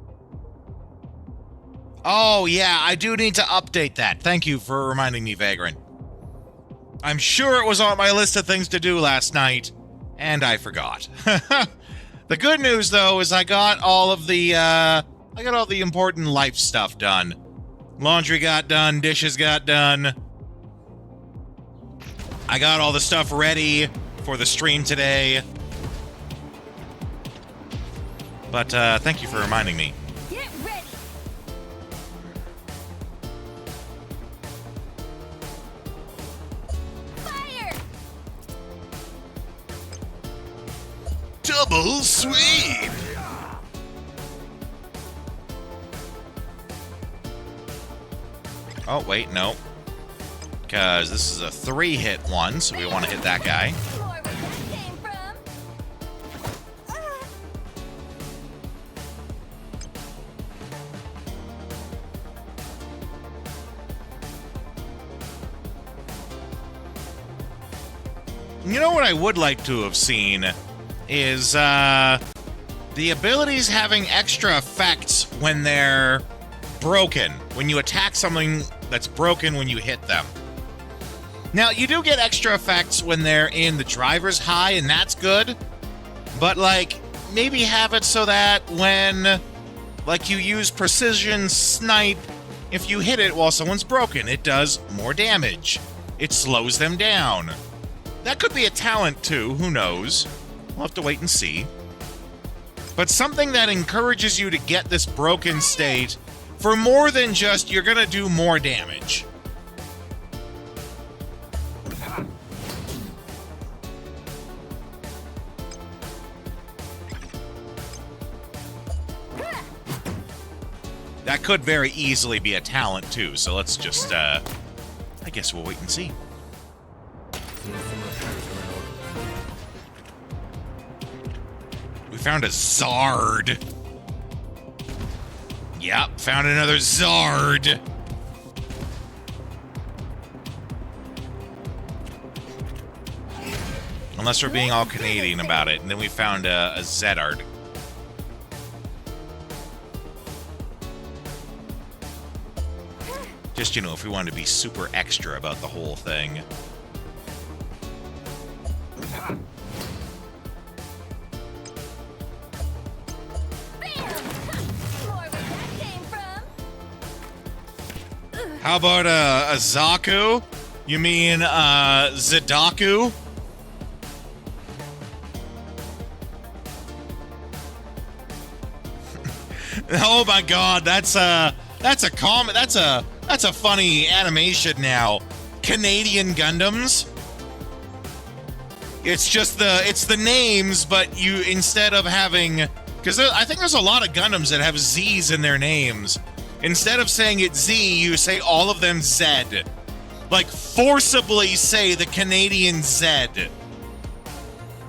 [SPEAKER 2] Oh, yeah, I do need to update that. Thank you for reminding me, Vagrant. I'm sure it was on my list of things to do last night, and I forgot. The good news, though, is I got all the important life stuff done. Laundry got done, dishes got done. I got all the stuff ready for the stream today. But thank you for reminding me.
[SPEAKER 3] Get ready. Fire.
[SPEAKER 2] Double sweep. Oh, wait, no. Because this is a 3-hit one, so we want to hit that guy.
[SPEAKER 3] More where that came from.
[SPEAKER 2] You know what I would like to have seen is the abilities having extra effects when they're broken. When you attack something that's broken when you hit them. Now, you do get extra effects when they're in the driver's high, and that's good. But, like, maybe have it so that when, like, you use precision snipe, if you hit it while someone's broken, it does more damage. It slows them down. That could be a talent, too. Who knows? We'll have to wait and see. But something that encourages you to get this broken state for more than just you're gonna do more damage. That could very easily be a talent, too, so let's just, I guess we'll wait and see. We found a Zard. Yep, found another Zard. Unless we're being all Canadian about it, and then we found a Zedard. Just, you know, if we wanted to be super extra about the whole thing. How about a Zaku? You mean Zadaku? Oh my God, that's a funny animation now. Canadian Gundams. It's just the names, but you, instead of having, because I think there's a lot of Gundams that have Z's in their names. Instead of saying it Z, you say all of them Z. Like, forcibly say the Canadian Z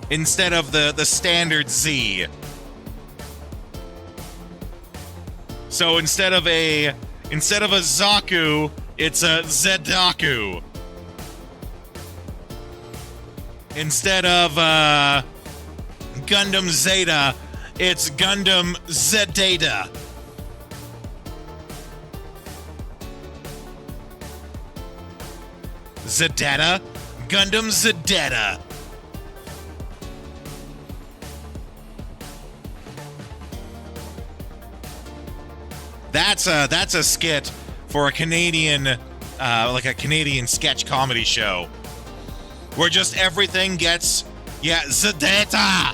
[SPEAKER 2] instead of the standard Z. So instead of a Zaku, it's a Zedaku. Instead of Gundam Zeta, it's Gundam Zedata. Zedata? Gundam Zedata. That's a skit for a Canadian, like a Canadian sketch comedy show. Where just everything gets, Zedata!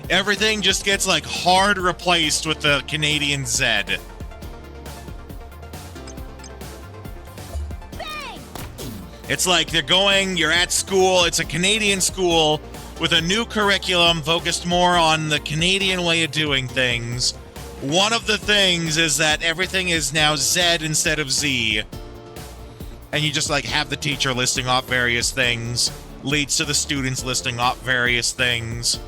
[SPEAKER 2] Everything just gets, like, hard replaced with the Canadian Z. It's like you're at school, it's a Canadian school with a new curriculum focused more on the Canadian way of doing things. One of the things is that everything is now Z instead of Z. And you just like have the teacher listing off various things, leads to the students listing off various things.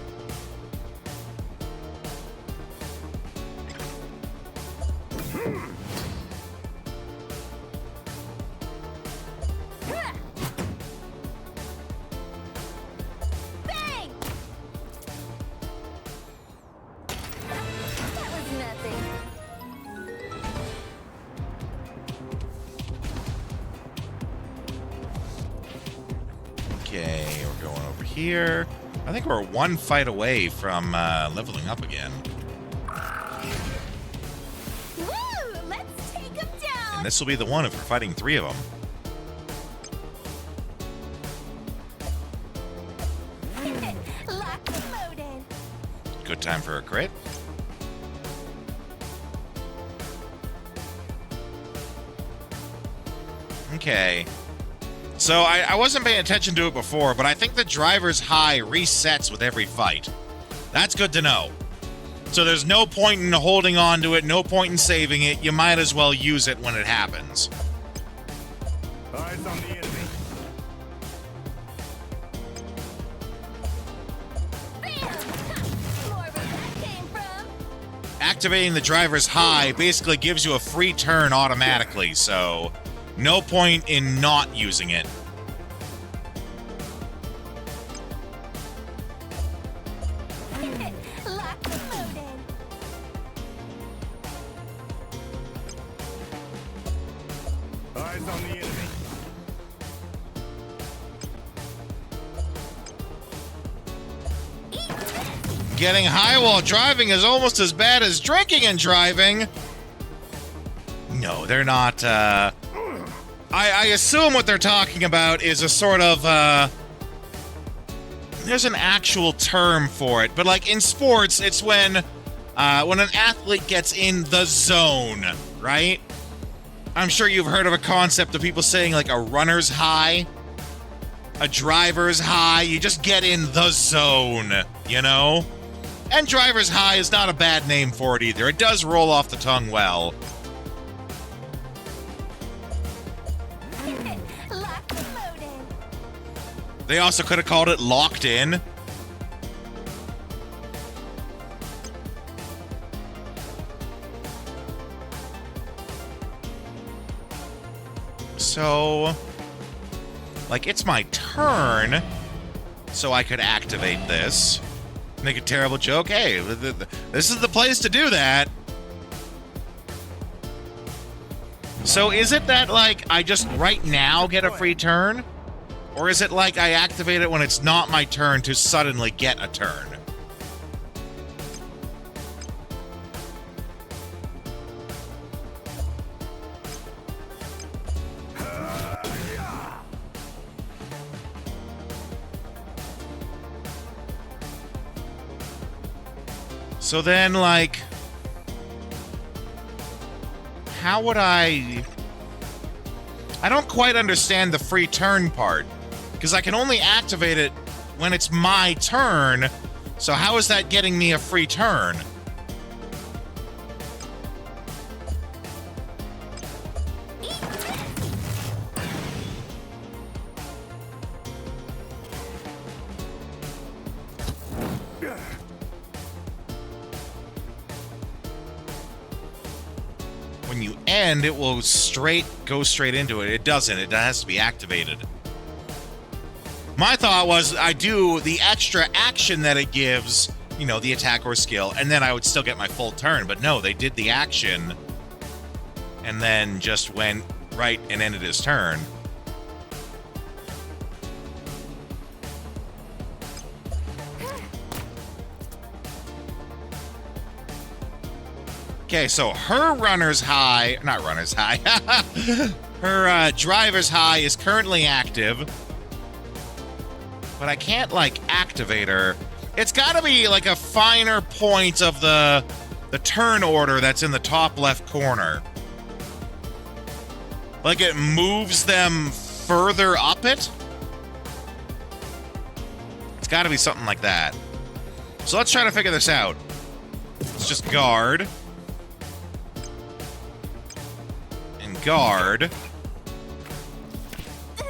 [SPEAKER 4] Bang! That was nothing.
[SPEAKER 2] Okay, we're going over here. I think we're one fight away from leveling up again.
[SPEAKER 4] Woo! Let's take him down!
[SPEAKER 2] And this will be the one if we're fighting 3 of them.
[SPEAKER 4] Locked and loaded.
[SPEAKER 2] Good time for a crit. Okay. So I wasn't paying attention to it before, but I think the driver's high resets with every fight. That's good to know. So there's no point in holding on to it, no point in saving it. You might as well use it when it happens.
[SPEAKER 5] Eyes on the enemy.
[SPEAKER 2] Activating the driver's high basically gives you a free turn automatically, so no point in not using it.
[SPEAKER 4] Locked and loaded.
[SPEAKER 5] Eyes on the enemy.
[SPEAKER 2] Getting high while driving is almost as bad as drinking and driving. No, they're not. I assume what they're talking about is a sort of, there's an actual term for it, but like in sports, it's when an athlete gets in the zone, right? I'm sure you've heard of a concept of people saying like a runner's high, a driver's high. You just get in the zone, you know? And driver's high is not a bad name for it either. It does roll off the tongue well.
[SPEAKER 4] Locked and loaded.
[SPEAKER 2] They also could have called it locked in. So, like, it's my turn, so I could activate this. Make a terrible joke. Hey, this is the place to do that. So is it that, like, I just right now get a free turn? Or is it like I activate it when it's not my turn to suddenly get a turn? So then, like, how would I don't quite understand the free turn part, because I can only activate it when it's my turn, so how is that getting me a free turn? When you end, it will go straight into it. It doesn't. It has to be activated. My thought was I do the extra action that it gives, you know, the attack or skill, and then I would still get my full turn. But no, they did the action and then just went right and ended his turn. Okay, so her runner's high, not runner's high, her driver's high is currently active, but I can't, like, activate her. It's got to be, like, a finer point of the turn order that's in the top left corner. Like, it moves them further up it? It's got to be something like that. So let's try to figure this out. Let's just guard. And guard.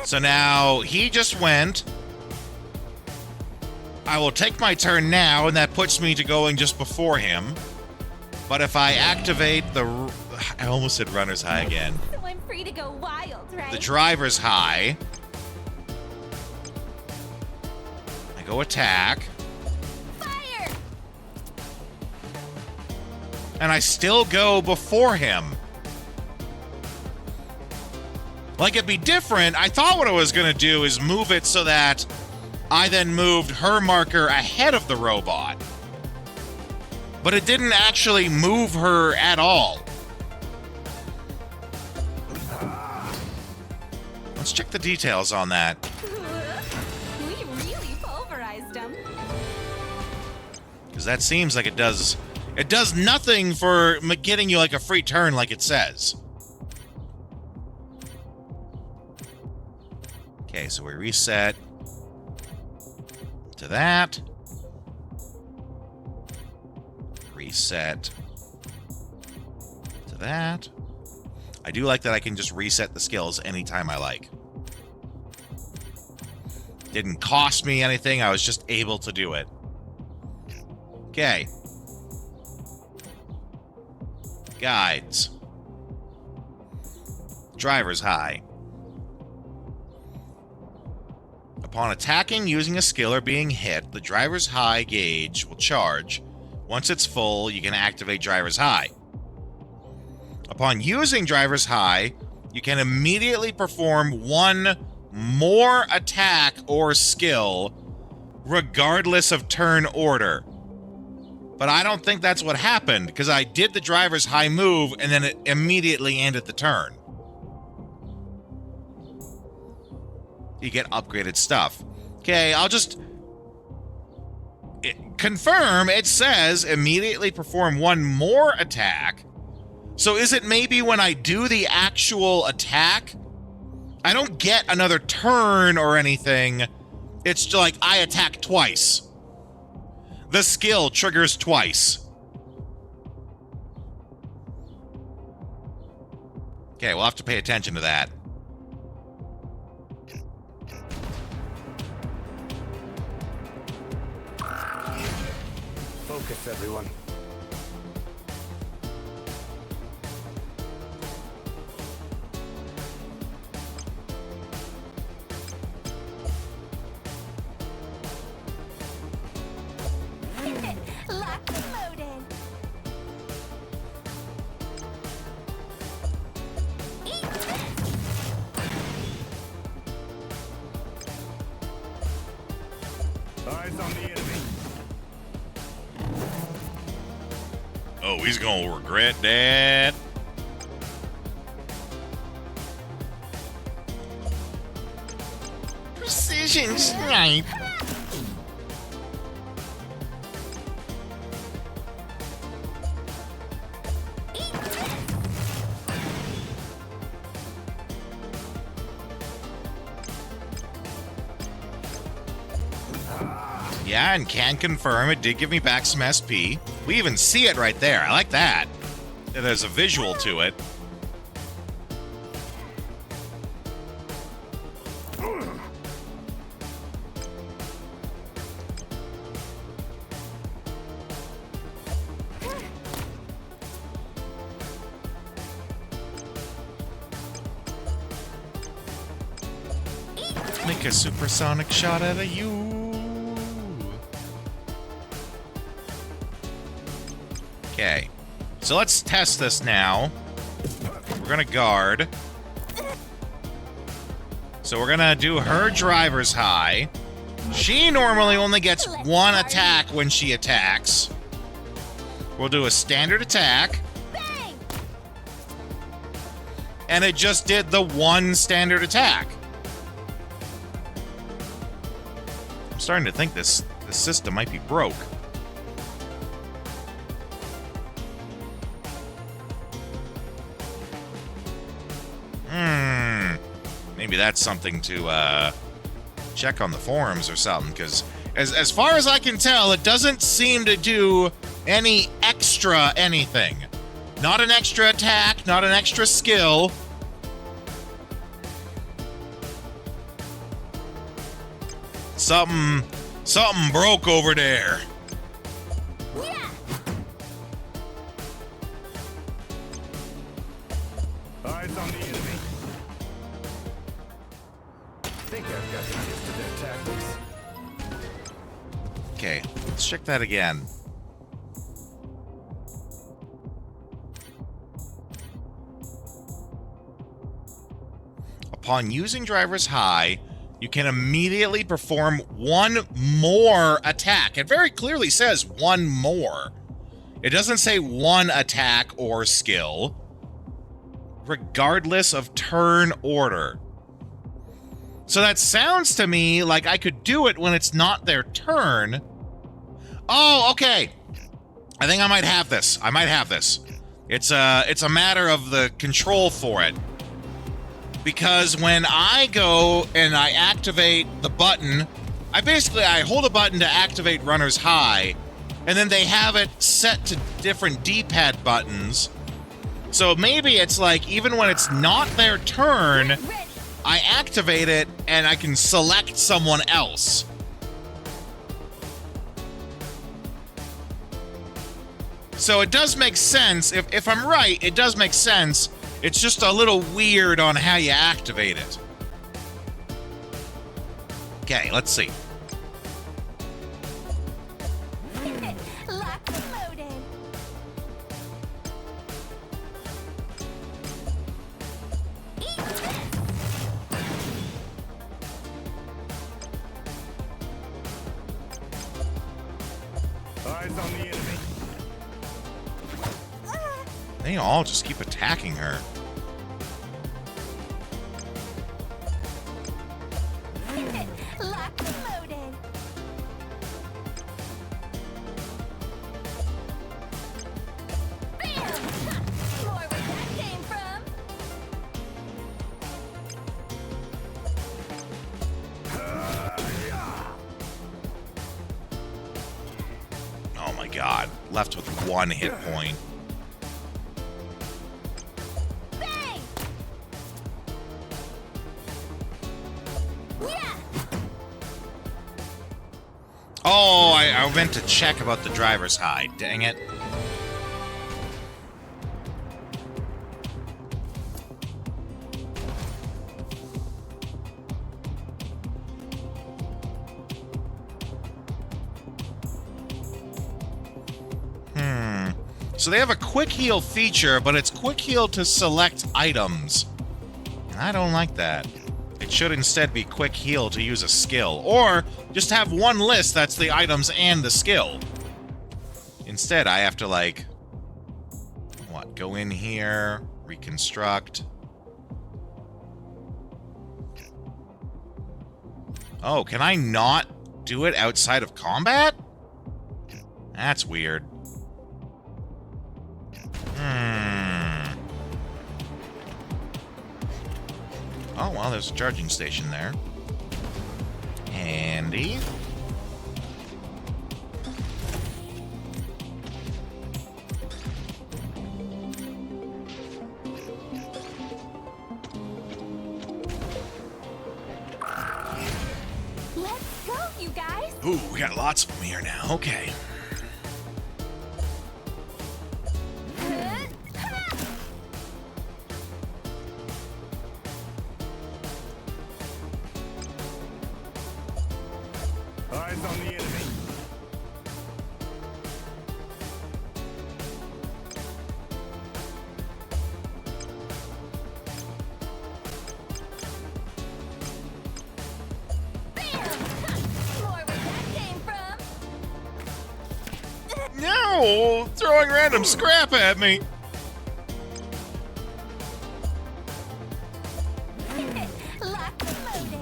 [SPEAKER 2] So now he just went. I will take my turn now, and that puts me to going just before him. But if I activate the... I almost said runner's high again.
[SPEAKER 11] So I'm free to go wild, right?
[SPEAKER 2] The driver's high. I go attack.
[SPEAKER 11] Fire!
[SPEAKER 2] And I still go before him. Like, it'd be different. I thought what I was going to do is move it so that I then moved her marker ahead of the robot. But it didn't actually move her at all. Let's check the details on that.
[SPEAKER 11] We really pulverized them.
[SPEAKER 2] Because that seems like it does nothing for getting you like a free turn like it says. Okay, so we reset to that. Reset to that. I do like that I can just reset the skills anytime I like. Didn't cost me anything, I was just able to do it. Okay. Guides. Driver's high. Upon attacking using a skill or being hit, the driver's high gauge will charge. Once it's full, you can activate driver's high. Upon using driver's high, you can immediately perform one more attack or skill, regardless of turn order. But I don't think that's what happened, because I did the driver's high move, and then it immediately ended the turn. You get upgraded stuff. Okay, I'll just... confirm, it says immediately perform one more attack. So is it maybe when I do the actual attack, I don't get another turn or anything. It's just like I attack twice. The skill triggers twice. Okay, we'll have to pay attention to that.
[SPEAKER 5] Focus, everyone.
[SPEAKER 11] Locked and loaded.
[SPEAKER 5] Eyes on the enemy.
[SPEAKER 2] Oh, he's gonna regret that. Precision snipe. Yeah, and can confirm it did give me back some SP. We even see it right there. I like that. There's a visual to it. Make a supersonic shot out of you. Okay, so let's test this now. We're gonna guard. So we're gonna do her driver's high. She normally only gets one attack when she attacks. We'll do a standard attack. And it just did the one standard attack. I'm starting to think this system might be broke. Maybe that's something to check on the forums or something, because as far as I can tell, it doesn't seem to do any extra anything. Not an extra attack, not an extra skill. Something broke over there.
[SPEAKER 5] Eyes on the enemy. Think I've got the gist of their tactics.
[SPEAKER 2] Okay, let's check that again. Upon using driver's high, you can immediately perform one more attack. It very clearly says one more. It doesn't say one attack or skill, regardless of turn order. So that sounds to me like I could do it when it's not their turn. Oh, okay. I think I might have this. It's a matter of the control for it. Because when I go and I activate the button, I hold a button to activate runner's high, and then they have it set to different D-pad buttons. So maybe it's like, even when it's not their turn, I activate it and I can select someone else. So it does make sense. If I'm right, it does make sense. It's just a little weird on how you activate it. Okay, let's see.
[SPEAKER 11] Locked and loaded.
[SPEAKER 5] Eyes on the enemy.
[SPEAKER 2] They all just keep attacking her.
[SPEAKER 11] Locked and loaded. Bam! More where that came from.
[SPEAKER 2] Oh my god. Left with one hit point.
[SPEAKER 11] Bang! Yeah!
[SPEAKER 2] Oh, I meant to check about the driver's high. Dang it. So they have a quick heal feature, but it's quick heal to select items. I don't like that. It should instead be quick heal to use a skill, or just have one list that's the items and the skill. Instead, I have to, like, what, go in here, reconstruct. Oh, can I not do it outside of combat? That's weird. Oh, well, there's a charging station there. Handy.
[SPEAKER 11] Let's go, you guys.
[SPEAKER 2] Ooh, we got lots of them here now. Okay.
[SPEAKER 5] Eyes on the enemy.
[SPEAKER 11] More where that came from.
[SPEAKER 2] No! Throwing random scrap at me!
[SPEAKER 11] Locked and loaded.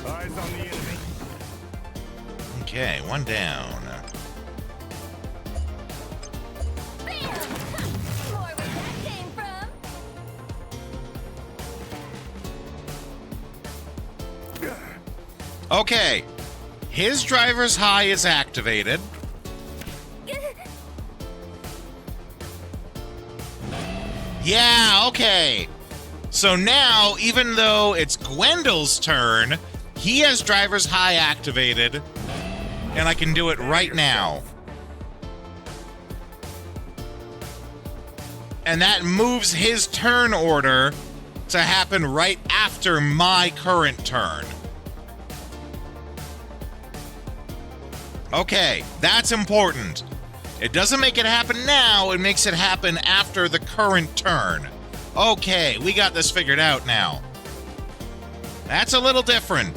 [SPEAKER 5] Eyes on the enemy.
[SPEAKER 2] Okay, one down.
[SPEAKER 11] Bam!
[SPEAKER 2] Okay. His driver's high is activated. Yeah, okay. So now, even though it's Gwendol's turn, he has driver's high activated, and I can do it right now. And that moves his turn order to happen right after my current turn. Okay, that's important. It doesn't make it happen now, it makes it happen after the current turn. Okay, we got this figured out now. That's a little different.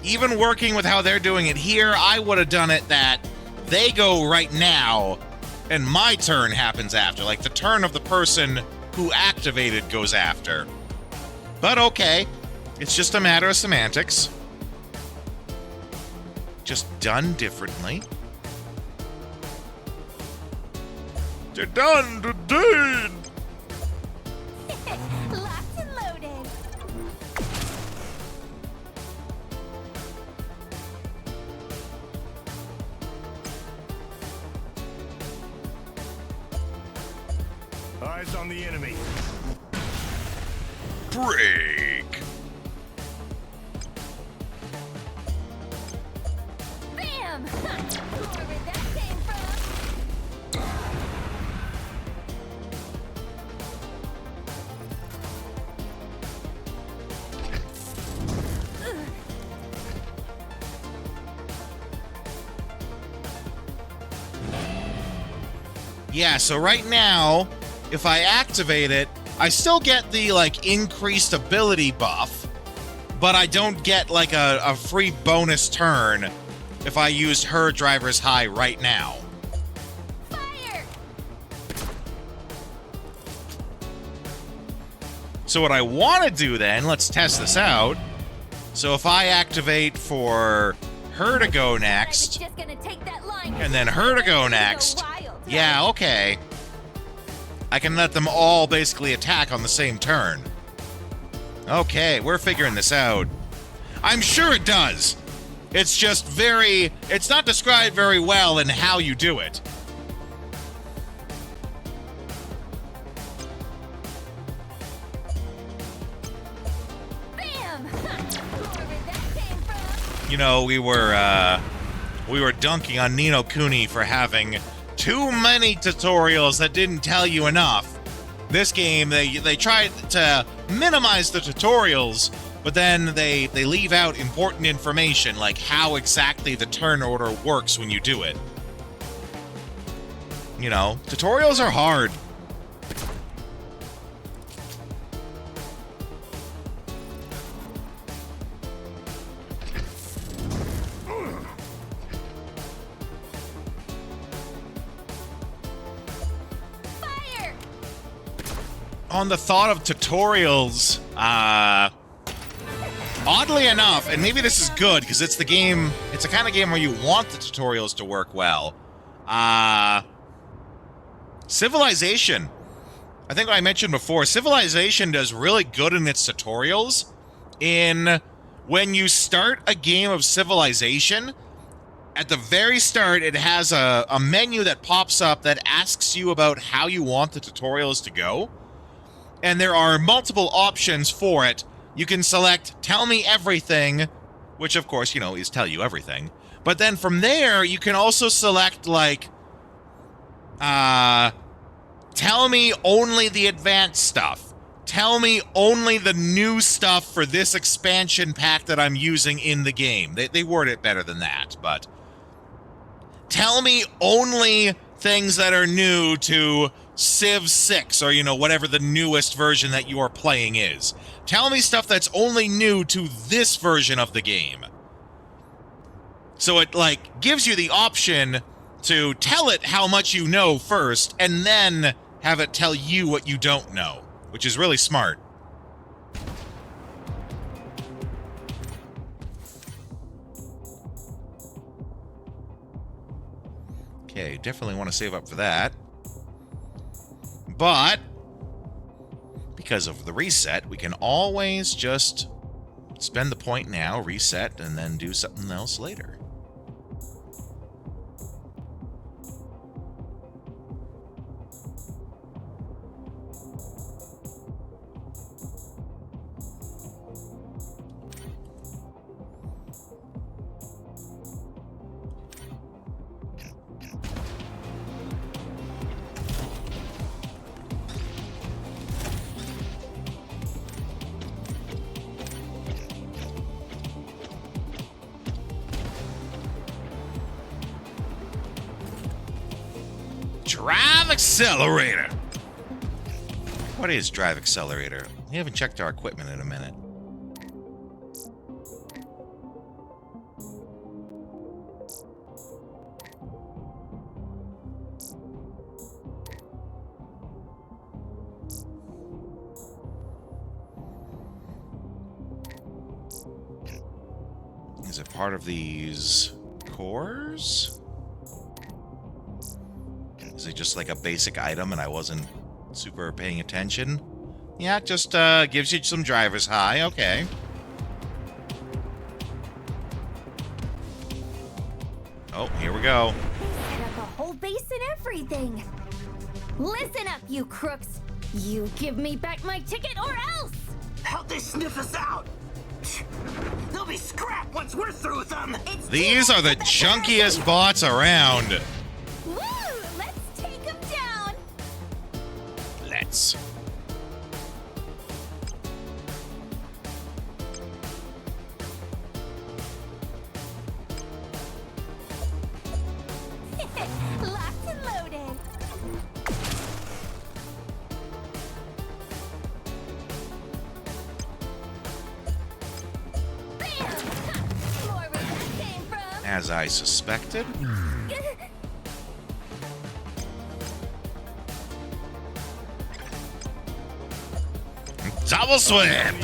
[SPEAKER 2] Even working with how they're doing it here, I would have done it that they go right now, and my turn happens after. Like, the turn of the person who activated goes after. But okay, it's just a matter of semantics. Just done differently. They're done today.
[SPEAKER 11] Locked and loaded.
[SPEAKER 5] Eyes on the enemy.
[SPEAKER 2] Break.
[SPEAKER 11] Bam! Wherever that came from.
[SPEAKER 2] Yeah, so right now, if I activate it, I still get the, like, increased ability buff, but I don't get, like, a free bonus turn if I used her driver's high right now.
[SPEAKER 11] Fire!
[SPEAKER 2] So what I want to do then, let's test this out. So if I activate for her to go next,
[SPEAKER 11] Just gonna take that line.
[SPEAKER 2] and then her to go next, yeah, okay. I can let them all basically attack on the same turn. Okay, we're figuring this out. I'm sure it does. It's just it's not described very well in how you do it.
[SPEAKER 11] Bam! Wherever that came from.
[SPEAKER 2] You know, we were dunking on Ni no Kuni for having too many tutorials that didn't tell you enough. This game, they tried to minimize the tutorials, but then they leave out important information, like how exactly the turn order works when you do it. You know, tutorials are hard.
[SPEAKER 11] Fire!
[SPEAKER 2] On the thought of tutorials, oddly enough, and maybe this is good because it's the kind of game where you want the tutorials to work well. Civilization. I think I mentioned before, Civilization does really good in its tutorials. When you start a game of Civilization, at the very start, it has a menu that pops up that asks you about how you want the tutorials to go. And there are multiple options for it. You can select Tell Me Everything, which of course, is tell you everything. But then from there, you can also select, like, tell me only the advanced stuff. Tell me only the new stuff for this expansion pack that I'm using in the game. They word it better than that, but tell me only things that are new to Civ 6 or, whatever the newest version that you are playing is. Tell me stuff that's only new to this version of the game. So it, like, gives you the option to tell it how much you know first, and then have it tell you what you don't know, which is really smart. Okay, definitely want to save up for that. But because of the reset, we can always just Spend the point now, reset, and then do something else later. Drive accelerator. What is drive accelerator? We haven't checked our equipment in a minute. Is it part of these cores? Is it just like a basic item and I wasn't super paying attention? Yeah, it just gives you some driver's high. Okay. Oh, here we go.
[SPEAKER 4] Set up a whole base and everything. Listen up, you crooks. You give me back my ticket or else!
[SPEAKER 7] How'd they sniff us out? They'll be scrap once we're through with them.
[SPEAKER 2] These are the junkiest bots around.
[SPEAKER 4] Woo! Let's take them down!
[SPEAKER 2] Let's.
[SPEAKER 4] Locked and loaded. Bam! Ha! More where that came from.
[SPEAKER 2] As I suspected. Double sweep!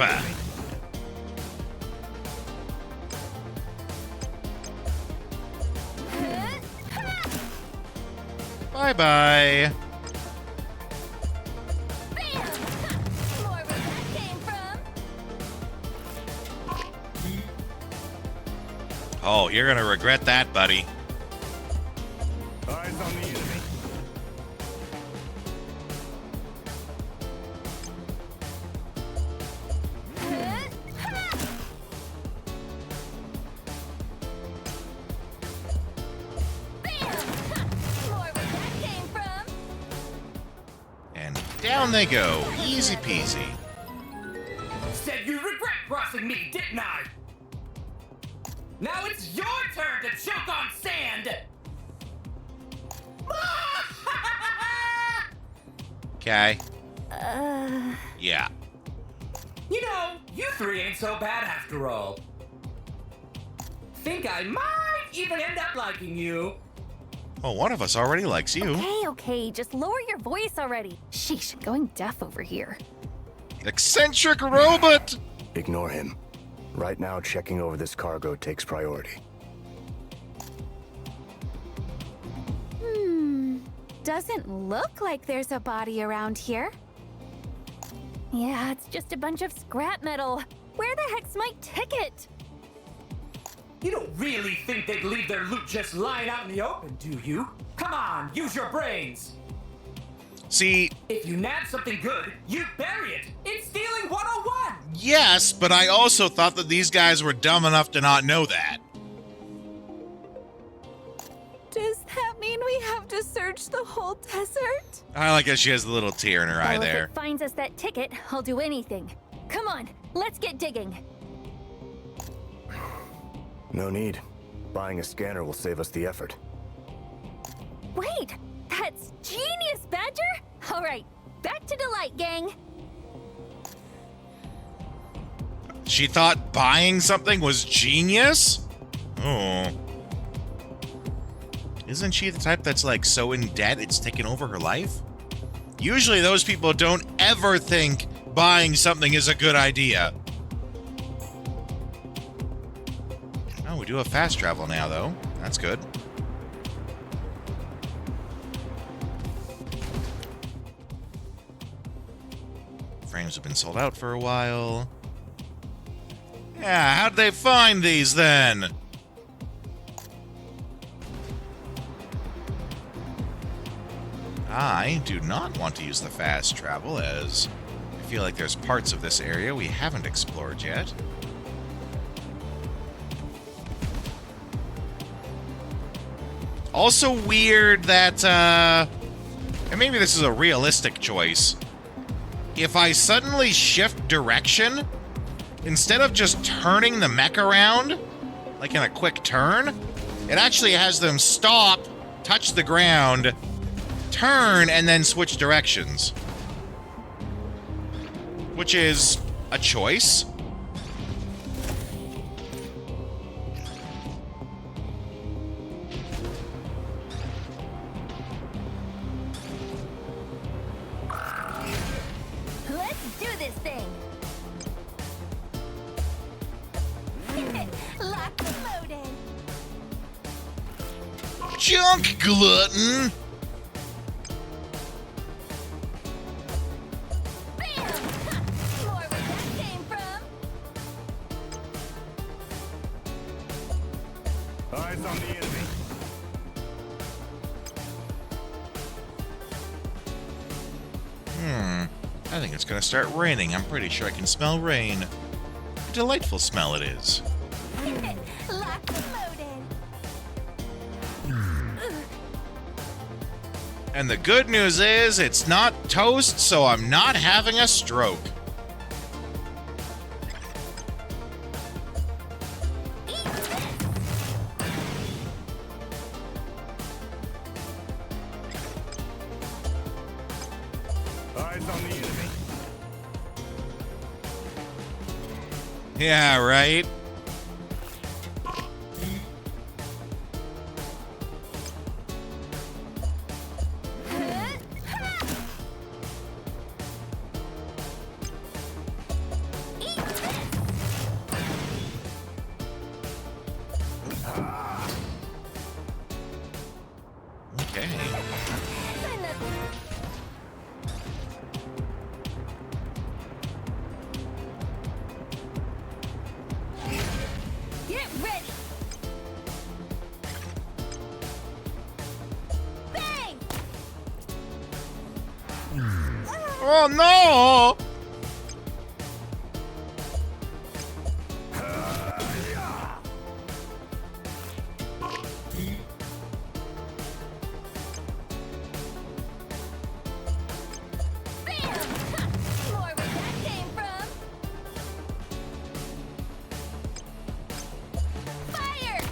[SPEAKER 2] Bye-bye. Oh, you're gonna regret that, buddy.
[SPEAKER 5] Eyes on the enemy.
[SPEAKER 2] And down they go. Easy peasy.
[SPEAKER 14] Said you regret crossing me, didn't I? Now it's your turn to choke on sand!
[SPEAKER 2] Okay. Yeah.
[SPEAKER 14] You know, you three ain't so bad after all. Think I might even end up liking you.
[SPEAKER 2] Well, one of us already likes you.
[SPEAKER 4] Okay, just lower your voice already. Sheesh, going deaf over here.
[SPEAKER 2] Eccentric robot!
[SPEAKER 5] Ignore him. Right now, checking over this cargo takes priority.
[SPEAKER 11] Doesn't look like there's a body around here.
[SPEAKER 4] Yeah, it's just a bunch of scrap metal. Where the heck's my ticket?
[SPEAKER 14] You don't really think they'd leave their loot just lying out in the open, do you? Come on, use your brains!
[SPEAKER 2] See...
[SPEAKER 14] If you nab something good, you bury it! It's stealing 101!
[SPEAKER 2] Yes, but I also thought that these guys were dumb enough to not know that.
[SPEAKER 11] Does that mean we have to search the whole desert?
[SPEAKER 2] I like how she has a little tear in her eye
[SPEAKER 4] Well,
[SPEAKER 2] there.
[SPEAKER 4] if it finds us that ticket, I'll do anything. Come on, let's get digging.
[SPEAKER 5] No need. Buying a scanner will save us the effort.
[SPEAKER 4] Wait, that's genius, Badger! All right, back to Delight, gang.
[SPEAKER 2] She thought buying something was genius? Oh. Isn't she the type that's like so in debt it's taken over her life? Usually those people don't ever think buying something is a good idea. Oh, we do have fast travel now, though. That's good. Frames have been sold out for a while. Yeah, how'd they find these then? I do not want to use the fast travel, as I feel like there's parts of this area we haven't explored yet. Also weird that, and maybe this is a realistic choice, if I suddenly shift direction, instead of just turning the mech around, like in a quick turn, it actually has them stop, touch the ground, turn, and then switch directions. Which is a choice.
[SPEAKER 4] Let's do this thing. Locked and loaded.
[SPEAKER 2] Junk glutton!
[SPEAKER 4] More where that came from.
[SPEAKER 5] Eyes on the enemy.
[SPEAKER 2] I think it's gonna start raining. I'm pretty sure I can smell rain. A delightful smell it is.
[SPEAKER 4] Locked and loaded.
[SPEAKER 2] And the good news is, it's not toast, so I'm not having a stroke.
[SPEAKER 5] Eyes on the enemy.
[SPEAKER 2] Yeah, right? Okay.
[SPEAKER 4] Get ready. Bang!
[SPEAKER 2] Oh no!
[SPEAKER 4] Bam! More where that came from. Fire!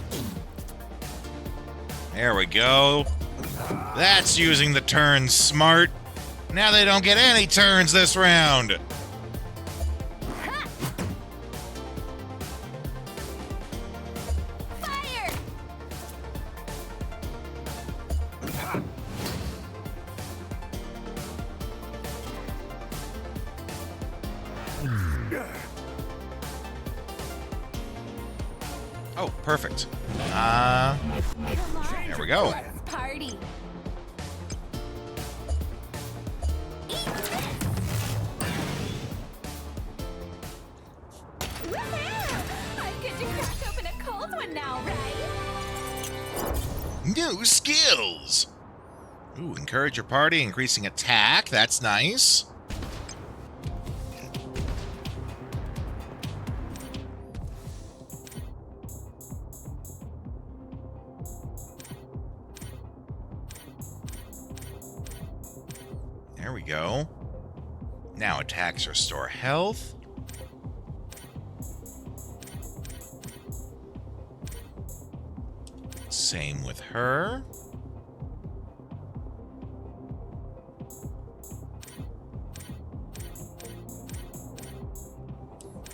[SPEAKER 2] There we go. That's using the turns smart. Now they don't get any turns this round.
[SPEAKER 4] Fire!
[SPEAKER 2] Oh, perfect.
[SPEAKER 4] Come on.
[SPEAKER 2] There we go.
[SPEAKER 4] Let's party. Woohoo! I'm good to crack open a cold one now, right?
[SPEAKER 2] New skills. Ooh, encourage your party, increasing attack. That's nice. There we go. Now attacks restore health. Same with her.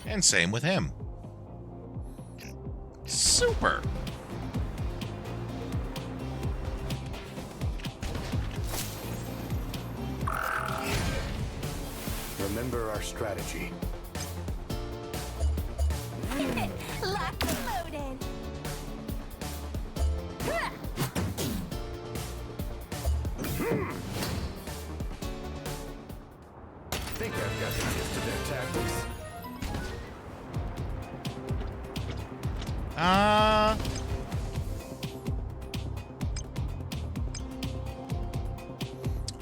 [SPEAKER 2] And same with him. Super.
[SPEAKER 5] Remember our strategy.
[SPEAKER 4] Locked and loaded.
[SPEAKER 5] Think I've got the gist of their tactics.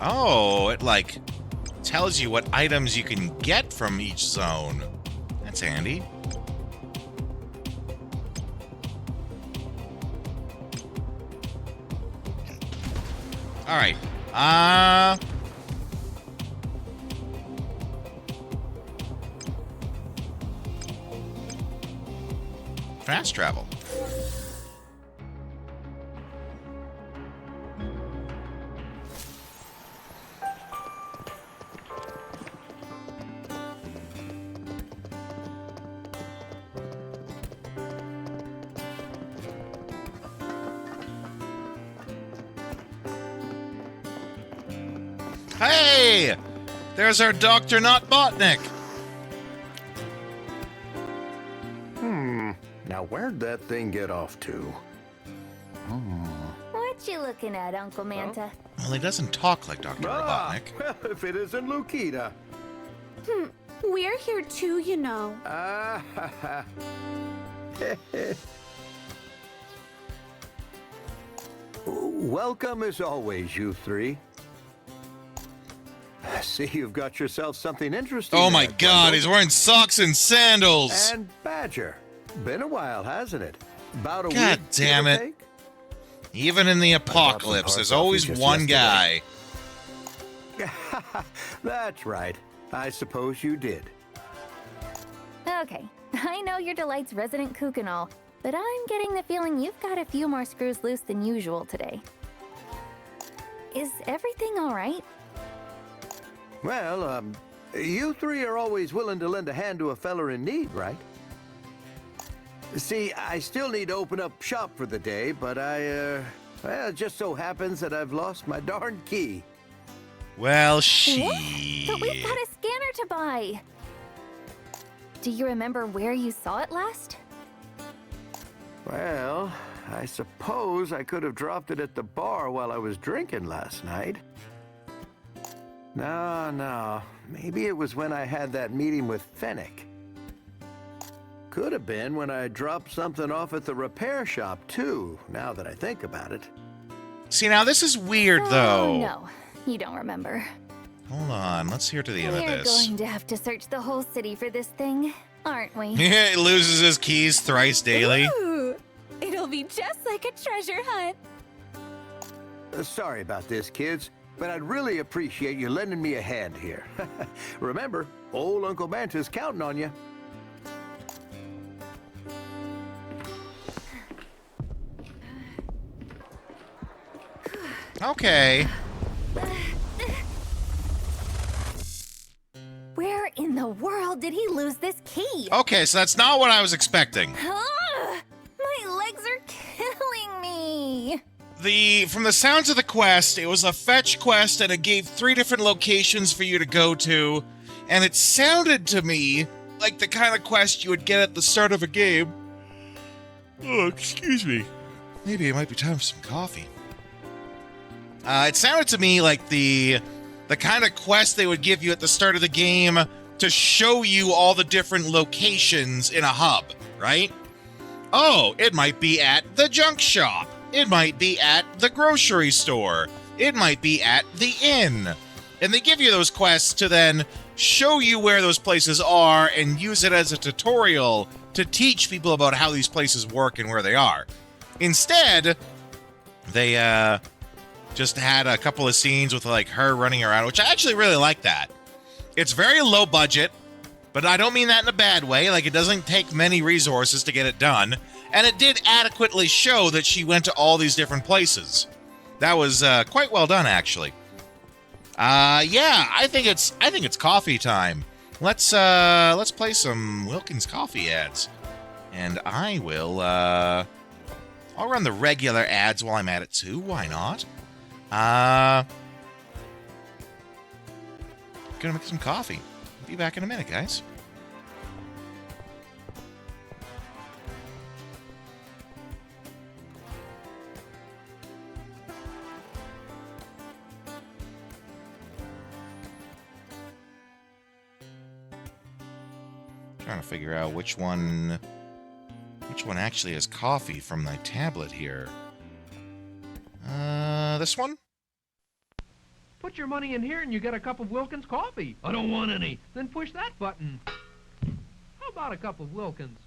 [SPEAKER 2] Oh, it, like, tells you what items you can get from each zone. That's handy. All right. Fast travel. Hey! There's our Dr. Not Botnik.
[SPEAKER 17] Now where'd that thing get off to?
[SPEAKER 4] What you looking at, Uncle Manta?
[SPEAKER 2] Well, he doesn't talk like Dr. Robotnik.
[SPEAKER 17] Well, if it isn't Lukita.
[SPEAKER 11] We're here too, you know.
[SPEAKER 17] Welcome as always, you three. I see you've got yourself something interesting.
[SPEAKER 2] Oh my
[SPEAKER 17] there,
[SPEAKER 2] God,
[SPEAKER 17] Gwendolyn.
[SPEAKER 2] he's wearing socks and sandals.
[SPEAKER 17] And Badger. Been a while, hasn't it? About a
[SPEAKER 2] God
[SPEAKER 17] week.
[SPEAKER 2] damn
[SPEAKER 17] give or
[SPEAKER 2] it.
[SPEAKER 17] take?
[SPEAKER 2] Even in the
[SPEAKER 17] bought some
[SPEAKER 2] apocalypse,
[SPEAKER 17] parts
[SPEAKER 2] there's
[SPEAKER 17] off you
[SPEAKER 2] always
[SPEAKER 17] just
[SPEAKER 2] one
[SPEAKER 17] yesterday.
[SPEAKER 2] guy.
[SPEAKER 17] That's right. I suppose you did.
[SPEAKER 4] Okay, I know you're Delight's resident kook and all, but I'm getting the feeling you've got a few more screws loose than usual today. Is everything all right?
[SPEAKER 17] Well, you three are always willing to lend a hand to a feller in need, right? See, I still need to open up shop for the day, but well, it just so happens that I've lost my darn key.
[SPEAKER 2] Well,
[SPEAKER 4] What?
[SPEAKER 2] she.
[SPEAKER 4] But we've got a scanner to buy. Do you remember where you saw it last?
[SPEAKER 17] Well, I suppose I could have dropped it at the bar while I was drinking last night. No. Maybe it was when I had that meeting with Fennec. Could have been when I dropped something off at the repair shop, too, now that I think about it.
[SPEAKER 2] See, now this is weird, though.
[SPEAKER 4] Oh, no, you don't remember.
[SPEAKER 2] Hold on, let's hear to the end of
[SPEAKER 4] We're
[SPEAKER 2] this.
[SPEAKER 4] going to have to search the whole city for this thing, aren't we?
[SPEAKER 2] He loses his keys thrice daily.
[SPEAKER 11] Ooh, it'll be just like a treasure hunt.
[SPEAKER 17] Sorry about this, kids, but I'd really appreciate you lending me a hand here. Remember, old Uncle Manta's counting on you.
[SPEAKER 2] Okay.
[SPEAKER 4] Where in the world did he lose this key?
[SPEAKER 2] Okay, so that's not what I was expecting.
[SPEAKER 4] Ah, my legs are killing me.
[SPEAKER 2] From the sounds of the quest, it was a fetch quest and it gave 3 different locations for you to go to, and it sounded to me like the kind of quest you would get at the start of a game. Oh, excuse me. Maybe it might be time for some coffee. It sounded to me like the kind of quest they would give you at the start of the game to show you all the different locations in a hub, right? Oh, it might be at the junk shop. It might be at the grocery store. It might be at the inn. And they give you those quests to then show you where those places are and use it as a tutorial to teach people about how these places work and where they are. Instead, they just had a couple of scenes with like her running around, which I actually really like that. It's very low budget, but I don't mean that in a bad way. Like, it doesn't take many resources to get it done. And it did adequately show that she went to all these different places. That was quite well done, actually. Yeah, I think it's coffee time. Let's play some Wilkins coffee ads. And I will I'll run the regular ads while I'm at it too. Why not? Gonna make some coffee. Be back in a minute, guys. Trying to figure out which one Which one actually has coffee from my tablet here? This one?
[SPEAKER 8] Put your money in here and you get a cup of Wilkins coffee. I don't want any. Then push that button. How about a cup of Wilkins?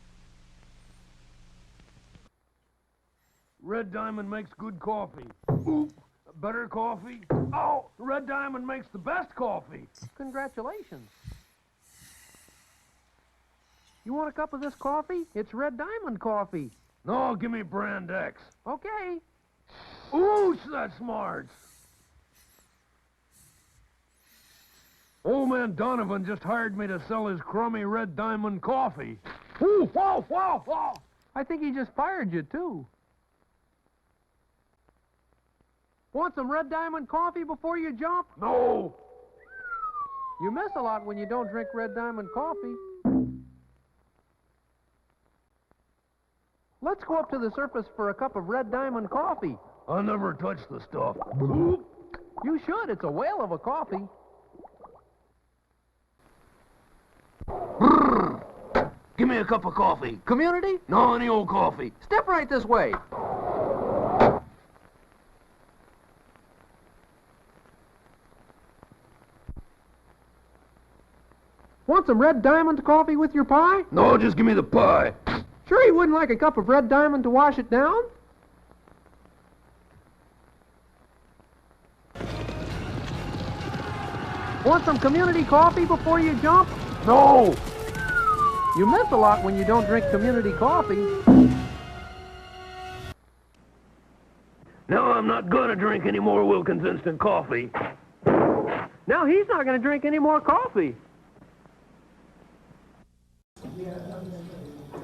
[SPEAKER 9] Red Diamond makes good coffee. Oop, better coffee. Oh, Red Diamond makes the best coffee.
[SPEAKER 8] Congratulations. You want a cup of this coffee? It's Red Diamond coffee.
[SPEAKER 9] No, give me brand X.
[SPEAKER 8] Okay.
[SPEAKER 9] Ooh, that's smart. Old man Donovan just hired me to sell his crummy Red Diamond coffee. Ooh, whoa, whoa, whoa.
[SPEAKER 8] I think he just fired you, too. Want some Red Diamond coffee before you jump?
[SPEAKER 9] No.
[SPEAKER 8] You miss a lot when you don't drink Red Diamond coffee. Let's go up to the surface for a cup of Red Diamond coffee.
[SPEAKER 9] I never touched the stuff.
[SPEAKER 8] You should. It's a whale of a coffee.
[SPEAKER 9] Give me a cup of coffee.
[SPEAKER 8] Community?
[SPEAKER 9] No, any old coffee.
[SPEAKER 8] Step right this way. Want some Red Diamond coffee with your pie?
[SPEAKER 9] No, just give me the pie.
[SPEAKER 8] Sure you wouldn't like a cup of Red Diamond to wash it down? Want some community coffee before you jump?
[SPEAKER 9] No!
[SPEAKER 8] You miss a lot when you don't drink community coffee.
[SPEAKER 9] No, I'm not gonna drink any more Wilkins instant coffee.
[SPEAKER 8] Now he's not going to drink any more coffee.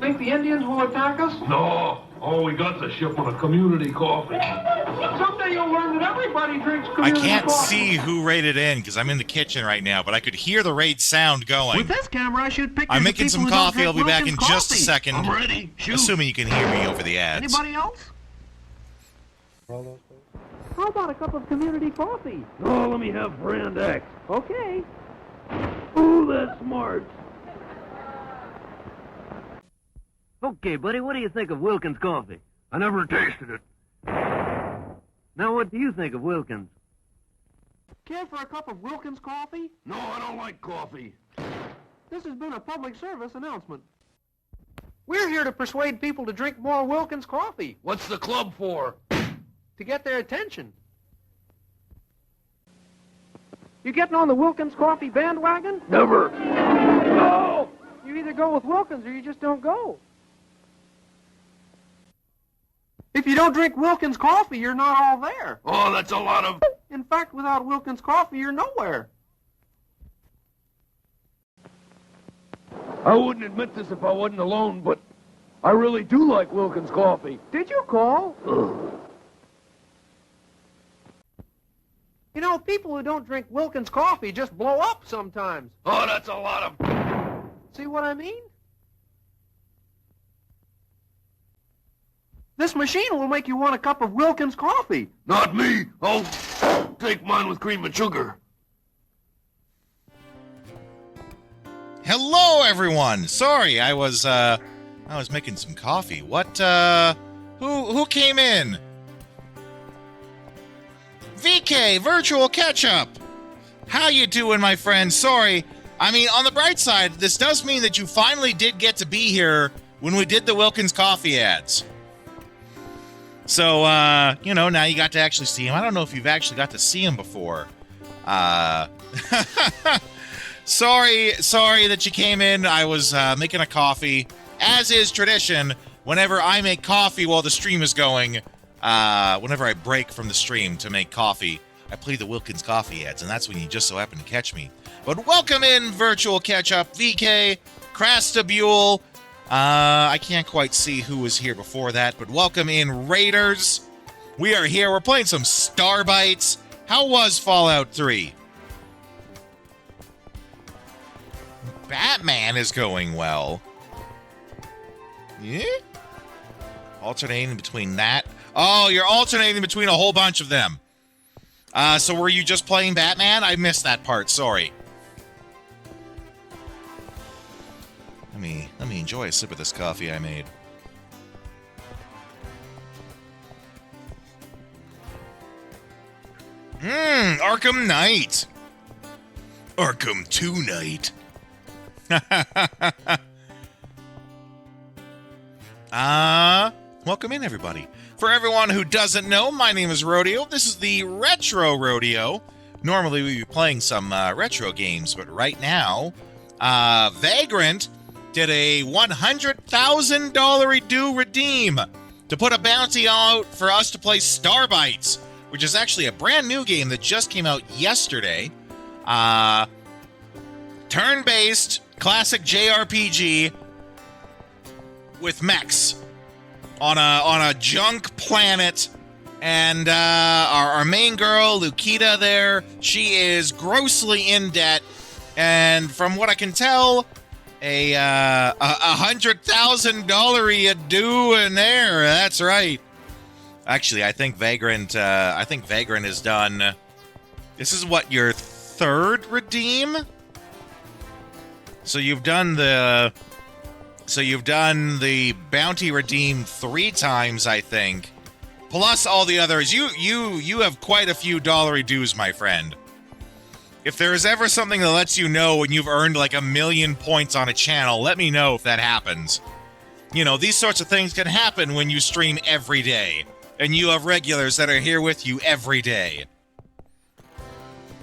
[SPEAKER 9] Think the Indians will attack us? No. All we got's a shipment of community coffee. Someday you'll learn that everybody drinks
[SPEAKER 2] I
[SPEAKER 9] community
[SPEAKER 2] can't
[SPEAKER 9] coffee.
[SPEAKER 2] see who raided in because I'm in the kitchen right now, but I could hear the raid sound going.
[SPEAKER 8] With this camera, I should pick.
[SPEAKER 2] I'm making some coffee. I'll be back in just a second.
[SPEAKER 9] I'm ready. Shoot.
[SPEAKER 2] Assuming you can hear me over the ads.
[SPEAKER 8] Anybody else? How about a cup of community coffee?
[SPEAKER 9] Oh, let me have brand X.
[SPEAKER 8] Okay.
[SPEAKER 9] Ooh, that's smart.
[SPEAKER 10] Okay, buddy, what do you think of Wilkins coffee?
[SPEAKER 9] I never tasted it.
[SPEAKER 10] Now, what do you think of Wilkins?
[SPEAKER 8] Care for a cup of Wilkins coffee?
[SPEAKER 9] No, I don't like coffee.
[SPEAKER 8] This has been a public service announcement. We're here to persuade people to drink more Wilkins coffee.
[SPEAKER 9] What's the club for?
[SPEAKER 8] To get their attention. You getting on the Wilkins coffee bandwagon?
[SPEAKER 9] Never. No!
[SPEAKER 8] You either go with Wilkins or you just don't go. If you don't drink Wilkins coffee, you're not all there.
[SPEAKER 9] Oh, that's a lot of...
[SPEAKER 8] In fact, without Wilkins coffee, you're nowhere.
[SPEAKER 9] I wouldn't admit this if I wasn't alone, but I really do like Wilkins coffee.
[SPEAKER 8] Did you call? You know, people who don't drink Wilkins coffee just blow up sometimes.
[SPEAKER 9] Oh, that's a lot of...
[SPEAKER 8] See what I mean? This machine will make you want a cup of Wilkins coffee.
[SPEAKER 9] Not me. I'll take mine with cream and sugar.
[SPEAKER 2] Hello, everyone. Sorry, I was making some coffee. What? Who came in? VK, Virtual Ketchup. How you doing, my friend? Sorry. I mean, on the bright side, this does mean that you finally did get to be here when we did the Wilkins coffee ads. So, you know, now you got to actually see him. I don't know if you've actually got to see him before. Sorry that you came in. I was making a coffee. As is tradition, whenever I make coffee while the stream is going, whenever I break from the stream to make coffee, I play the Wilkins coffee ads, and that's when you just so happen to catch me. But welcome in, Virtual Ketchup, VK, Crastabule. I can't quite see who was here before that, but welcome in, Raiders. We are here. We're playing some Starbites. How was Fallout 3? Batman is going well. Yeah? Alternating between that. Oh, you're alternating between a whole bunch of them. So were you just playing Batman? I missed that part. Sorry. Let me enjoy a sip of this coffee I made. Arkham Knight. Arkham 2 Knight. Welcome in, everybody. For everyone who doesn't know, my name is Rodeo. This is the Retro Rodeo. Normally, we'd be playing some retro games, but right now, Vagrant did a $100,000 due redeem to put a bounty out for us to play Starbites, which is actually a brand new game that just came out yesterday. Turn-based, classic JRPG with mechs on a junk planet. And our main girl, Lukita there, she is grossly in debt. And from what I can tell, a $100,000 due in there. That's right. Actually, I think Vagrant has done. This is what, your third redeem? So you've done the bounty redeem 3 times, I think. Plus all the others. You have quite a few dollary dues, my friend. If there is ever something that lets you know when you've earned like 1,000,000 points on a channel, let me know if that happens. You know, these sorts of things can happen when you stream every day, and you have regulars that are here with you every day.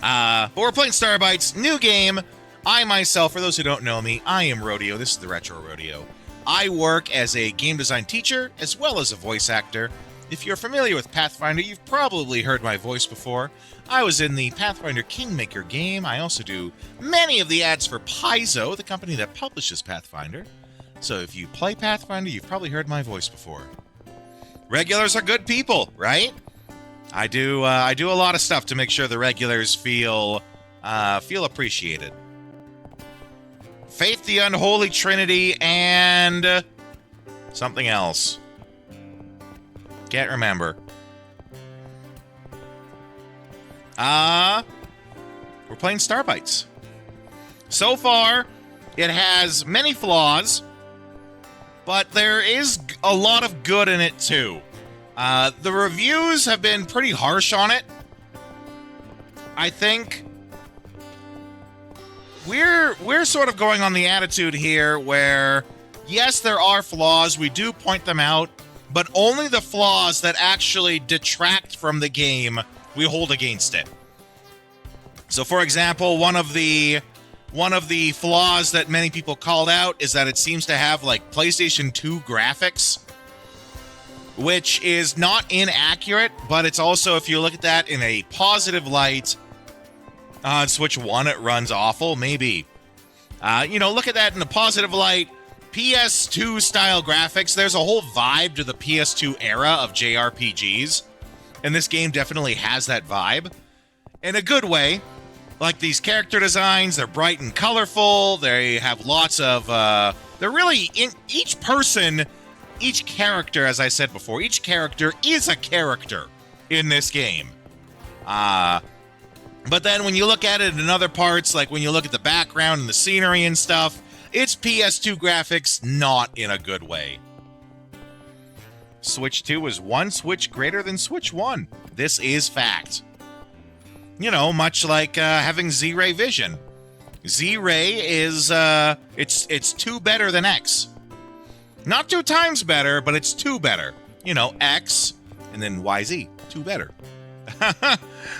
[SPEAKER 2] But we're playing Starbites, new game. I myself, for those who don't know me, I am Rodeo. This is the Retro Rodeo. I work as a game design teacher as well as a voice actor. If you're familiar with Pathfinder, you've probably heard my voice before. I was in the Pathfinder Kingmaker game. I also do many of the ads for Paizo, the company that publishes Pathfinder. So if you play Pathfinder, you've probably heard my voice before. Regulars are good people, right? I do a lot of stuff to make sure the regulars feel appreciated. Faith, the Unholy Trinity, and something else. Can't remember. We're playing Starbites. So far, it has many flaws, but there is a lot of good in it too. The reviews have been pretty harsh on it. I think we're sort of going on the attitude here where, yes, there are flaws. We do point them out, but only the flaws that actually detract from the game we hold against it. So, for example, one of the flaws that many people called out is that it seems to have like PlayStation 2 graphics, which is not inaccurate, but it's also, if you look at that in a positive light, on Switch 1 it runs awful, maybe. Look at that in a positive light. PS2 style graphics, there's a whole vibe to the PS2 era of JRPGs, and this game definitely has that vibe in a good way. Like these character designs, they're bright and colorful, they have lots of they're really in each character, as I said before, each character is a character in this game. But then when you look at it in other parts, like when you look at the background and the scenery and stuff, it's PS2 graphics, not in a good way. Switch 2 is one Switch greater than Switch 1. This is fact. You know, much like having Z-Ray vision. Z-Ray is, it's 2 better than X. Not 2 times better, but it's 2 better. You know, X, and then YZ, 2 better.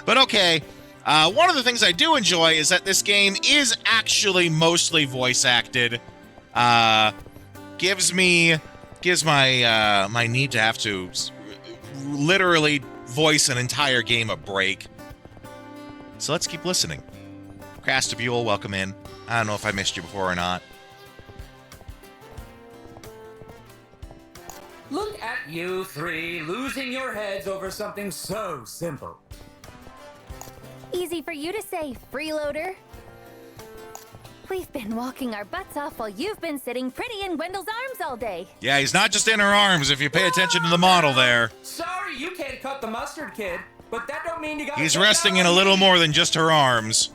[SPEAKER 2] But okay. One of the things I do enjoy is that this game is actually mostly voice acted. Gives my need to have to literally voice an entire game a break. So let's keep listening. Crastabule, welcome in. I don't know if I missed you before or not.
[SPEAKER 14] Look at you 3 losing your heads over something so simple.
[SPEAKER 4] Easy for you to say, freeloader. We've been walking our butts off while you've been sitting pretty in Wendell's arms all day.
[SPEAKER 2] Yeah, he's not just in her arms, if you pay attention to the model there.
[SPEAKER 14] Sorry you can't cut the mustard, kid, but that don't mean you got.
[SPEAKER 2] He's resting in a little more than just her arms.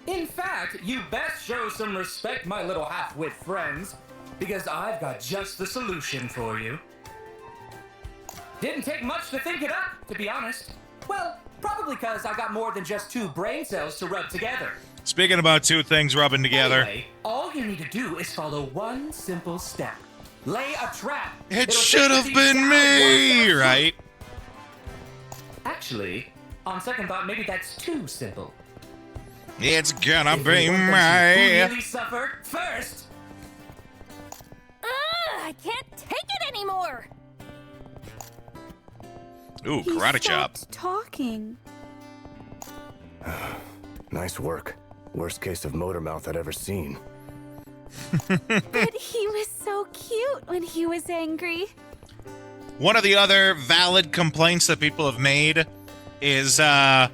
[SPEAKER 14] In fact, you best show some respect, my little half-wit friends, because I've got just the solution for you. Didn't take much to think it up, to be honest. Well, Probably because I got more than just 2 brain cells to rub together.
[SPEAKER 2] Speaking about 2 things rubbing together.
[SPEAKER 14] Anyway, all you need to do is follow one simple step. Lay a trap.
[SPEAKER 2] It
[SPEAKER 14] It'll
[SPEAKER 2] should have
[SPEAKER 14] take
[SPEAKER 2] been
[SPEAKER 14] you
[SPEAKER 2] me,
[SPEAKER 14] down
[SPEAKER 2] right?
[SPEAKER 14] Actually, on second thought, maybe that's too simple.
[SPEAKER 2] It's gonna
[SPEAKER 14] If
[SPEAKER 2] be
[SPEAKER 14] you want them
[SPEAKER 2] me.
[SPEAKER 14] to really suffer first.
[SPEAKER 4] I can't take it anymore.
[SPEAKER 2] Ooh,
[SPEAKER 11] He
[SPEAKER 2] karate chop.
[SPEAKER 11] stopped talking.
[SPEAKER 5] Nice work. Worst case of motor mouth I'd ever seen.
[SPEAKER 11] But he was so cute when he was angry.
[SPEAKER 2] One of the other valid complaints that people have made is the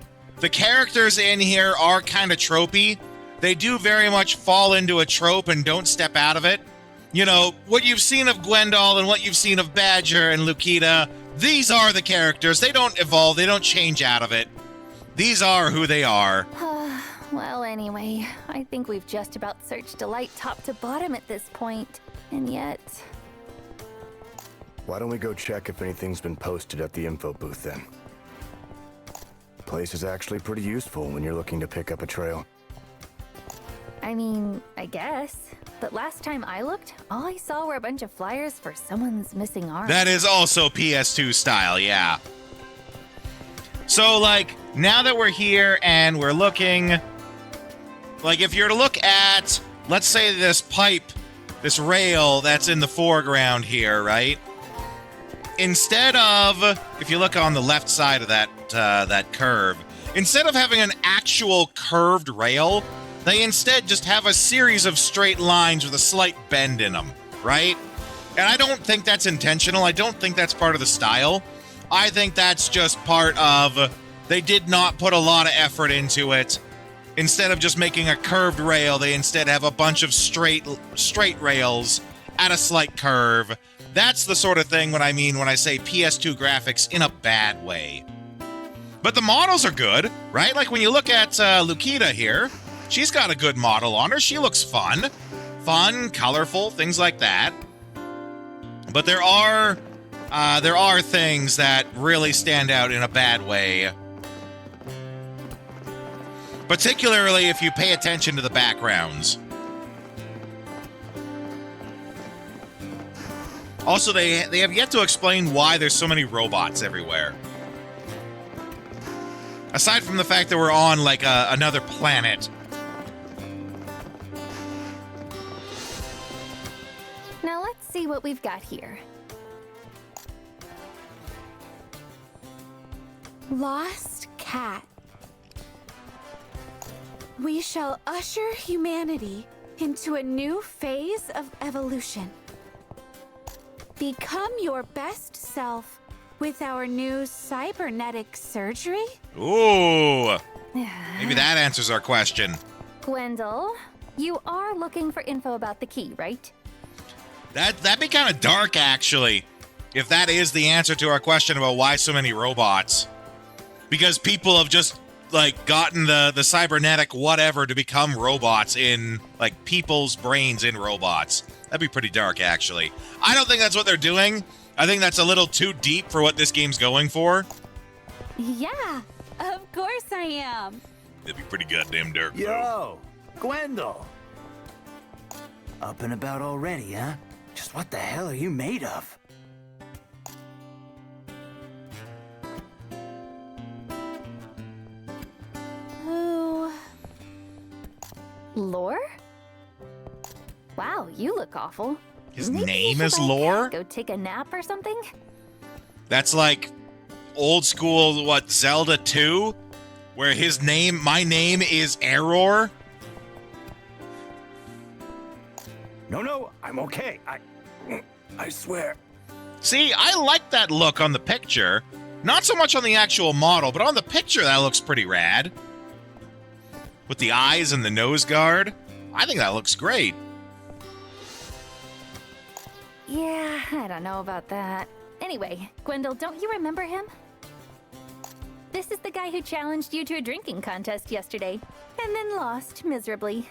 [SPEAKER 2] characters in here are kind of tropey. They do very much fall into a trope and don't step out of it. You know, what you've seen of Gwendol and what you've seen of Badger and Lukita, these are the characters. They don't evolve. They don't change out of it. These are who they are.
[SPEAKER 4] Well, anyway, I think we've just about searched Delight top to bottom at this point. And yet...
[SPEAKER 5] Why don't we go check if anything's been posted at the info booth then? The place is actually pretty useful when you're looking to pick up a trail.
[SPEAKER 4] I mean, I guess. But last time I looked, all I saw were a bunch of flyers for someone's missing arm.
[SPEAKER 2] That is also PS2 style, yeah. So, like, now that we're here and we're looking... Like, if you're to look at, let's say this pipe, this rail that's in the foreground here, right? Instead of, if you look on the left side of that curve, instead of having an actual curved rail, they instead just have a series of straight lines with a slight bend in them, right? And I don't think that's intentional. I don't think that's part of the style. I think that's just part of, they did not put a lot of effort into it. Instead of just making a curved rail, they instead have a bunch of straight rails at a slight curve. That's the sort of thing when I mean when I say PS2 graphics in a bad way. But the models are good, right? Like when you look at Lukita here, she's got a good model on her. She looks fun. Fun, colorful, things like that. But there are things that really stand out in a bad way. Particularly if you pay attention to the backgrounds. Also, they have yet to explain why there's so many robots everywhere. Aside from the fact that we're on, like, another planet.
[SPEAKER 4] Now let's see what we've got here.
[SPEAKER 11] Lost cat. We shall usher humanity into a new phase of evolution. Become your best self with our new cybernetic surgery?
[SPEAKER 2] Ooh. Maybe that answers our question.
[SPEAKER 4] Gwendol, you are looking for info about the key, right?
[SPEAKER 2] That'd be kind of dark, actually, if that is the answer to our question about why so many robots. Because people have just, like, gotten the cybernetic whatever to become robots in, like, people's brains in robots. That'd be pretty dark, actually. I don't think that's what they're doing. I think that's a little too deep for what this game's going for.
[SPEAKER 11] Yeah, of course I am.
[SPEAKER 2] It'd be pretty goddamn dark, though.
[SPEAKER 12] Yo, Gwendol. Up and about already, huh? Just what the hell are you made of?
[SPEAKER 11] Who?
[SPEAKER 4] Lore? Wow, you look awful.
[SPEAKER 2] His
[SPEAKER 4] Maybe
[SPEAKER 2] name
[SPEAKER 4] you
[SPEAKER 2] is
[SPEAKER 4] should, like,
[SPEAKER 2] Lore?
[SPEAKER 4] Go take a nap or something?
[SPEAKER 2] That's like old school, what, Zelda 2? Where my name is Error?
[SPEAKER 12] No, I'm okay. I swear.
[SPEAKER 2] See, I like that look on the picture. Not so much on the actual model, but on the picture that looks pretty rad. With the eyes and the nose guard. I think that looks great.
[SPEAKER 4] Yeah, I don't know about that. Anyway, Gwendol, don't you remember him? This is the guy who challenged you to a drinking contest yesterday, and then lost miserably.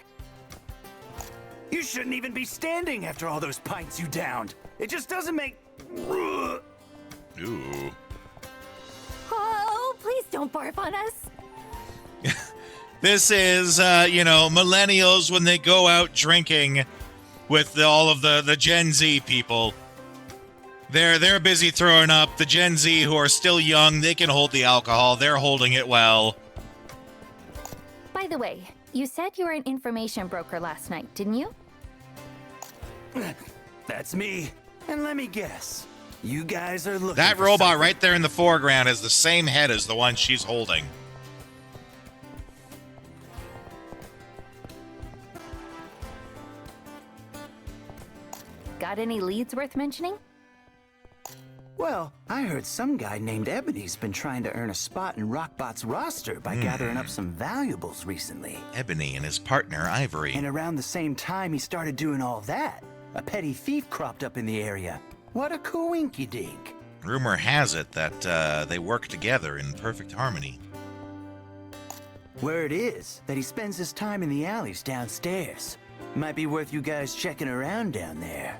[SPEAKER 12] You shouldn't even be standing after all those pints you downed. It just doesn't make...
[SPEAKER 2] Ooh.
[SPEAKER 4] Oh, please don't don't barf on us.
[SPEAKER 2] This is, millennials when they go out drinking with all of the Gen Z people. They're busy throwing up. The Gen Z who are still young, they can hold the alcohol. They're holding it well.
[SPEAKER 4] By the way, you said you were an information broker last night, didn't you?
[SPEAKER 12] That's me. And let me guess. You guys are looking
[SPEAKER 2] That
[SPEAKER 12] for
[SPEAKER 2] robot
[SPEAKER 12] something.
[SPEAKER 2] right there in the foreground has the same head as the one she's holding.
[SPEAKER 4] Got any leads worth mentioning?
[SPEAKER 12] Well, I heard some guy named Ebony's been trying to earn a spot in Rockbot's roster by gathering up some valuables recently.
[SPEAKER 2] Ebony and his partner, Ivory.
[SPEAKER 12] And around the same time he started doing all that, a petty thief cropped up in the area. What a coinky-dink.
[SPEAKER 2] Rumor has it that they work together in perfect harmony.
[SPEAKER 12] Word is that he spends his time in the alleys downstairs. Might be worth you guys checking around down there.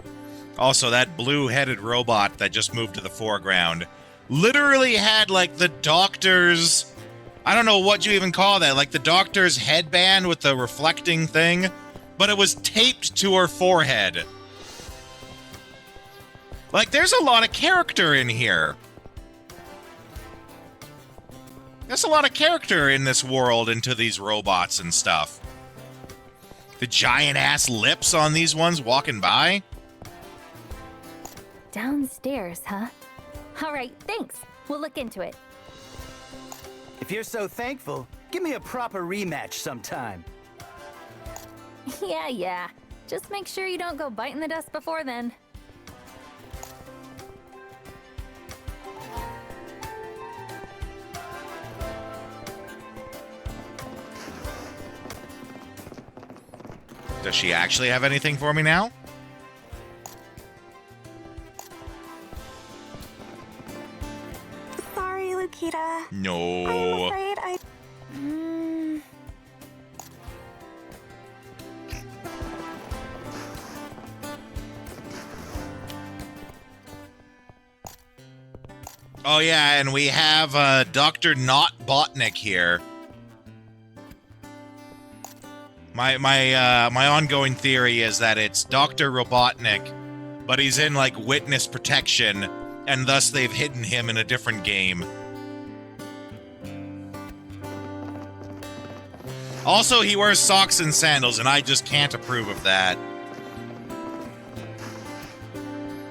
[SPEAKER 2] Also, that blue-headed robot that just moved to the foreground literally had, like, the doctor's... I don't know what you even call that. Like, the doctor's headband with the reflecting thing. But it was taped to her forehead. Like, there's a lot of character in here. There's a lot of character in this world into these robots and stuff. The giant-ass lips on these ones walking by.
[SPEAKER 4] Downstairs, huh? All right, thanks. We'll look into it.
[SPEAKER 12] If you're so thankful, give me a proper rematch sometime.
[SPEAKER 4] Yeah. Just make sure you don't go biting the dust before then.
[SPEAKER 2] Does she actually have anything for me now?
[SPEAKER 13] Sorry, Lukita.
[SPEAKER 2] No.
[SPEAKER 13] I'm afraid I...
[SPEAKER 2] Oh yeah, and we have Dr. Not Botnick here. My ongoing theory is that it's Dr. Robotnik, but he's in like witness protection, and thus they've hidden him in a different game. Also, he wears socks and sandals, and I just can't approve of that.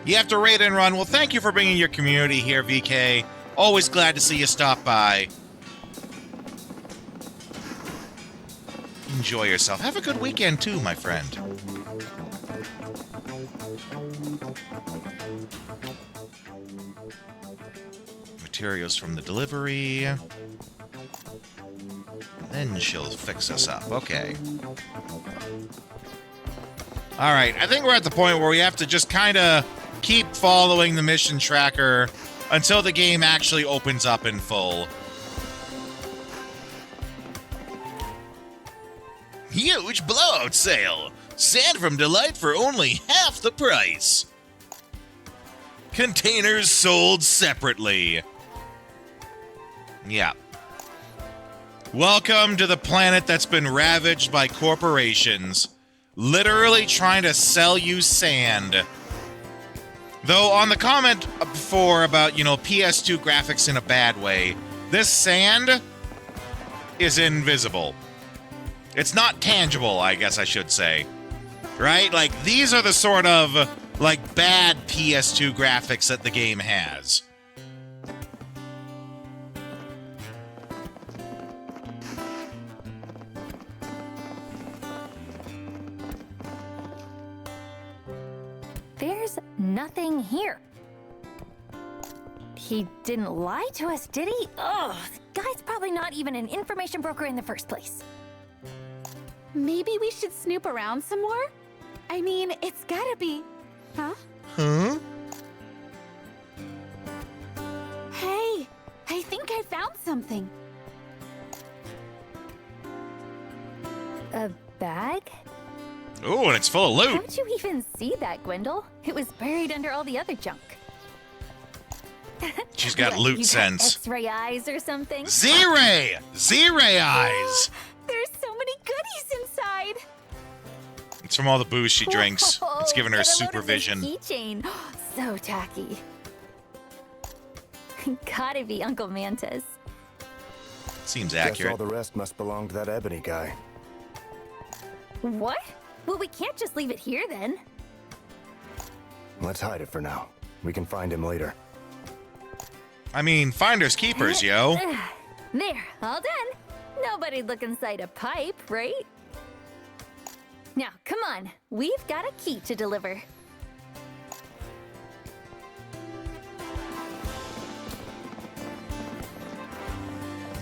[SPEAKER 2] You have to raid and run. Well, thank you for bringing your community here, VK. Always glad to see you stop by. Enjoy yourself. Have a good weekend, too, my friend. Materials from the delivery. Then she'll fix us up. Okay. Alright, I think we're at the point where we have to just kind of keep following the mission tracker until the game actually opens up in full. Huge blowout sale! Sand from Delight for only half the price! Containers sold separately. Yeah. Welcome to the planet that's been ravaged by corporations. Literally trying to sell you sand. Though on the comment before about, PS2 graphics in a bad way, this sand is invisible. It's not tangible, I guess I should say. Right? Like, these are the sort of, like, bad PS2 graphics that the game has.
[SPEAKER 4] There's nothing here. He didn't lie to us, did he? Ugh, the guy's probably not even an information broker in the first place.
[SPEAKER 11] Maybe we should snoop around some more? I mean, it's gotta be... Huh?
[SPEAKER 2] Huh?
[SPEAKER 11] Hey, I think I found something.
[SPEAKER 4] A bag?
[SPEAKER 2] Ooh, and it's full of loot.
[SPEAKER 4] How'd you even see that, Gwendol? It was buried under all the other junk.
[SPEAKER 2] She's got
[SPEAKER 4] What,
[SPEAKER 2] loot
[SPEAKER 4] you got
[SPEAKER 2] sense.
[SPEAKER 4] X-ray eyes or something?
[SPEAKER 2] Z-Ray! Z-Ray eyes!
[SPEAKER 11] There's so many goodies inside.
[SPEAKER 2] It's from all the booze she drinks. It's giving her
[SPEAKER 4] Get a load of this
[SPEAKER 2] supervision.
[SPEAKER 4] Keychain. So tacky. Gotta be Uncle Manta's.
[SPEAKER 2] Seems
[SPEAKER 5] Guess
[SPEAKER 2] accurate.
[SPEAKER 5] all the rest must belong to that Ebony guy.
[SPEAKER 4] What? Well, we can't just leave it here then.
[SPEAKER 5] Let's hide it for now. We can find him later.
[SPEAKER 2] I mean, finders keepers, yo.
[SPEAKER 4] There, all done. Nobody'd look inside a pipe, right? Now, come on. We've got a key to deliver.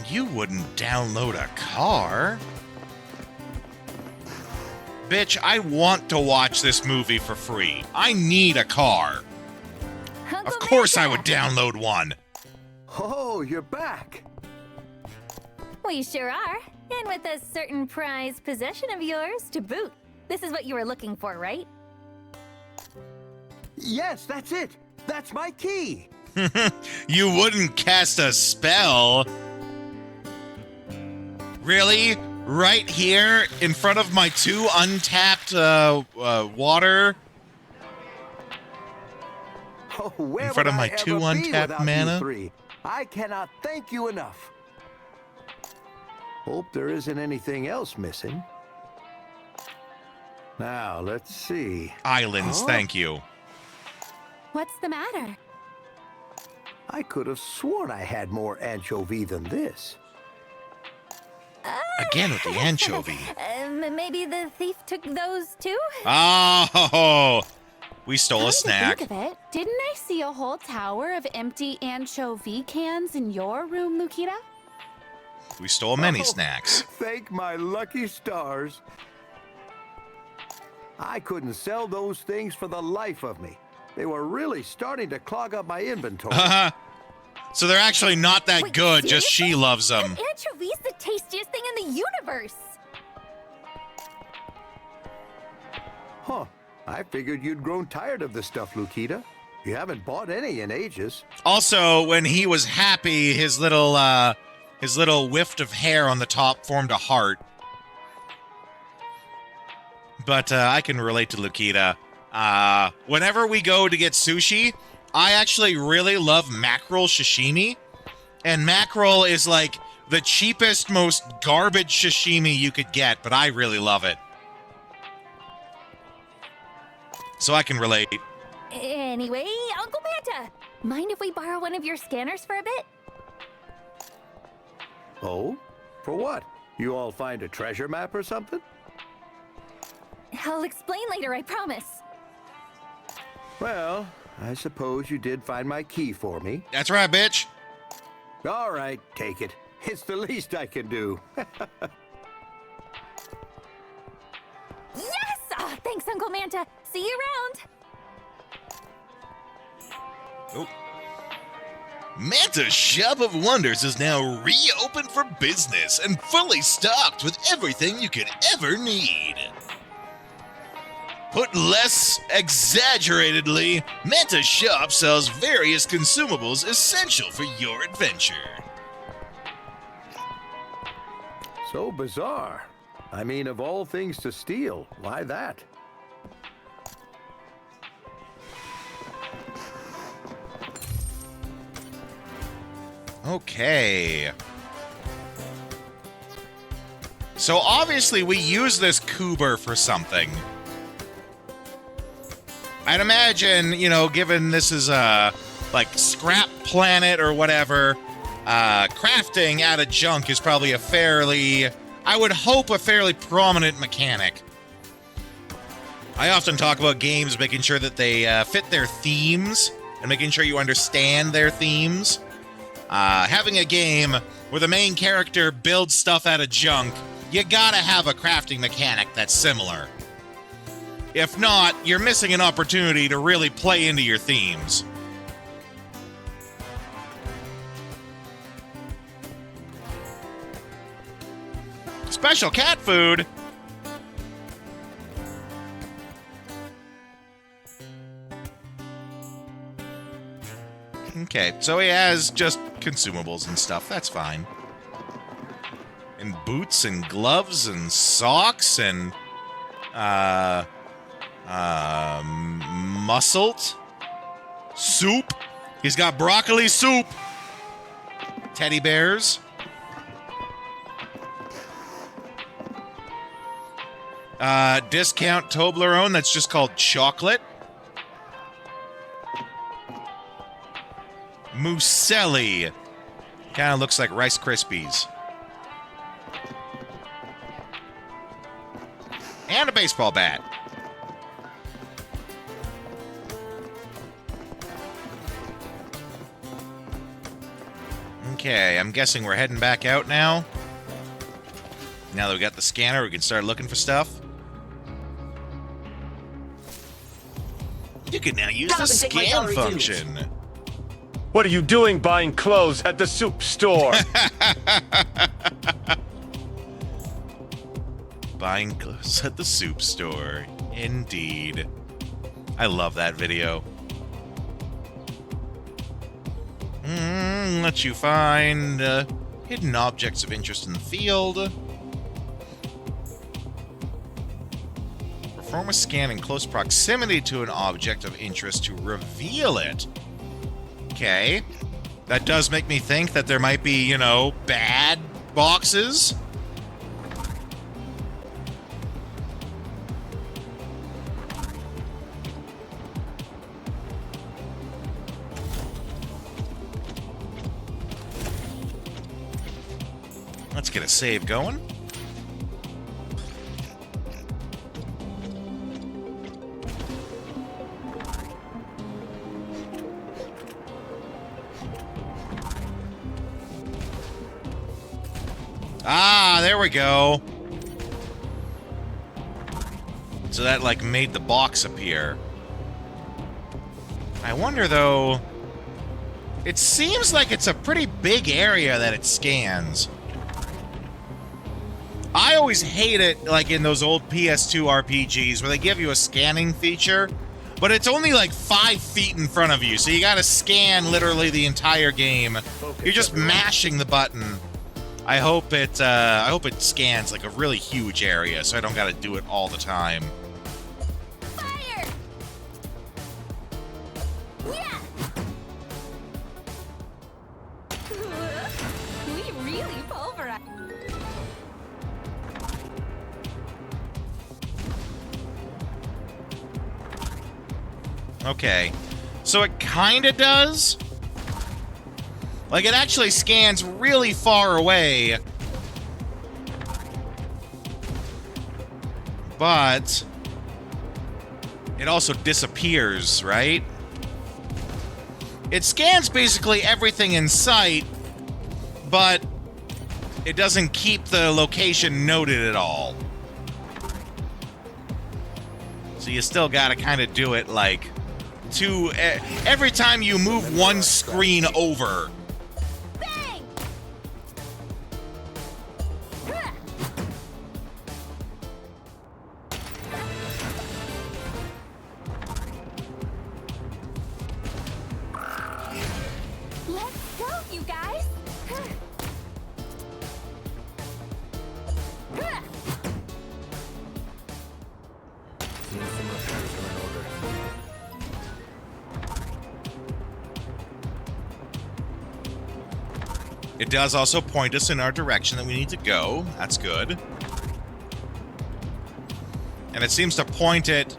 [SPEAKER 2] You wouldn't download a car. Bitch, I want to watch this movie for free. I need a car.
[SPEAKER 4] Uncle
[SPEAKER 2] Of course
[SPEAKER 4] Manta.
[SPEAKER 2] I would download one.
[SPEAKER 17] Oh, you're back.
[SPEAKER 4] We sure are. And with a certain prized possession of yours to boot. This is what you were looking for, right?
[SPEAKER 17] Yes, that's it. That's my key.
[SPEAKER 2] You wouldn't cast a spell. Really? Right here in front of my two untapped water?
[SPEAKER 17] Oh, where
[SPEAKER 2] In front
[SPEAKER 17] would
[SPEAKER 2] of my
[SPEAKER 17] I
[SPEAKER 2] two
[SPEAKER 17] ever be
[SPEAKER 2] untapped
[SPEAKER 17] without
[SPEAKER 2] mana?
[SPEAKER 17] You three? I cannot thank you enough. Hope there isn't anything else missing. Now, let's see.
[SPEAKER 2] Islands,
[SPEAKER 17] Huh?
[SPEAKER 2] thank you.
[SPEAKER 11] What's the matter?
[SPEAKER 17] I could have sworn I had more anchovy than this.
[SPEAKER 2] Again with the anchovy.
[SPEAKER 4] Maybe the thief took those too?
[SPEAKER 2] Oh, we stole a
[SPEAKER 11] Come
[SPEAKER 2] snack.
[SPEAKER 11] to think of it, didn't I see a whole tower of empty anchovy cans in your room, Lukita?
[SPEAKER 2] We stole many
[SPEAKER 17] Oh,
[SPEAKER 2] snacks.
[SPEAKER 17] Thank my lucky stars. I couldn't sell those things for the life of me. They were really starting to clog up my inventory.
[SPEAKER 2] So they're actually not that
[SPEAKER 4] Wait,
[SPEAKER 2] good, just she
[SPEAKER 4] seriously?
[SPEAKER 2] loves them.
[SPEAKER 4] Anchovy's the tastiest thing in the universe.
[SPEAKER 17] Huh. I figured you'd grown tired of the stuff, Lukita. You haven't bought any in ages.
[SPEAKER 2] Also, when he was happy, his little whift of hair on the top formed a heart. But I can relate to Lukita. Whenever we go to get sushi, I actually really love mackerel sashimi. And mackerel is like the cheapest, most garbage sashimi you could get, but I really love it. So I can relate.
[SPEAKER 4] Anyway, Uncle Manta, mind if we borrow one of your scanners for a bit?
[SPEAKER 17] Oh? For what? You all find a treasure map or something?
[SPEAKER 4] I'll explain later, I promise.
[SPEAKER 17] Well, I suppose you did find my key for me.
[SPEAKER 2] That's right, bitch.
[SPEAKER 17] All right, take it. It's the least I can do.
[SPEAKER 4] Yes! Oh, thanks, Uncle Manta. See you around.
[SPEAKER 2] Oh. Manta's Shop of Wonders is now reopened for business and fully stocked with everything you could ever need. Put less exaggeratedly, Manta's shop sells various consumables essential for your adventure.
[SPEAKER 17] So bizarre. I mean, of all things to steal, why that?
[SPEAKER 2] Okay. So obviously we use this Coober for something. I'd imagine, you know, given this is a, like, scrap planet or whatever, crafting out of junk is probably a fairly, I would hope, a fairly prominent mechanic. I often talk about games making sure that they fit their themes and making sure you understand their themes. Having a game where the main character builds stuff out of junk, you gotta have a crafting mechanic that's similar. If not, you're missing an opportunity to really play into your themes. Special cat food? Okay, so he has just consumables and stuff. That's fine. And boots and gloves and socks and muscled soup. He's got broccoli soup. Teddy bears. Discount Toblerone that's just called chocolate. Muselli. Kind of looks like Rice Krispies. And a baseball bat. Okay, I'm guessing we're heading back out now. Now that we got the scanner, we can start looking for stuff. You can now use the scan function.
[SPEAKER 9] What are you doing buying clothes at the soup store?
[SPEAKER 2] Buying clothes at the soup store. Indeed. I love that video. Let you find hidden objects of interest in the field. Perform a scan in close proximity to an object of interest to reveal it. Okay. That does make me think that there might be, you know, bad boxes. Let's get a save going. Ah, there we go. So that, like, made the box appear. I wonder, though... It seems like it's a pretty big area that it scans. I always hate it, like, in those old PS2 RPGs where they give you a scanning feature, but it's only, like, 5 feet in front of you, so you gotta scan literally the entire game. You're just mashing the button. I hope it scans like a really huge area, so I don't gotta do it all the time.
[SPEAKER 3] Fire! Yeah! We really pulverized.
[SPEAKER 2] Okay, so it kinda does. Like, it actually scans really far away. But it also disappears, right? It scans basically everything in sight, but it doesn't keep the location noted at all. So you still gotta kind of do it, like, every time you move one screen over.
[SPEAKER 3] Let's go, you guys!
[SPEAKER 5] Seems some repairs are in order.
[SPEAKER 2] It does also point us in our direction that we need to go. That's good. And it seems to point it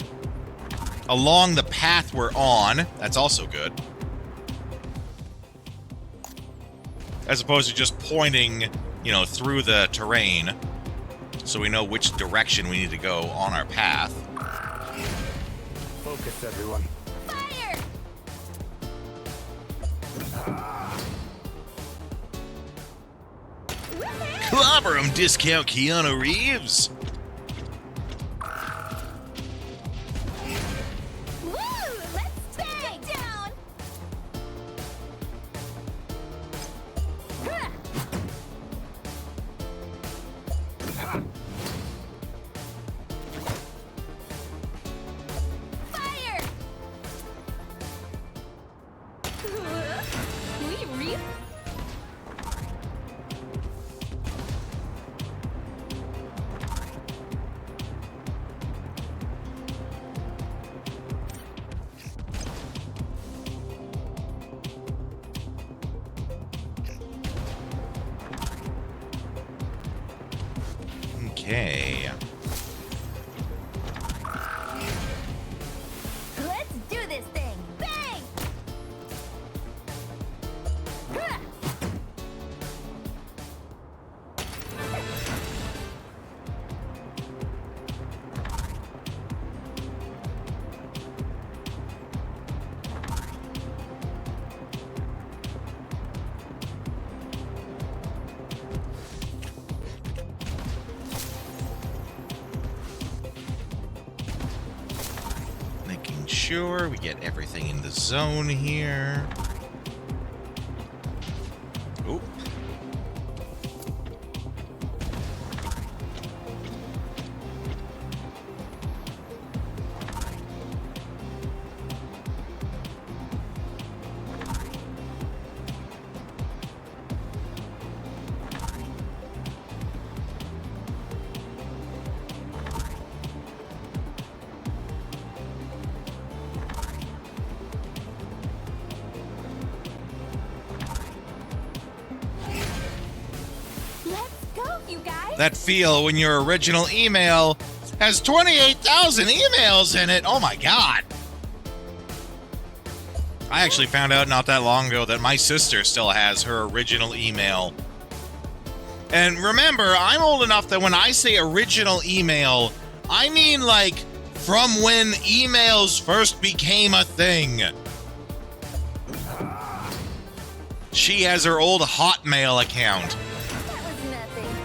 [SPEAKER 2] along the path we're on. That's also good. As opposed to just pointing, you know, through the terrain. So we know which direction we need to go on our path.
[SPEAKER 5] Focus, everyone.
[SPEAKER 3] Fire!
[SPEAKER 2] Clobber 'em, discount Keanu Reeves.
[SPEAKER 3] Woo! Let's take it down! Fire!
[SPEAKER 2] Okay.
[SPEAKER 4] Let's do this thing! Bang! Huh.
[SPEAKER 2] Making sure we get everything in the zone here. Oop.
[SPEAKER 11] Let's go, you guys.
[SPEAKER 2] That feel when your original email has 28,000 emails in it. Oh my god. I actually found out not that long ago that my sister still has her original email. And remember, I'm old enough that when I say original email, I mean like from when emails first became a thing. She has her old Hotmail account.
[SPEAKER 4] That was nothing.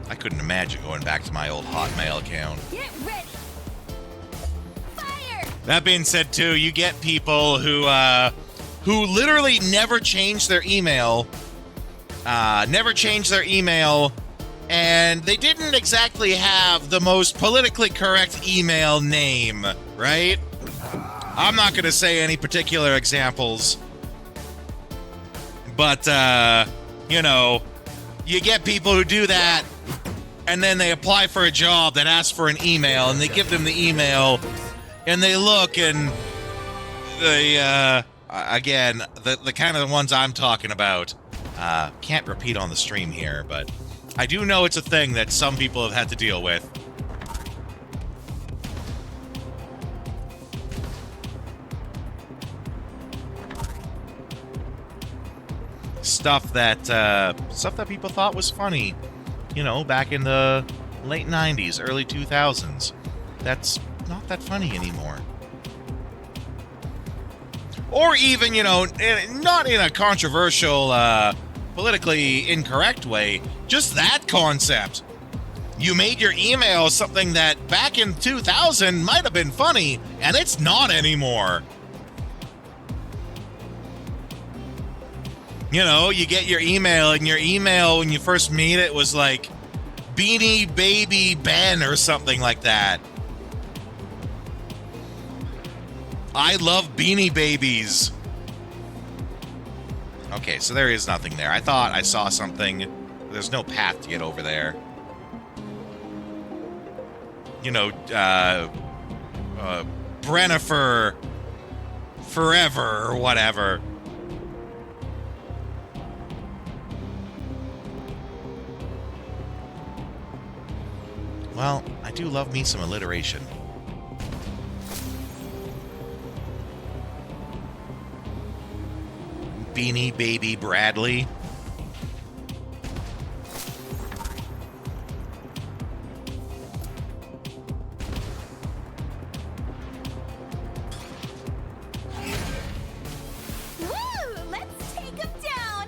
[SPEAKER 2] I couldn't imagine going back to my old Hotmail account.
[SPEAKER 4] Get ready! Fire!
[SPEAKER 2] That being said, too, you get people who literally never change their email, and they didn't exactly have the most politically correct email name, right? I'm not going to say any particular examples, but, you know, you get people who do that, and then they apply for a job that asks for an email, and they give them the email, and they look, and they, again, the kind of the ones I'm talking about, can't repeat on the stream here, but I do know it's a thing that some people have had to deal with. Stuff that people thought was funny, you know, back in the late 90s, early 2000s. That's not that funny anymore. Or even, you know, not in a controversial, politically incorrect way, just that concept. You made your email something that back in 2000 might have been funny, and it's not anymore. You know, you get your email, and your email when you first meet it was like Beanie Baby Ben or something like that. I love Beanie Babies. Okay, so there is nothing there. I thought I saw something. There's no path to get over there. You know, Brennifer forever or whatever. Well, I do love me some alliteration. Beanie Baby Bradley.
[SPEAKER 11] Woo! Let's take him down.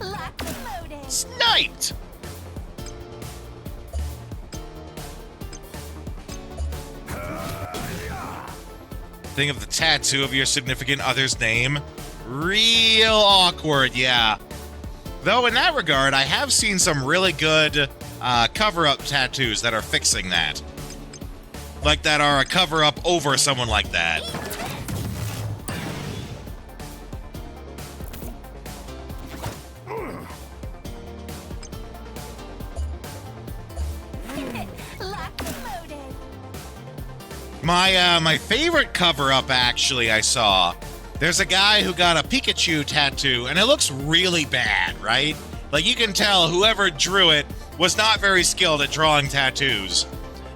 [SPEAKER 11] Locked and loaded.
[SPEAKER 2] Sniped! Think of the tattoo of your significant other's name. Real awkward, yeah. Though in that regard, I have seen some really good cover-up tattoos that are fixing that. Like that are a cover-up over someone like that.
[SPEAKER 11] Locked and loaded.
[SPEAKER 2] My favorite cover-up, actually, I saw. There's a guy who got a Pikachu tattoo, and it looks really bad, right? Like, you can tell whoever drew it was not very skilled at drawing tattoos.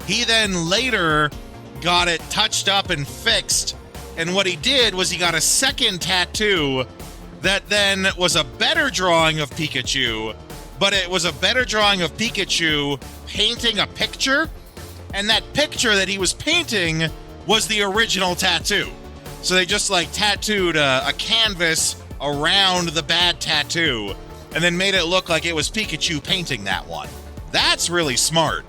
[SPEAKER 2] He then later got it touched up and fixed, and what he did was he got a second tattoo that then was a better drawing of Pikachu, but it was a better drawing of Pikachu painting a picture, and that picture that he was painting was the original tattoo. So they just like tattooed a canvas around the bad tattoo and then made it look like it was Pikachu painting that one. That's really smart.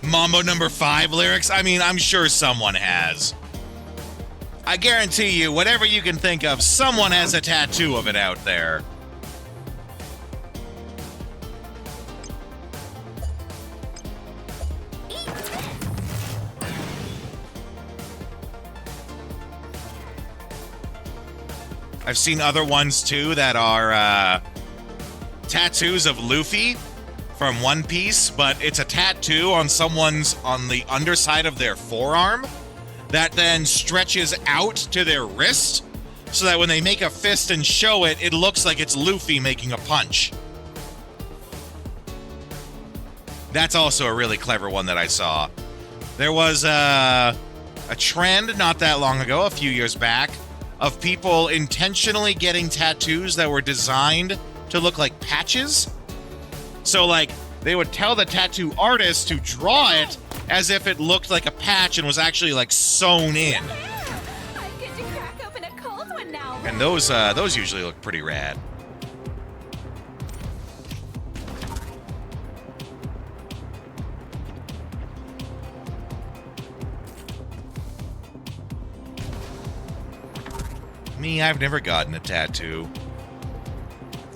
[SPEAKER 2] Mambo number 5 lyrics? I mean, I'm sure someone has. I guarantee you, whatever you can think of, someone has a tattoo of it out there. I've seen other ones too that are tattoos of Luffy from One Piece, but it's a tattoo on the underside of their forearm that then stretches out to their wrist so that when they make a fist and show it, it looks like it's Luffy making a punch. That's also a really clever one that I saw. There was a trend not that long ago, a few years back, of people intentionally getting tattoos that were designed to look like patches. So, like, they would tell the tattoo artist to draw it as if it looked like a patch and was actually, like, sewn in.
[SPEAKER 11] I get to crack open a cold one now.
[SPEAKER 2] And those usually look pretty rad. Me, I've never gotten a tattoo.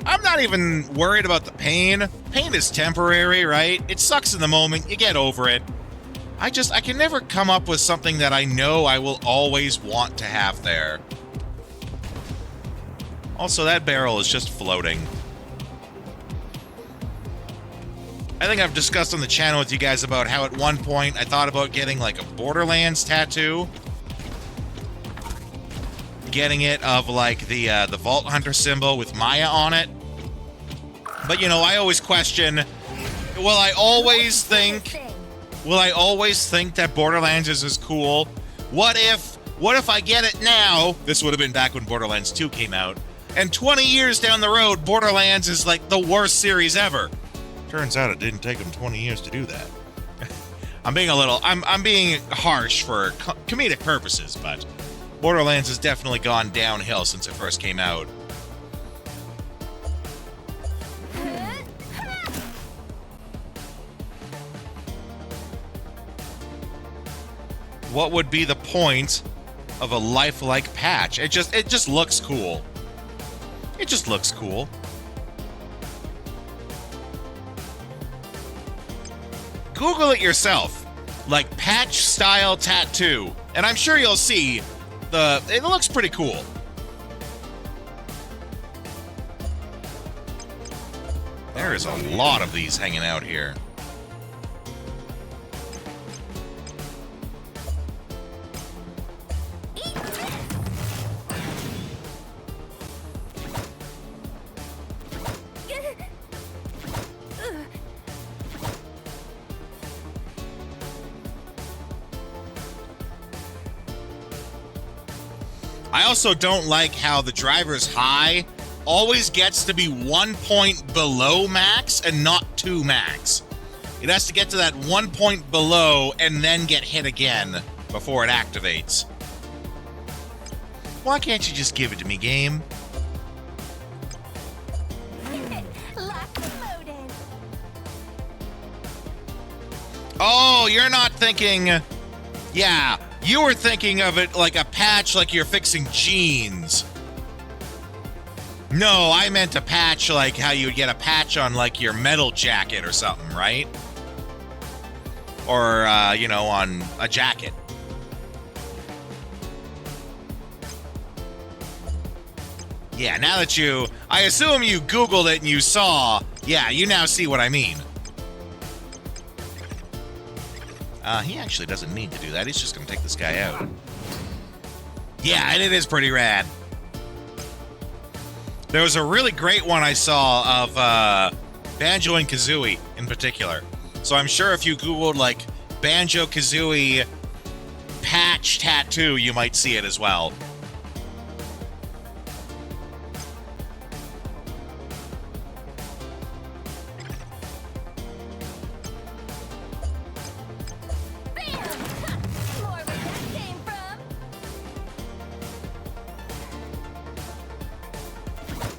[SPEAKER 2] I'm not even worried about the pain. Pain is temporary, right? It sucks in the moment. You get over it. I can never come up with something that I know I will always want to have there. Also, that barrel is just floating. I think I've discussed on the channel with you guys about how at one point I thought about getting like a Borderlands tattoo. Getting it of like the Vault Hunter symbol with Maya on it. But you know, I always question, will I always think that Borderlands is as cool? What if I get it now? This would have been back when Borderlands 2 came out. And 20 years down the road, Borderlands is like the worst series ever. Turns out it didn't take them 20 years to do that. I'm being harsh for comedic purposes, but Borderlands has definitely gone downhill since it first came out. What would be the point of a lifelike patch? It just looks cool. It just looks cool. Google it yourself. Like patch style tattoo. And I'm sure you'll see it looks pretty cool. There is a lot of these hanging out here. I also don't like how the driver's high always gets to be 1 point below max and not 2 max. It has to get to that 1 point below and then get hit again before it activates. Why can't you just give it to me, game? Oh, you're not thinking... Yeah, you were thinking of it like a patch like you're fixing jeans. No, I meant a patch like how you would get a patch on like your metal jacket or something, right? Or, you know, on a jacket. Yeah, now that I assume you Googled it and you saw, yeah, you now see what I mean. He actually doesn't need to do that. He's just going to take this guy out. Yeah, and it is pretty rad. There was a really great one I saw of Banjo and Kazooie in particular. So I'm sure if you Googled, like, Banjo-Kazooie patch tattoo, you might see it as well.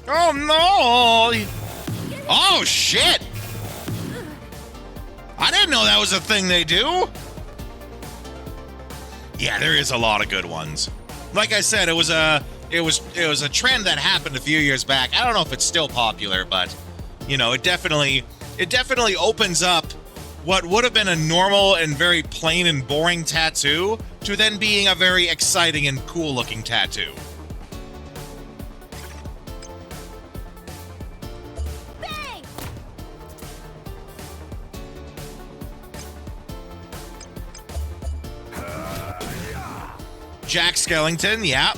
[SPEAKER 2] Oh no! Oh shit! I didn't know that was a thing they do. Yeah, there is a lot of good ones. Like I said, it was a trend that happened a few years back. I don't know if it's still popular, but you know, it definitely opens up what would have been a normal and very plain and boring tattoo to then being a very exciting and cool looking tattoo. Jack Skellington, yeah.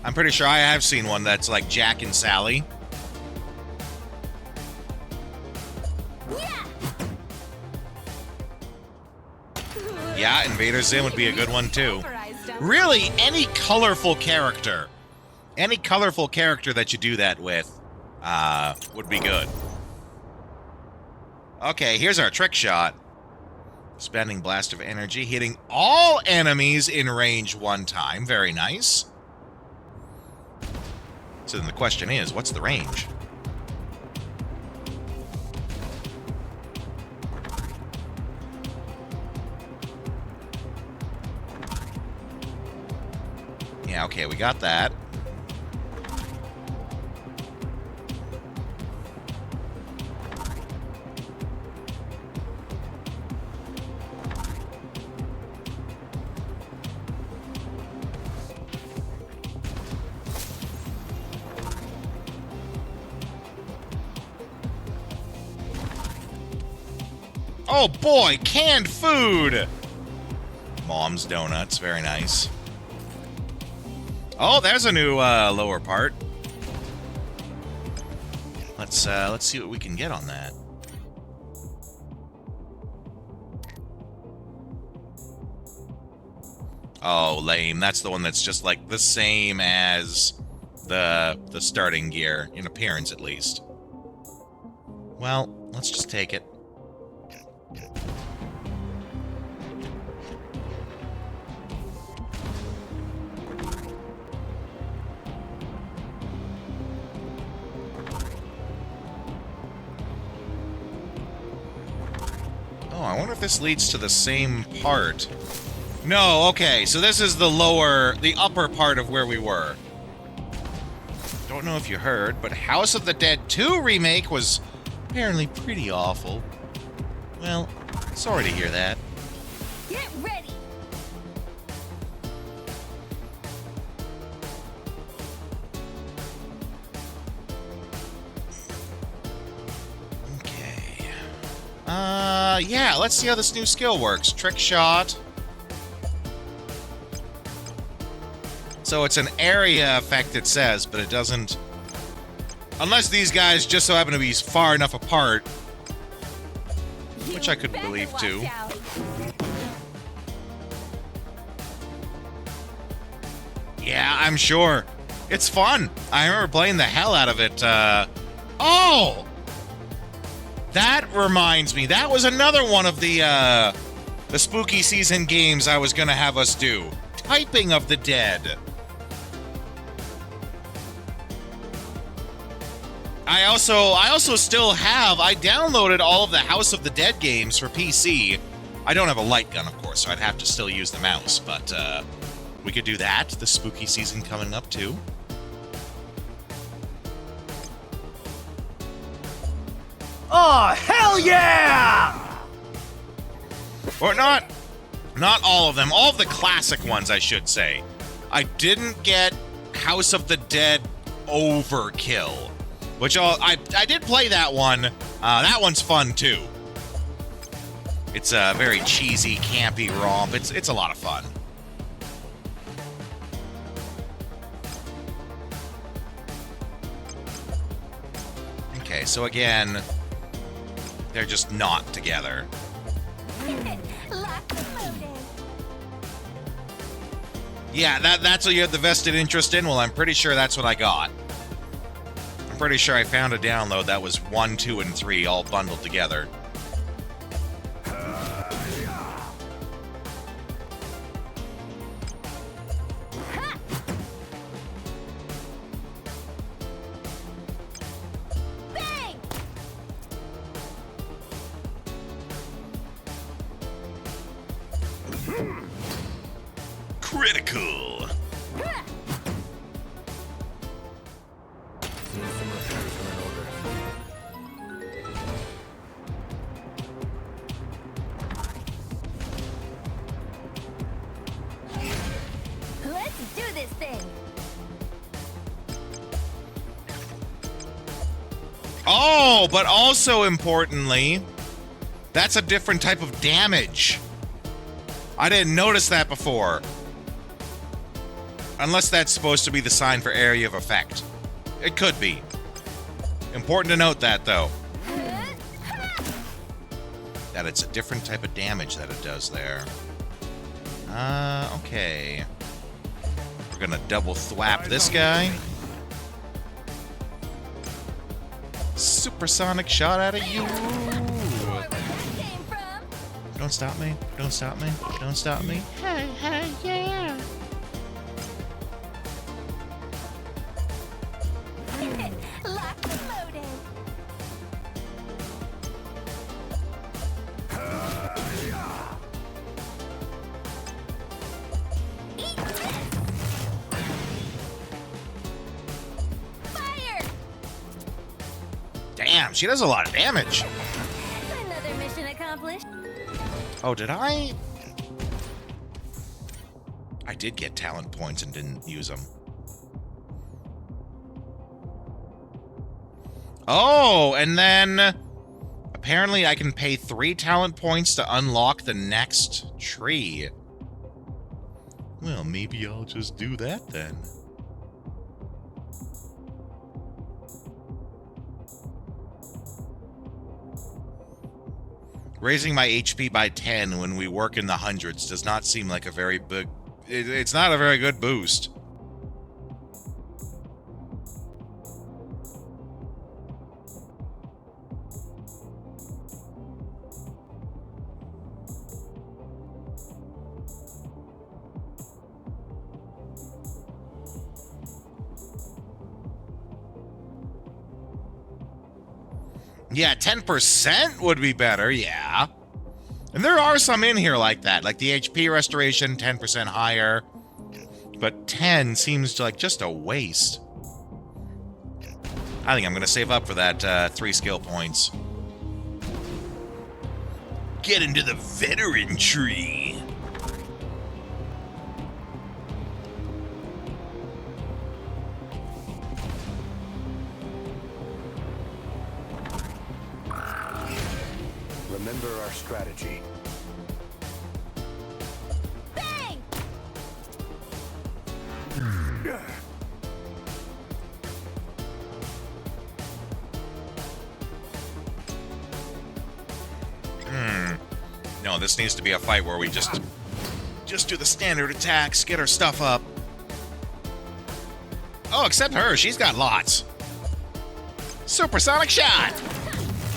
[SPEAKER 2] I'm pretty sure I have seen one that's like Jack and Sally. Yeah, Invader Zim would be a good one too. Really, any colorful character that you do that with would be good. Okay, here's our trick shot. Spending blast of energy, hitting all enemies in range one time. Very nice. So then the question is, what's the range? Yeah, okay, we got that. Oh boy, canned food! Mom's Donuts, very nice. Oh, there's a new lower part. Let's see what we can get on that. Oh, lame. That's the one that's just like the same as the starting gear, in appearance at least. Well, let's just take it. Oh, I wonder if this leads to the same part. No, okay, so this is the upper part of where we were. Don't know if you heard, but House of the Dead 2 remake was apparently pretty awful. Well, sorry to hear that.
[SPEAKER 3] Get ready.
[SPEAKER 2] Okay. Yeah, let's see how this new skill works. Trick shot. So it's an area effect, it says, but it doesn't... Unless these guys just so happen to be far enough apart. Which I could believe, too. Yeah, I'm sure. It's fun. I remember playing the hell out of it. Oh! That reminds me. That was another one of the spooky season games I was going to have us do. Typing of the Dead. I also still have... I downloaded all of the House of the Dead games for PC. I don't have a light gun, of course, so I'd have to still use the mouse, but we could do that. The spooky season coming up, too.
[SPEAKER 15] Oh, hell yeah!
[SPEAKER 2] Or not all of them. All of the classic ones, I should say. I didn't get House of the Dead Overkill. Which I did play that one. That one's fun, too. It's a very cheesy, campy romp. It's a lot of fun. Okay, so again, they're just not together. Yeah, that's what you have the vested interest in? Well, I'm pretty sure that's what I got. I'm pretty sure I found a download that was 1, 2, and 3 all bundled together. Critical.
[SPEAKER 4] Let's do this thing.
[SPEAKER 2] Oh, but also importantly, that's a different type of damage. I didn't notice that before. Unless that's supposed to be the sign for area of effect. It could be. Important to note that, though. That it's a different type of damage that it does there. Okay. We're gonna double thwap this guy. Supersonic shot out of you. Don't stop me. Don't stop me. Don't stop me.
[SPEAKER 3] Hey, hey, yeah. Locked and loaded. Eat this. Fire.
[SPEAKER 2] Damn, she does a lot of damage.
[SPEAKER 4] Another mission accomplished.
[SPEAKER 2] Oh, did I? I did get talent points and didn't use them. Oh, and then apparently I can pay 3 talent points to unlock the next tree. Well, maybe I'll just do that then. Raising my HP by 10 when we work in the hundreds does not seem like a very big... It's not a very good boost. Yeah, 10% would be better, yeah. And there are some in here like that, like the HP restoration, 10% higher. But 10 seems like just a waste. I think I'm going to save up for that 3 skill points. Get into the veteran tree.
[SPEAKER 5] Remember our strategy.
[SPEAKER 3] Bang!
[SPEAKER 2] No, this needs to be a fight where we just do the standard attacks, get her stuff up. Oh, except her. She's got lots. Supersonic shot!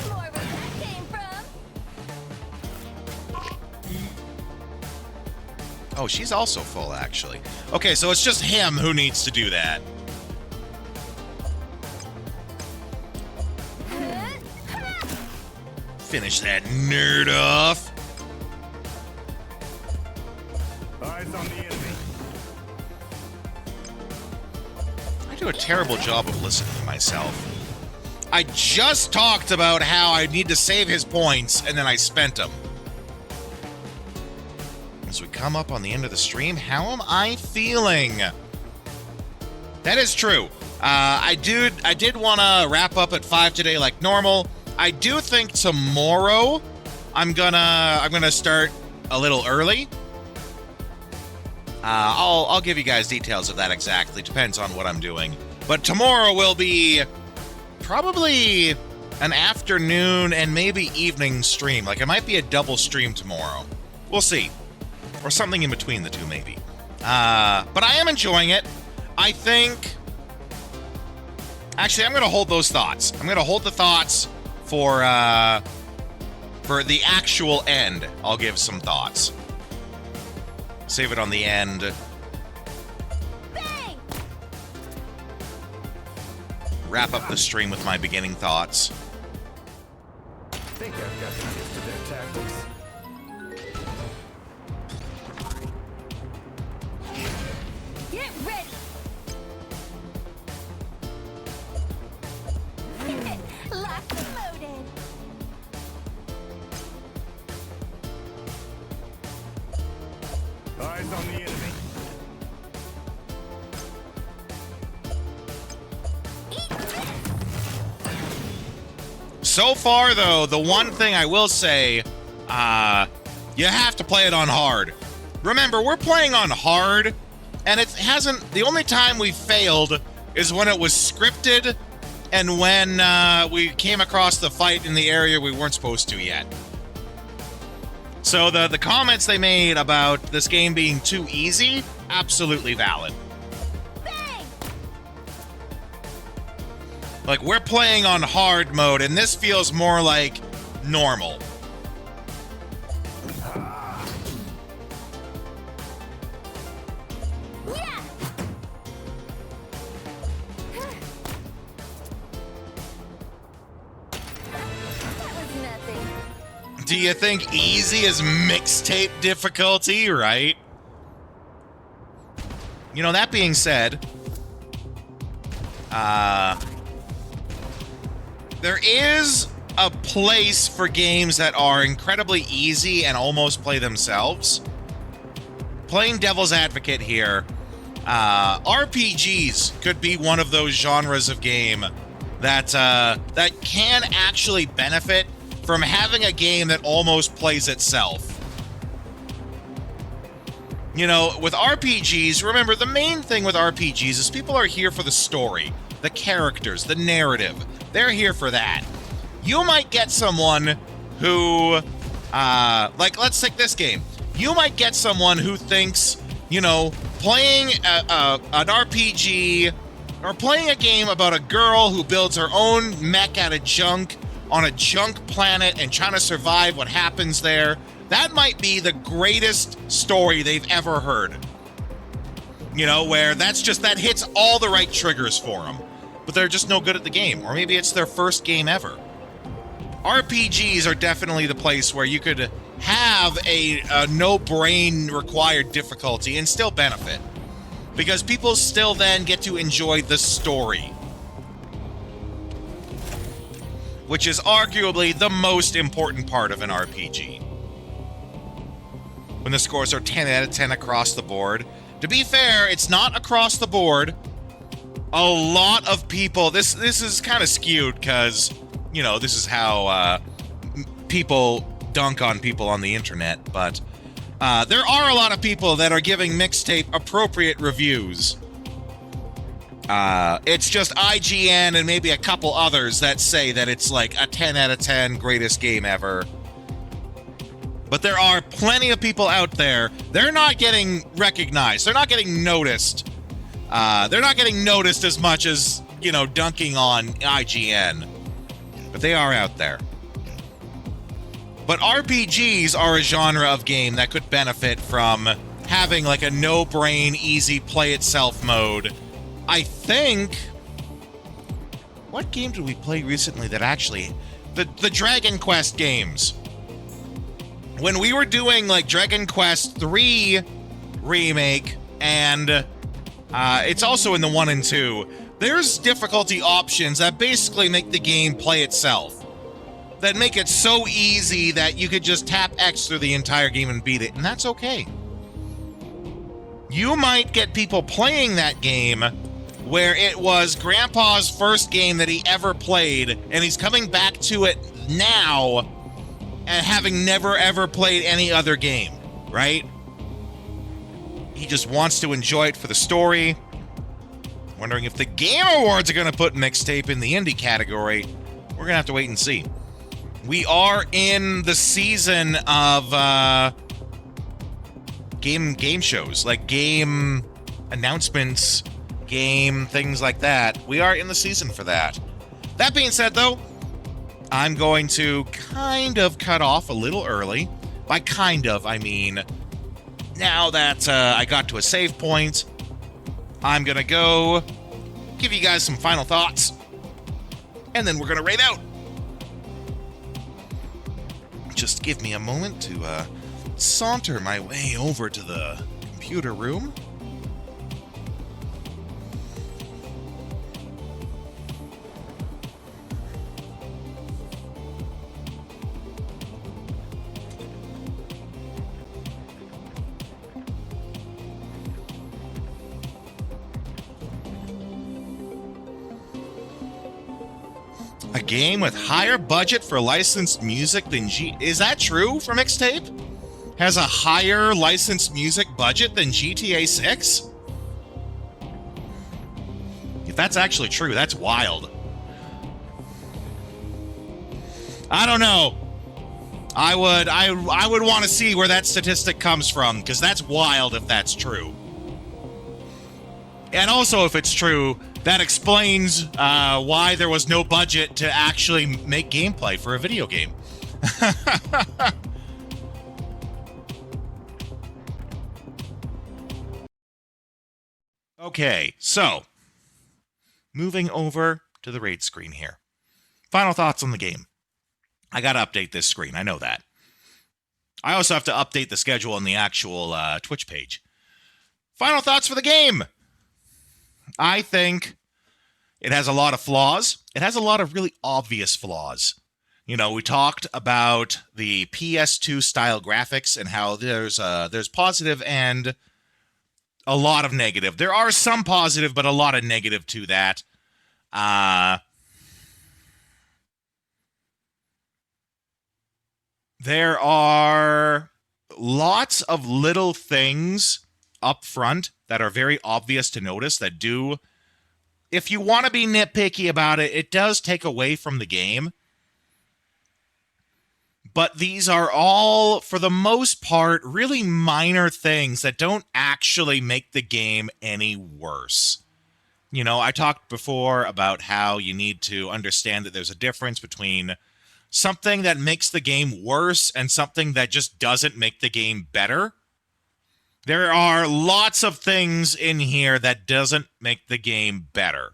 [SPEAKER 4] More where that came from.
[SPEAKER 2] Oh, she's also full, actually. Okay, so it's just him who needs to do that. Finish that nerd off.
[SPEAKER 5] Eyes on the enemy.
[SPEAKER 2] I do a terrible job of listening to myself. I just talked about how I need to save his points, and then I spent them. As we come up on the end of the stream, how am I feeling? That is true. I did want to wrap up at 5 today like normal. I do think tomorrow I'm gonna start a little early. I'll give you guys details of that exactly. Depends on what I'm doing. But tomorrow will be probably an afternoon and maybe evening stream. Like, it might be a double stream tomorrow. We'll see. Or something in between the two, maybe. But I am enjoying it. I think... Actually, I'm going to hold those thoughts. I'm going to hold the thoughts for the actual end. I'll give some thoughts. Save it on the end.
[SPEAKER 3] Bang!
[SPEAKER 2] Wrap up the stream with my beginning thoughts.
[SPEAKER 5] I think I've got the gist of their tactics.
[SPEAKER 3] Get ready! Locked and loaded!
[SPEAKER 5] Eyes on the enemy.
[SPEAKER 2] So far, though, the one thing I will say, you have to play it on hard. Remember, we're playing on hard, and it hasn't... The only time we failed is when it was scripted and when we came across the fight in the area we weren't supposed to yet. So the comments they made about this game being too easy, absolutely valid.
[SPEAKER 3] Bang!
[SPEAKER 2] Like, we're playing on hard mode, and this feels more like normal.
[SPEAKER 3] Yeah! That was nothing.
[SPEAKER 2] Do you think easy is mixtape difficulty, right? You know, that being said, there is a place for games that are incredibly easy and almost play themselves. Playing devil's advocate here, RPGs could be one of those genres of game that that can actually benefit from having a game that almost plays itself. You know, with RPGs, remember, the main thing with RPGs is people are here for the story, the characters, the narrative. They're here for that. You might get someone who, like, let's take this game. You might get someone who thinks, you know, playing an RPG or playing a game about a girl who builds her own mech out of junk on a junk planet and trying to survive what happens there. That might be the greatest story they've ever heard. You know, where that hits all the right triggers for them. But they're just no good at the game. Or maybe it's their first game ever. RPGs are definitely the place where you could have a no-brain required difficulty and still benefit. Because people still then get to enjoy the story. Which is arguably the most important part of an RPG. When the scores are 10 out of 10 across the board. To be fair, it's not across the board. A lot of people... This is kind of skewed because, you know, this is how people dunk on people on the internet. But there are a lot of people that are giving Mixtape appropriate reviews. It's just IGN and maybe a couple others that say that it's like a 10 out of 10 greatest game ever. But there are plenty of people out there. They're not getting recognized. They're not getting noticed. They're not getting noticed as much as, you know, dunking on IGN. But they are out there. But RPGs are a genre of game that could benefit from having like a no-brain, easy play-itself mode. I think... What game did we play recently that actually... The Dragon Quest games. When we were doing, like, Dragon Quest 3 Remake, and it's also in the 1 and 2, there's difficulty options that basically make the game play itself. That make it so easy that you could just tap X through the entire game and beat it, and that's okay. You might get people playing that game where it was Grandpa's first game that he ever played, and he's coming back to it now and having never ever played any other game, right? He just wants to enjoy it for the story. Wondering if the Game Awards are going to put Mixtape in the indie category. We're going to have to wait and see. We are in the season of game shows, like game announcements, game things like that. We are in the season for that. That being said, though, I'm going to kind of cut off a little early. By kind of, I mean, now that I got to a save point, I'm going to go give you guys some final thoughts, and then we're going to raid out. Just give me a moment to saunter my way over to the computer room. A game with higher budget for licensed music than Is that true for Mixtape? Has a higher licensed music budget than GTA 6? If that's actually true, that's wild. I don't know. I would want to see where that statistic comes from, because that's wild if that's true. And also, if it's true, that explains why there was no budget to actually make gameplay for a video game. Okay, so moving over to the raid screen here. Final thoughts on the game. I got to update this screen. I know that. I also have to update the schedule on the actual Twitch page. Final thoughts for the game. I think it has a lot of flaws. It has a lot of really obvious flaws. You know, we talked about the PS2 style graphics and how there's positive and a lot of negative. There are some positive, but a lot of negative to that. There are lots of little things up front that are very obvious to notice that do, if you want to be nitpicky about it, it does take away from the game. But these are all, for the most part, really minor things that don't actually make the game any worse. You know, I talked before about how you need to understand that there's a difference between something that makes the game worse and something that just doesn't make the game better. There are lots of things in here that doesn't make the game better.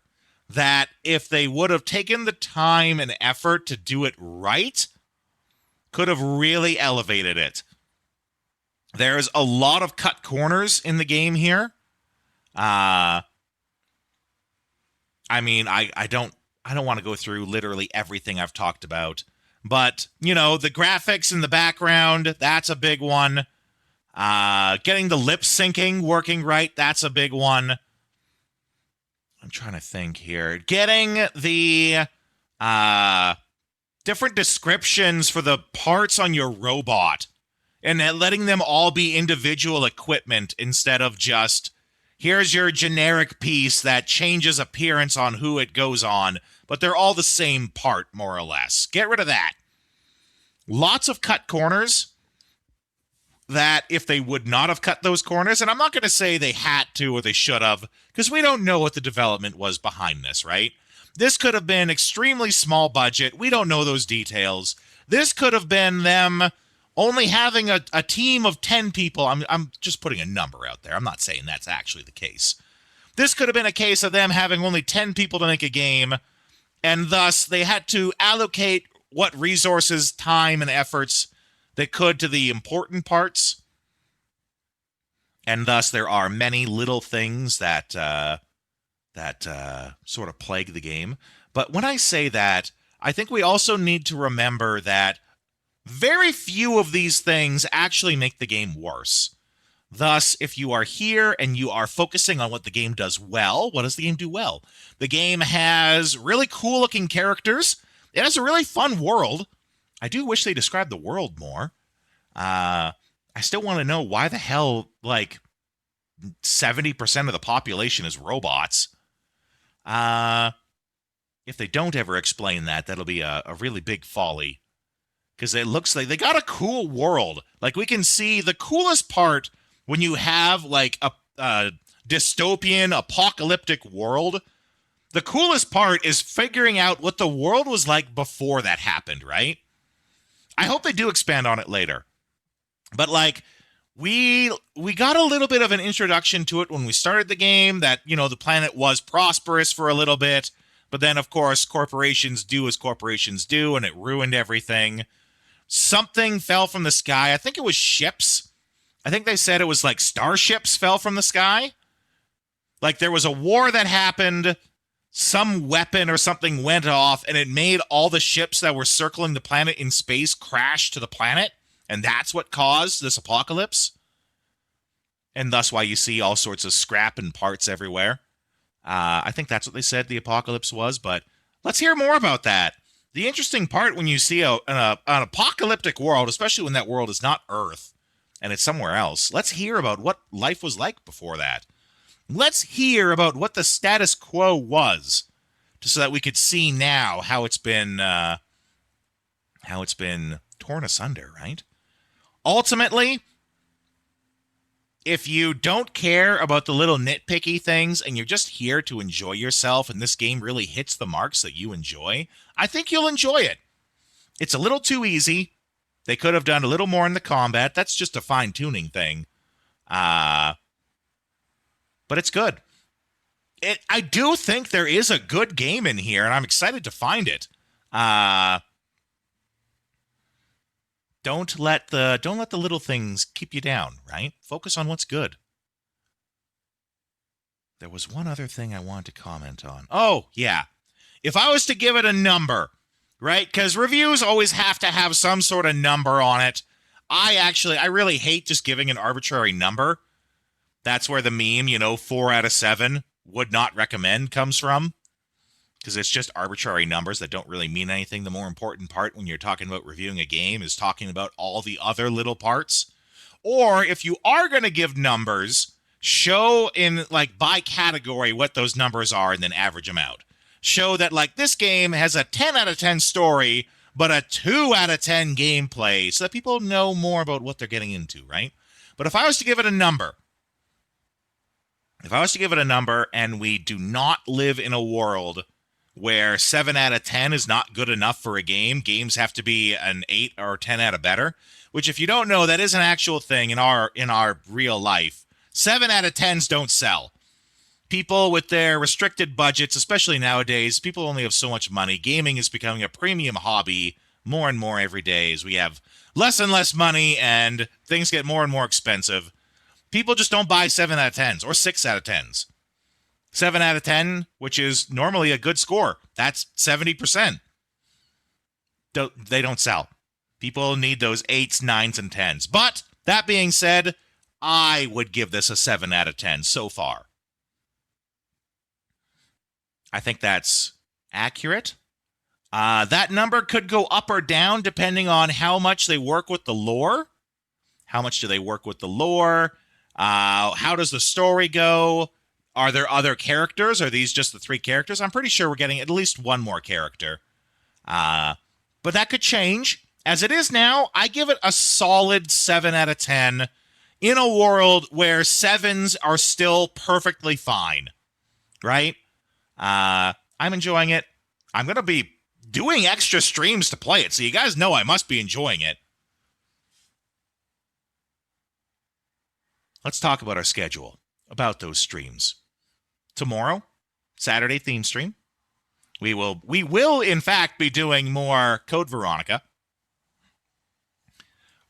[SPEAKER 2] That if they would have taken the time and effort to do it right, could have really elevated it. There's a lot of cut corners in the game here. I mean, I don't want to go through literally everything I've talked about. But, you know, the graphics in the background, that's a big one. Getting the lip syncing working right, that's a big one. I'm trying to think here. Getting the different descriptions for the parts on your robot and letting them all be individual equipment instead of just, here's your generic piece that changes appearance on who it goes on, but they're all the same part, more or less. Get rid of that. Lots of cut corners that if they would not have cut those corners, and I'm not going to say they had to or they should have, because we don't know what the development was behind this, right? This could have been extremely small budget. We don't know those details. This could have been them only having a team of 10 people. I'm just putting a number out there. I'm not saying that's actually the case. This could have been a case of them having only 10 people to make a game, and thus they had to allocate what resources, time, and efforts they could to the important parts. And thus there are many little things that sort of plague the game. But when I say that, I think we also need to remember that very few of these things actually make the game worse. Thus, if you are here and you are focusing on what the game does well, what does the game do well? The game has really cool-looking characters. It has a really fun world. I do wish they described the world more. I still want to know why the hell, like, 70% of the population is robots. If they don't ever explain that, that'll be a really big folly. Because it looks like they got a cool world. Like, we can see the coolest part when you have, like, a dystopian, apocalyptic world. The coolest part is figuring out what the world was like before that happened, right? I hope they do expand on it later. But, like, we got a little bit of an introduction to it when we started the game, that, you know, the planet was prosperous for a little bit. But then, of course, corporations do as corporations do, and it ruined everything. Something fell from the sky. I think it was ships. I think they said it was like starships fell from the sky. Like, there was a war that happened, some weapon or something went off, and it made all the ships that were circling the planet in space crash to the planet, and that's what caused this apocalypse. And thus why you see all sorts of scrap and parts everywhere. I think that's what they said the apocalypse was, but let's hear more about that. The interesting part when you see an apocalyptic world, especially when that world is not Earth and it's somewhere else, let's hear about what life was like before that. Let's hear about what the status quo was, just so that we could see now how it's been torn asunder, right? Ultimately, if you don't care about the little nitpicky things and you're just here to enjoy yourself and this game really hits the marks that you enjoy, I think you'll enjoy it. It's a little too easy. They could have done a little more in the combat. That's just a fine-tuning thing. But it's good. I do think there is a good game in here, and I'm excited to find it. Don't let the little things keep you down, right? Focus on what's good. There was one other thing I wanted to comment on. Oh, yeah. If I was to give it a number, right? Because reviews always have to have some sort of number on it. I really hate just giving an arbitrary number. That's where the meme, 4 out of 7, would not recommend comes from. Because it's just arbitrary numbers that don't really mean anything. The more important part when you're talking about reviewing a game is talking about all the other little parts. Or if you are going to give numbers, show in, like, by category what those numbers are and then average them out. Show that, like, this game has a 10 out of 10 story, but a 2 out of 10 gameplay, so that people know more about what they're getting into, right? But if I was to give it a number, and we do not live in a world where 7 out of 10 is not good enough for a game. Games have to be an 8 or 10 out of better, which, if you don't know, that is an actual thing in our real life. 7 out of 10s don't sell. People with their restricted budgets, especially nowadays, people only have so much money. Gaming is becoming a premium hobby more and more every day as we have less and less money and things get more and more expensive. People just don't buy 7 out of 10s or 6 out of 10s. 7 out of 10, which is normally a good score. That's 70%. They don't sell. People need those 8s, 9s, and 10s. But that being said, I would give this a 7 out of 10 so far. I think that's accurate. That number could go up or down depending on how much they work with the lore. How much do they work with the lore? How does the story go? Are there other characters? Are these just the 3 characters? I'm pretty sure we're getting at least one more character. But that could change. As it is now, I give it a solid 7 out of 10 in a world where 7s are still perfectly fine. Right? I'm enjoying it. I'm going to be doing extra streams to play it, so you guys know I must be enjoying it. Let's talk about our schedule, about those streams. Tomorrow, Saturday theme stream. We will in fact be doing more Code Veronica.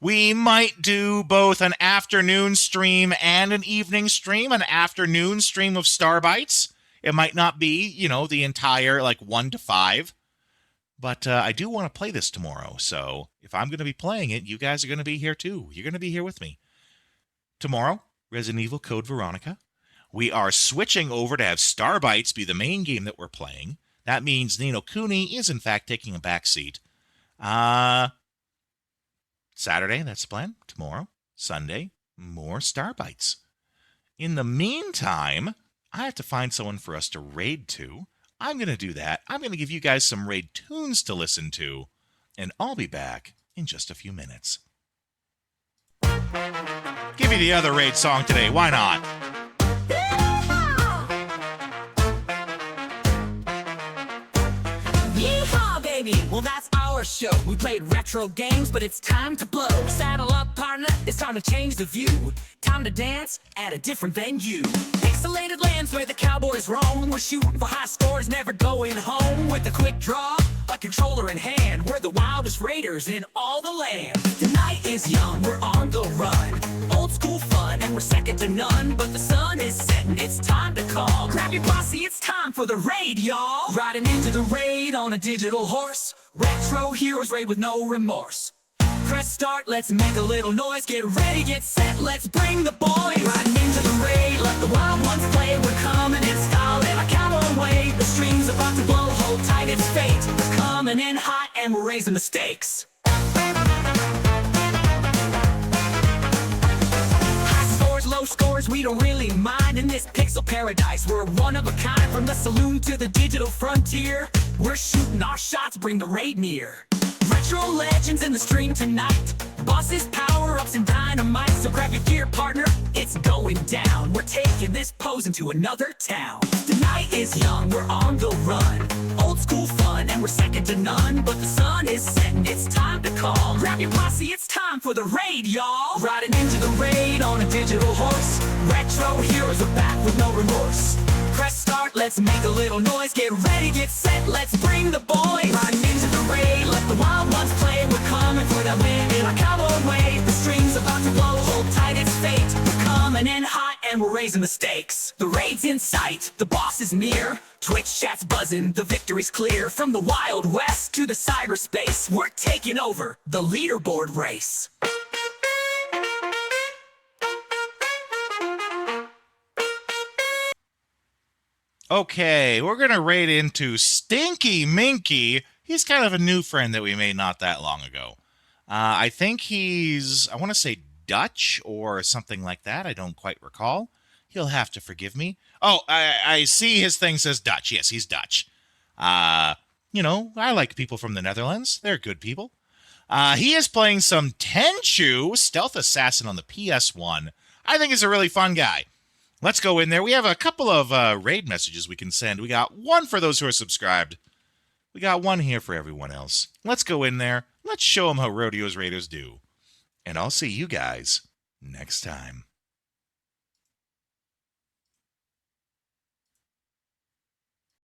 [SPEAKER 2] We might do both an afternoon stream and an evening stream, an afternoon stream of Starbites. It might not be, the entire 1 to 5. But I do want to play this tomorrow, so if I'm going to be playing it, you guys are going to be here too. You're going to be here with me. Tomorrow, Resident Evil Code Veronica. We are switching over to have Starbites be the main game that we're playing. That means Ni no Kuni is in fact taking a back seat. Saturday, that's the plan. Tomorrow, Sunday, more Starbites. In the meantime, I have to find someone for us to raid to. I'm going to do that. I'm going to give you guys some raid tunes to listen to, and I'll be back in just a few minutes. Give me the other raid song today. Why not?
[SPEAKER 14] Yeehaw, baby! Well, that's our show. We played retro games, but it's time to blow. Saddle up, partner. It's time to change the view. Time to dance at a different venue. Pixelated lands where the cowboys roam. We're shooting for high scores, never going home. With a quick draw, a controller in hand. We're the wildest raiders in all the land. The night is young, we're on the run. Old school fun, and we're second to none. But the sun is setting, it's time to call. Grab your posse, it's time for the raid, y'all. Riding into the raid on a digital horse. Retro heroes raid with no remorse. Press start, let's make a little noise. Get ready, get set, let's bring the boys. Riding into the raid, let the wild ones play. We're coming in style in a cowboy way. The strings about to blow, hold tight, it's fate. We're coming in hot and we're raising the stakes. Low scores, we don't really mind in this pixel paradise. We're one of a kind, from the saloon to the digital frontier. We're shooting our shots, bring the raid near. Retro legends in the stream tonight. Bosses, power-ups, and dynamite. So grab your gear, partner, it's going down. We're taking this pose into another town. The night is young, we're on the run. Old school fun, and we're second to none. But the sun is setting, it's time to call. Grab your posse, it's time for the raid, y'all. Riding into the raid on a digital horse. Retro heroes are back with no remorse. Press start, let's make a little noise. Get ready, get set, let's bring the boys. Riding into the raid, let the wild ones play. We're coming for that win in a cowboy way. The strings about to blow, hold tight, it's fate. We're coming in hot and we're raising the stakes. The raid's in sight, the boss is near. Twitch chat's buzzing, the victory's clear. From the Wild West to the cyberspace, we're taking over the leaderboard race.
[SPEAKER 2] Okay, we're going to raid into Stinky Minky. He's kind of a new friend that we made not that long ago. I think he's, I want to say Dutch or something like that. I don't quite recall. He'll have to forgive me. Oh, I see his thing says Dutch. Yes, he's Dutch. You know, I like people from the Netherlands. They're good people. He is playing some Tenchu, Stealth Assassin on the PS1. I think he's a really fun guy. Let's go in there. We have a couple of raid messages we can send. We got one for those who are subscribed. We got one here for everyone else. Let's go in there. Let's show them how Rodeo's Raiders do. And I'll see you guys next time.